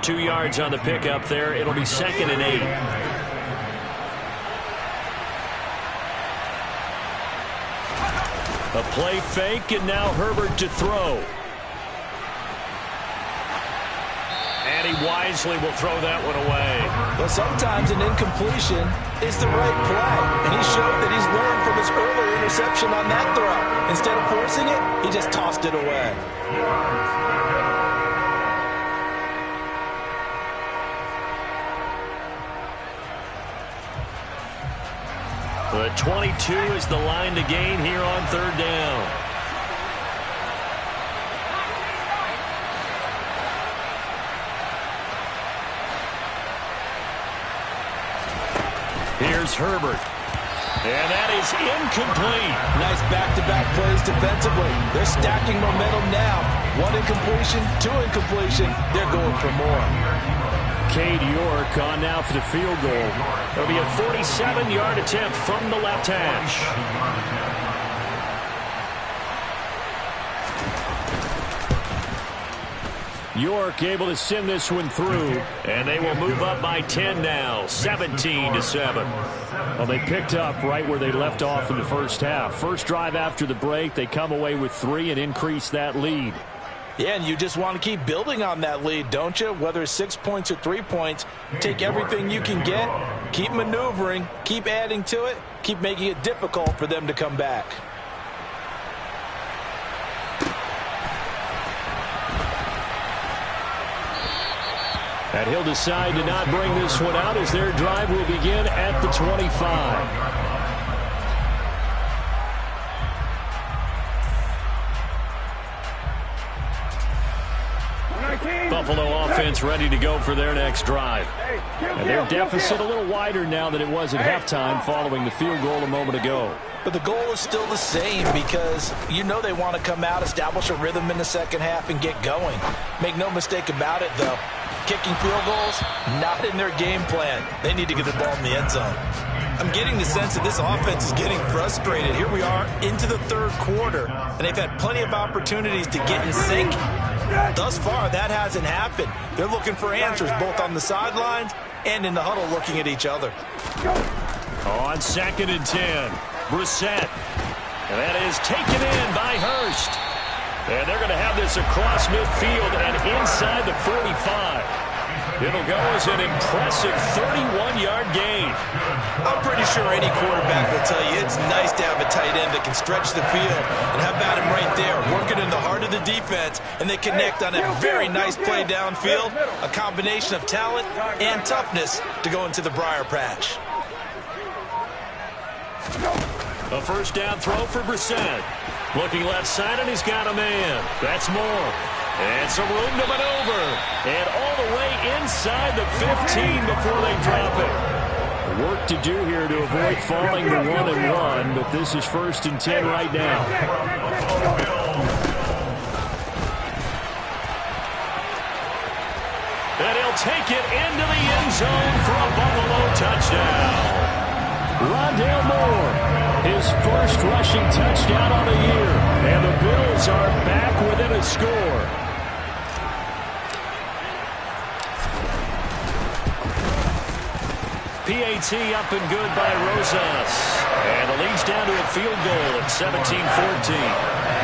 2 yards on the pickup there. It'll be 2nd and 8. A play fake, and now Herbert to throw. And he wisely will throw that one away. Well, sometimes an incompletion is the right play. And he showed that he's learned from his earlier interception on that throw. Instead of forcing it, he just tossed it away. The 22 is the line to gain here on third down. Here's Herbert. And that is incomplete. Nice back-to-back plays defensively. They're stacking momentum now. One incompletion, two incompletion. They're going for more. Cade York on now for the field goal. It'll be a 47-yard attempt from the left hash. York able to send this one through, and they will move up by 10 now, 17-7. Well, they picked up right where they left off in the first half. First drive after the break, they come away with 3 and increase that lead. Yeah, and you just want to keep building on that lead, don't you? Whether it's 6 points or 3 points, take everything you can get, keep maneuvering, keep adding to it, keep making it difficult for them to come back. And he'll decide to not bring this one out as their drive will begin at the 25. Buffalo offense ready to go for their next drive. And their deficit a little wider now than it was at halftime following the field goal a moment ago. But the goal is still the same because you know they want to come out, establish a rhythm in the second half, and get going. Make no mistake about it, though. Kicking field goals, not in their game plan. They need to get the ball in the end zone. I'm getting the sense that this offense is getting frustrated. Here we are into the third quarter, and they've had plenty of opportunities to get in sync. Thus far, that hasn't happened. They're looking for answers both on the sidelines and in the huddle looking at each other. On 2nd and 10, Brissett. And that is taken in by Hurst. And they're going to have this across midfield and inside the 45. It'll go as an impressive 31-yard gain. I'm pretty sure any quarterback will tell you it's nice to have a tight end that can stretch the field. And how about him right there, working in the heart of the defense, and they connect on a very nice play downfield, a combination of talent and toughness to go into the briar patch. A first down throw for Brissett. Looking left side, and he's got a man. That's Moore. And some room to maneuver. And all the way inside the 15 before they drop it. Work to do here to avoid falling to 1-1, but this is 1st and 10 right now. And he'll take it into the end zone for a Buffalo touchdown. Rondale Moore, his first rushing touchdown on the year. And the Bills are back within a score. PAT up and good by Rosas. And the lead's down to a field goal at 17-14.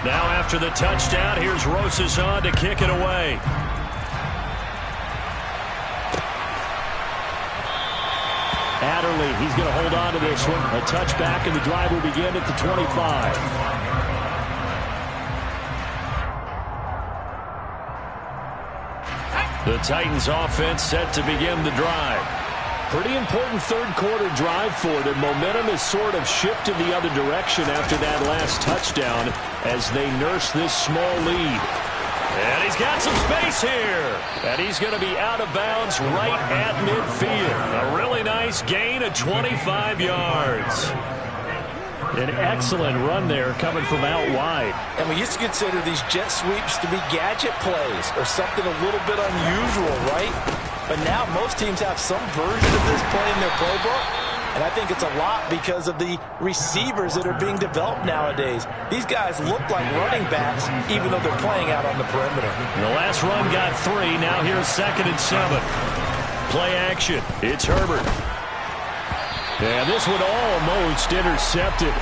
Now after the touchdown, here's Rosas on to kick it away. Adderley, he's going to hold on to this one. A touchback, and the drive will begin at the 25. The Titans offense set to begin the drive. Pretty important third quarter drive for them. Momentum has sort of shifted the other direction after that last touchdown as they nurse this small lead. And he's got some space here. And he's going to be out of bounds right at midfield. A really nice gain of 25 yards. An excellent run there coming from out wide. And we used to consider these jet sweeps to be gadget plays or something a little bit unusual, right? But now most teams have some version of this play in their playbook. And I think it's a lot because of the receivers that are being developed nowadays. These guys look like running backs, even though they're playing out on the perimeter. The last run got 3. Now here's 2nd and 7. play action. It's Herbert. And this one almost intercepted.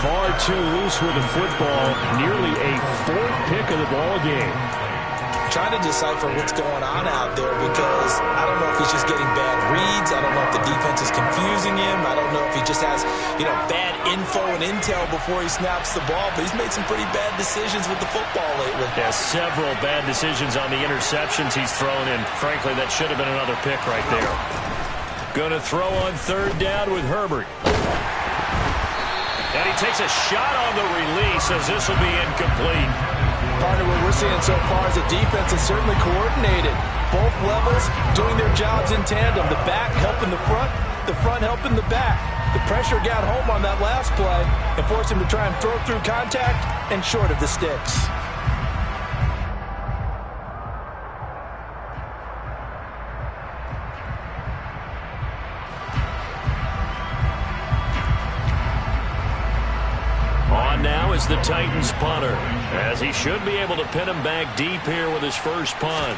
Far too loose with the football. Nearly a fourth pick of the ball game. Trying to decipher what's going on out there because I don't know if he's just getting bad reads. I don't know if the defense is confusing him. I don't know if he just has, bad info and intel before he snaps the ball. But he's made some pretty bad decisions with the football lately. Yeah, several bad decisions on the interceptions he's thrown in. Frankly, that should have been another pick right there. Going to throw on third down with Herbert. And he takes a shot on the release as this will be incomplete. Partner, what we're seeing so far is the defense is certainly coordinated. Both levels doing their jobs in tandem. The back helping the front helping the back. The pressure got home on that last play and forced him to try and throw through contact and short of the sticks. Now is the Titans punter, as he should be able to pin him back deep here with his first punt.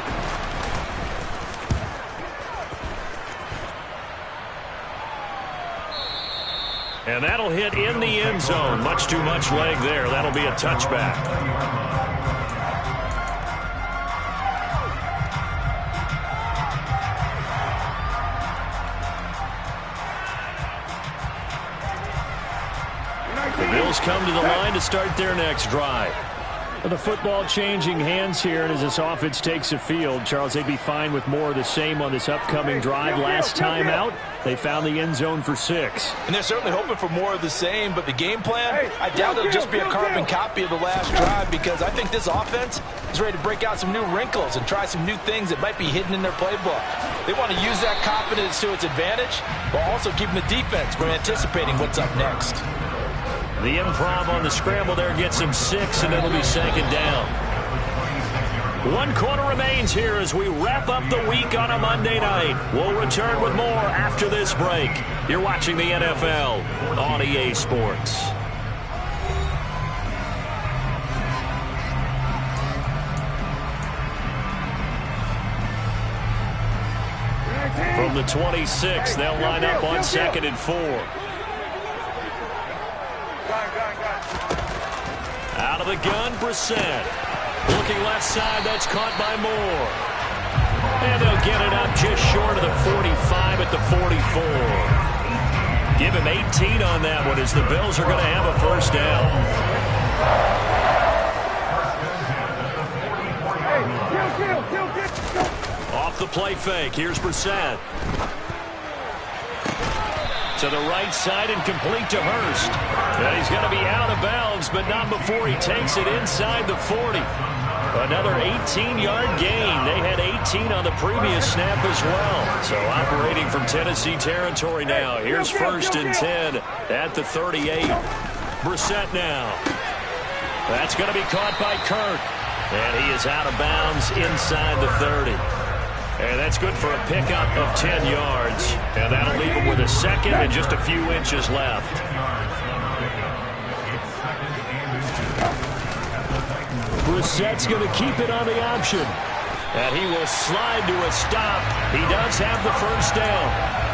And that'll hit in the end zone. Much too much leg there. That'll be a touchback. The Bills come to the line to start their next drive. The football changing hands here, and as this offense takes the field, Charles, they'd be fine with more of the same on this upcoming drive. Last time out, they found the end zone for 6. And they're certainly hoping for more of the same, but the game plan, I doubt it'll just be a carbon copy of the last drive because I think this offense is ready to break out some new wrinkles and try some new things that might be hidden in their playbook. They want to use that confidence to its advantage while also keeping the defense from anticipating what's up next. The improv on the scramble there gets him 6, and it'll be second down. 1 quarter remains here as we wrap up the week on a Monday night. We'll return with more after this break. You're watching the NFL on EA Sports. From the 26, they'll line up on 2nd and 4. Out of the gun, Brissett. Looking left side, that's caught by Moore. And they'll get it up just short of the 45 at the 44. Give him 18 on that one as the Bills are going to have a first down. Off the play fake, here's Brissett. To the right side and complete to Hurst. And he's going to be out of bounds, but not before he takes it inside the 40. Another 18-yard gain. They had 18 on the previous snap as well. So operating from Tennessee territory now. Here's 1st and 10 at the 38. Brissett now. That's going to be caught by Kirk. And he is out of bounds inside the 30. And that's good for a pickup of 10 yards. And that'll leave him with a second and just a few inches left. Brissett's going to keep it on the option. And he will slide to a stop. He does have the first down.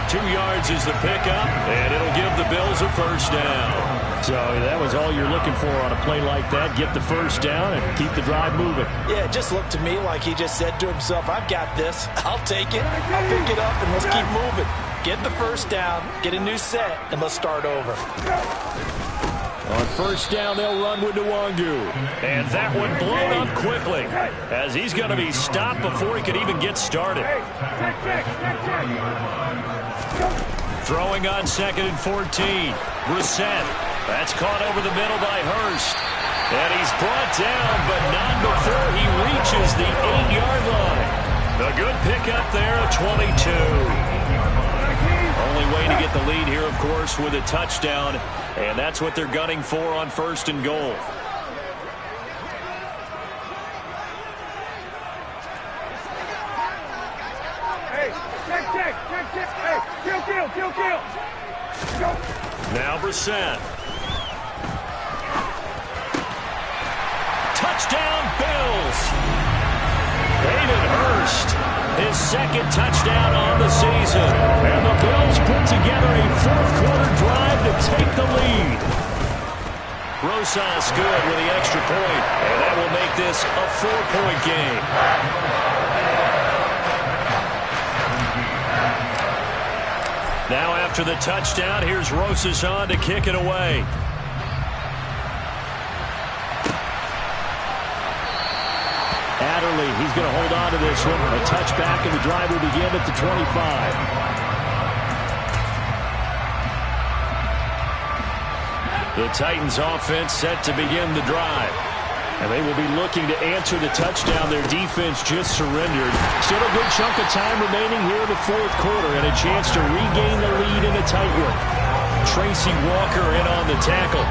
2 yards is the pickup, and it'll give the Bills a first down. So that was all you're looking for on a play like that. Get the first down and keep the drive moving. Yeah, it just looked to me like he just said to himself, I've got this. I'll take it. I'll pick it up, and let's keep moving. Get the first down, get a new set, and let's start over. On first down, they'll run with Nwangu. And that one blown up quickly as he's going to be stopped before he could even get started. Throwing on 2nd and 14. Brissett. That's caught over the middle by Hurst. And he's brought down, but not before he reaches the 8-yard line. A good pickup there at 22. Only way to get the lead here, of course, with a touchdown. And that's what they're gunning for on 1st and goal. Hey, check. Hey, kill. Now Brissett. Touchdown, Bills. Hayden Hurst his second touchdown on the season. And the Bills put together a fourth-quarter drive to take the lead. Rosas good with the extra point, and that will make this a 4-point game. Now after the touchdown, here's Rosas on to kick it away. Adderley, he's going to hold on to this one. A touchback, and the drive will begin at the 25. The Titans offense set to begin the drive. And they will be looking to answer the touchdown their defense just surrendered. Still a good chunk of time remaining here in the fourth quarter and a chance to regain the lead in a tight one. Tracy Walker in on the tackle.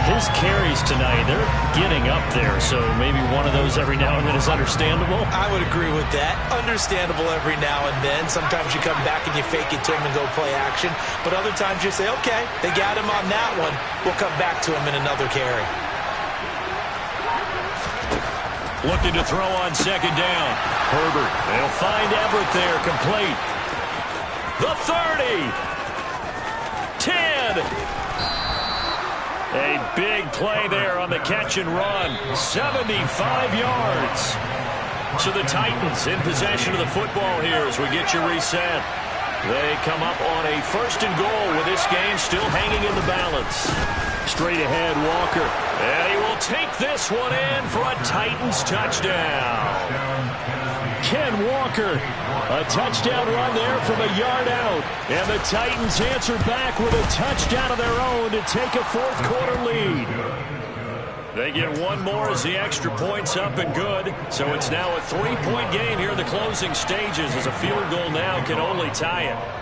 His carries tonight, they're getting up there, so maybe one of those every now and then is understandable. I would agree with that. Understandable every now and then. Sometimes you come back and you fake it to him and go play action. But other times you say, okay, they got him on that one. We'll come back to him in another carry. Looking to throw on second down. Herbert, they'll find Everett there, complete. The 30. 10. A big play there on the catch and run. 75 yards. So the Titans in possession of the football here as we get you reset. They come up on a first and goal with this game still hanging in the balance. Straight ahead, Walker. And he will take this one in for a Titans touchdown. Ken Walker, a touchdown run there from a yard out. And the Titans answer back with a touchdown of their own to take a fourth-quarter lead. They get one more as the extra point's up and good. So it's now a 3-point game here in the closing stages as a field goal now can only tie it.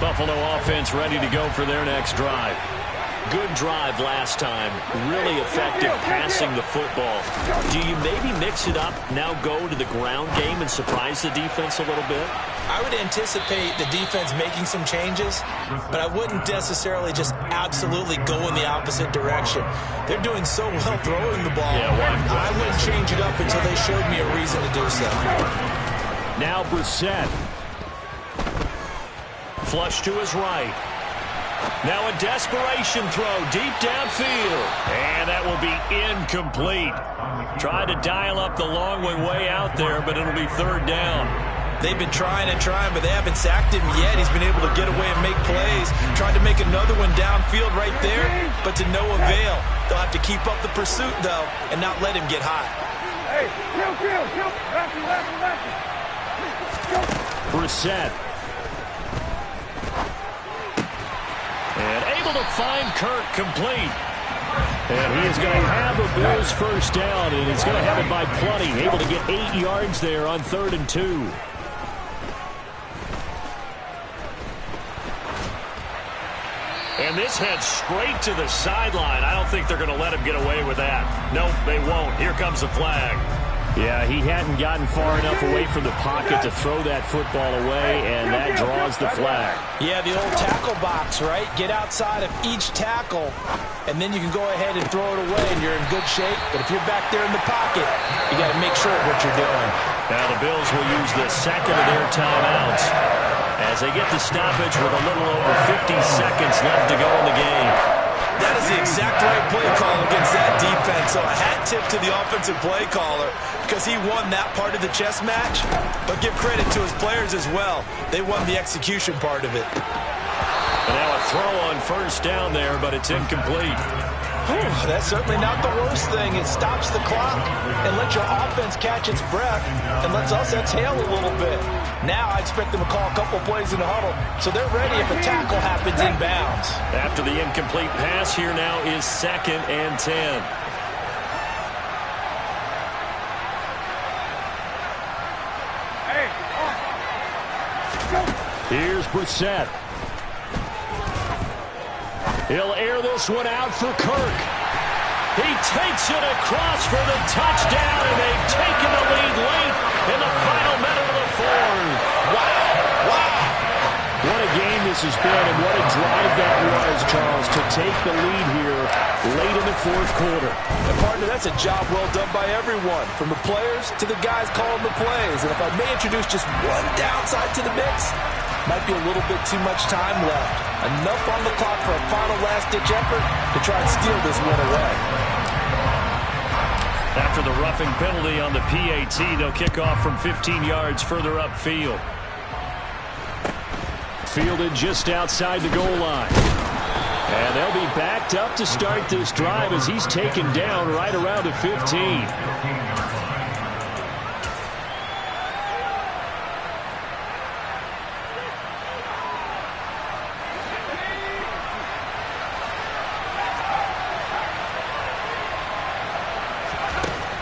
Buffalo offense ready to go for their next drive. Good drive last time. Really effective passing the football. Do you maybe mix it up, now go to the ground game and surprise the defense a little bit? I would anticipate the defense making some changes, but I wouldn't necessarily just absolutely go in the opposite direction. They're doing so well throwing the ball. Yeah, I wouldn't change it up until they showed me a reason to do so. Now Brissett. Flush to his right. Now a desperation throw deep downfield. And that will be incomplete. Tried to dial up the long one way out there, but it'll be third down. They've been trying and trying, but they haven't sacked him yet. He's been able to get away and make plays. Tried to make another one downfield right there, but to no avail. They'll have to keep up the pursuit, though, and not let him get hot. Hey, kill. Brissett. And able to find Kirk complete. And he is going to have a Bills first down, and he's going to have it by plenty. Able to get 8 yards there on 3rd and 2. And this heads straight to the sideline. I don't think they're going to let him get away with that. Nope, they won't. Here comes the flag. Yeah, he hadn't gotten far enough away from the pocket to throw that football away, and that draws the flag. Yeah, the old tackle box, right? Get outside of each tackle, and then you can go ahead and throw it away, and you're in good shape. But if you're back there in the pocket, you got to make sure of what you're doing. Now the Bills will use the second of their timeouts as they get the stoppage with a little over 50 seconds left to go in the game. That is the exact right play call against that defense. So a hat tip to the offensive play caller because he won that part of the chess match. But give credit to his players as well. They won the execution part of it. And now a throw on first down there, but it's incomplete. That's certainly not the worst thing. It stops the clock and lets your offense catch its breath and lets us exhale a little bit. Now I expect them to call a couple plays in the huddle, so they're ready if a tackle happens inbounds. After the incomplete pass, here now is 2nd and 10. Here's Brissett. He'll air this one out for Kirk. He takes it across for the touchdown, and they've taken the lead late in the final minute of the fourth. Wow. What a game this has been, and what a drive that was, Charles, to take the lead here late in the fourth quarter. And partner, that's a job well done by everyone, from the players to the guys calling the plays. And if I may introduce just one downside to the mix, might be a little bit too much time left. Enough on the clock for a final last-ditch effort to try and steal this one away. After the roughing penalty on the PAT, they'll kick off from 15 yards further upfield. Fielded just outside the goal line. And they'll be backed up to start this drive as he's taken down right around the 15.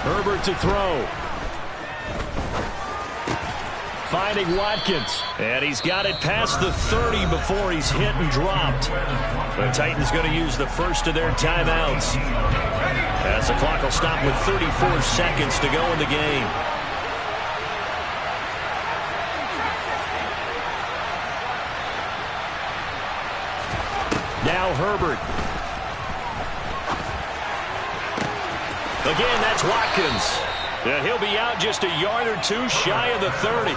Herbert to throw. Finding Watkins. And he's got it past the 30 before he's hit and dropped. The Titans going to use the first of their timeouts, as the clock will stop with 34 seconds to go in the game. Now Herbert. Again, that's Watkins. And he'll be out just a yard or two shy of the 30.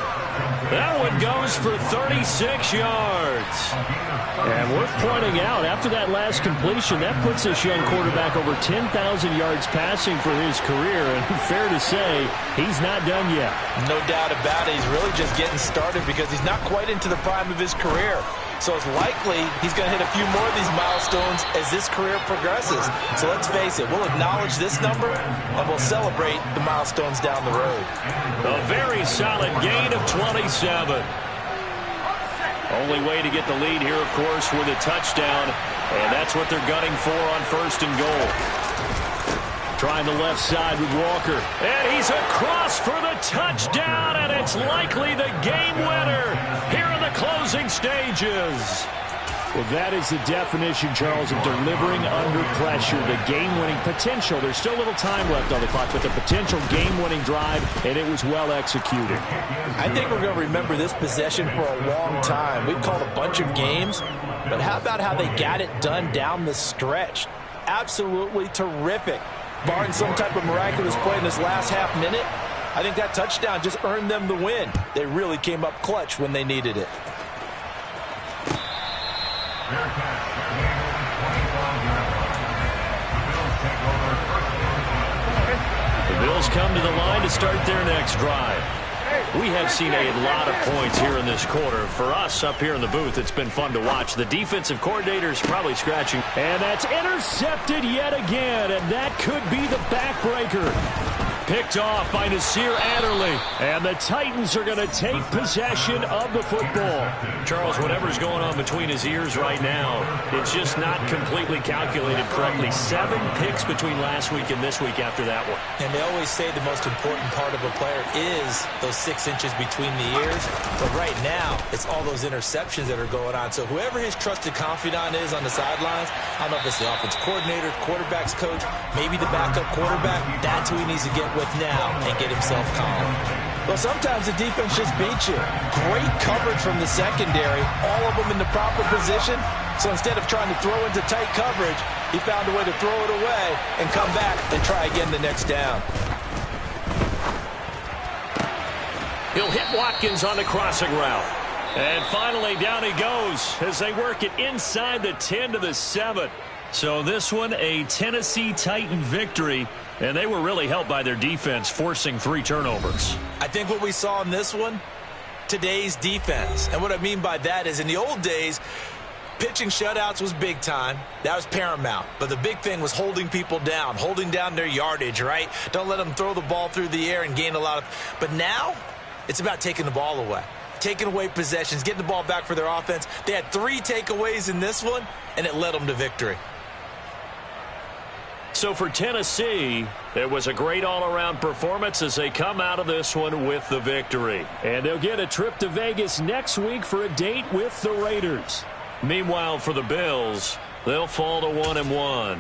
That one goes for 36 yards. And worth pointing out, after that last completion, that puts this young quarterback over 10,000 yards passing for his career. And fair to say, he's not done yet. No doubt about it. He's really just getting started because he's not quite into the prime of his career. So it's likely he's going to hit a few more of these milestones as this career progresses. So let's face it, we'll acknowledge this number and we'll celebrate the milestones down the road. A very solid gain of 27. Only way to get the lead here, of course, with a touchdown. And that's what they're gunning for on first and goal. Trying the left side with Walker. And he's across for the touchdown, and it's likely the game winner here in the closing stages. Well, that is the definition, Charles, of delivering under pressure. The game-winning potential. There's still a little time left on the clock, but the potential game-winning drive, and it was well executed. I think we're going to remember this possession for a long time. We've called a bunch of games, but how about how they got it done down the stretch? Absolutely terrific. Barring some type of miraculous play in this last half minute, I think that touchdown just earned them the win. They really came up clutch when they needed it. The Bills come to the line to start their next drive. We have seen a lot of points here in this quarter. For us up here in the booth, it's been fun to watch. The defensive coordinator's probably scratching. And that's intercepted yet again, and that could be the backbreaker. Picked off by Nasir Adderley. And the Titans are going to take possession of the football. Charles, whatever's going on between his ears right now, it's just not completely calculated correctly. 7 picks between last week and this week after that one. And they always say the most important part of a player is those 6 inches between the ears. But right now, it's all those interceptions that are going on. So whoever his trusted confidant is on the sidelines, I don't know if it's the offense coordinator, quarterback's coach, maybe the backup quarterback, that's who he needs to get with now and get himself calm. Well, sometimes the defense just beats you. Great coverage from the secondary, all of them in the proper position. So instead of trying to throw into tight coverage, he found a way to throw it away and come back and try again the next down. He'll hit Watkins on the crossing route. And finally, down he goes as they work it inside the 10 to the 7. So this one, a Tennessee Titan victory, and they were really helped by their defense, forcing 3 turnovers. I think what we saw in this one, today's defense. And what I mean by that is in the old days, pitching shutouts was big time. That was paramount. But the big thing was holding people down, holding down their yardage, right? Don't let them throw the ball through the air and gain a lot of... But now, it's about taking the ball away. Taking away possessions, getting the ball back for their offense. They had 3 takeaways in this one, and it led them to victory. So for Tennessee, it was a great all-around performance as they come out of this one with the victory. And they'll get a trip to Vegas next week for a date with the Raiders. Meanwhile, for the Bills, they'll fall to 1-1.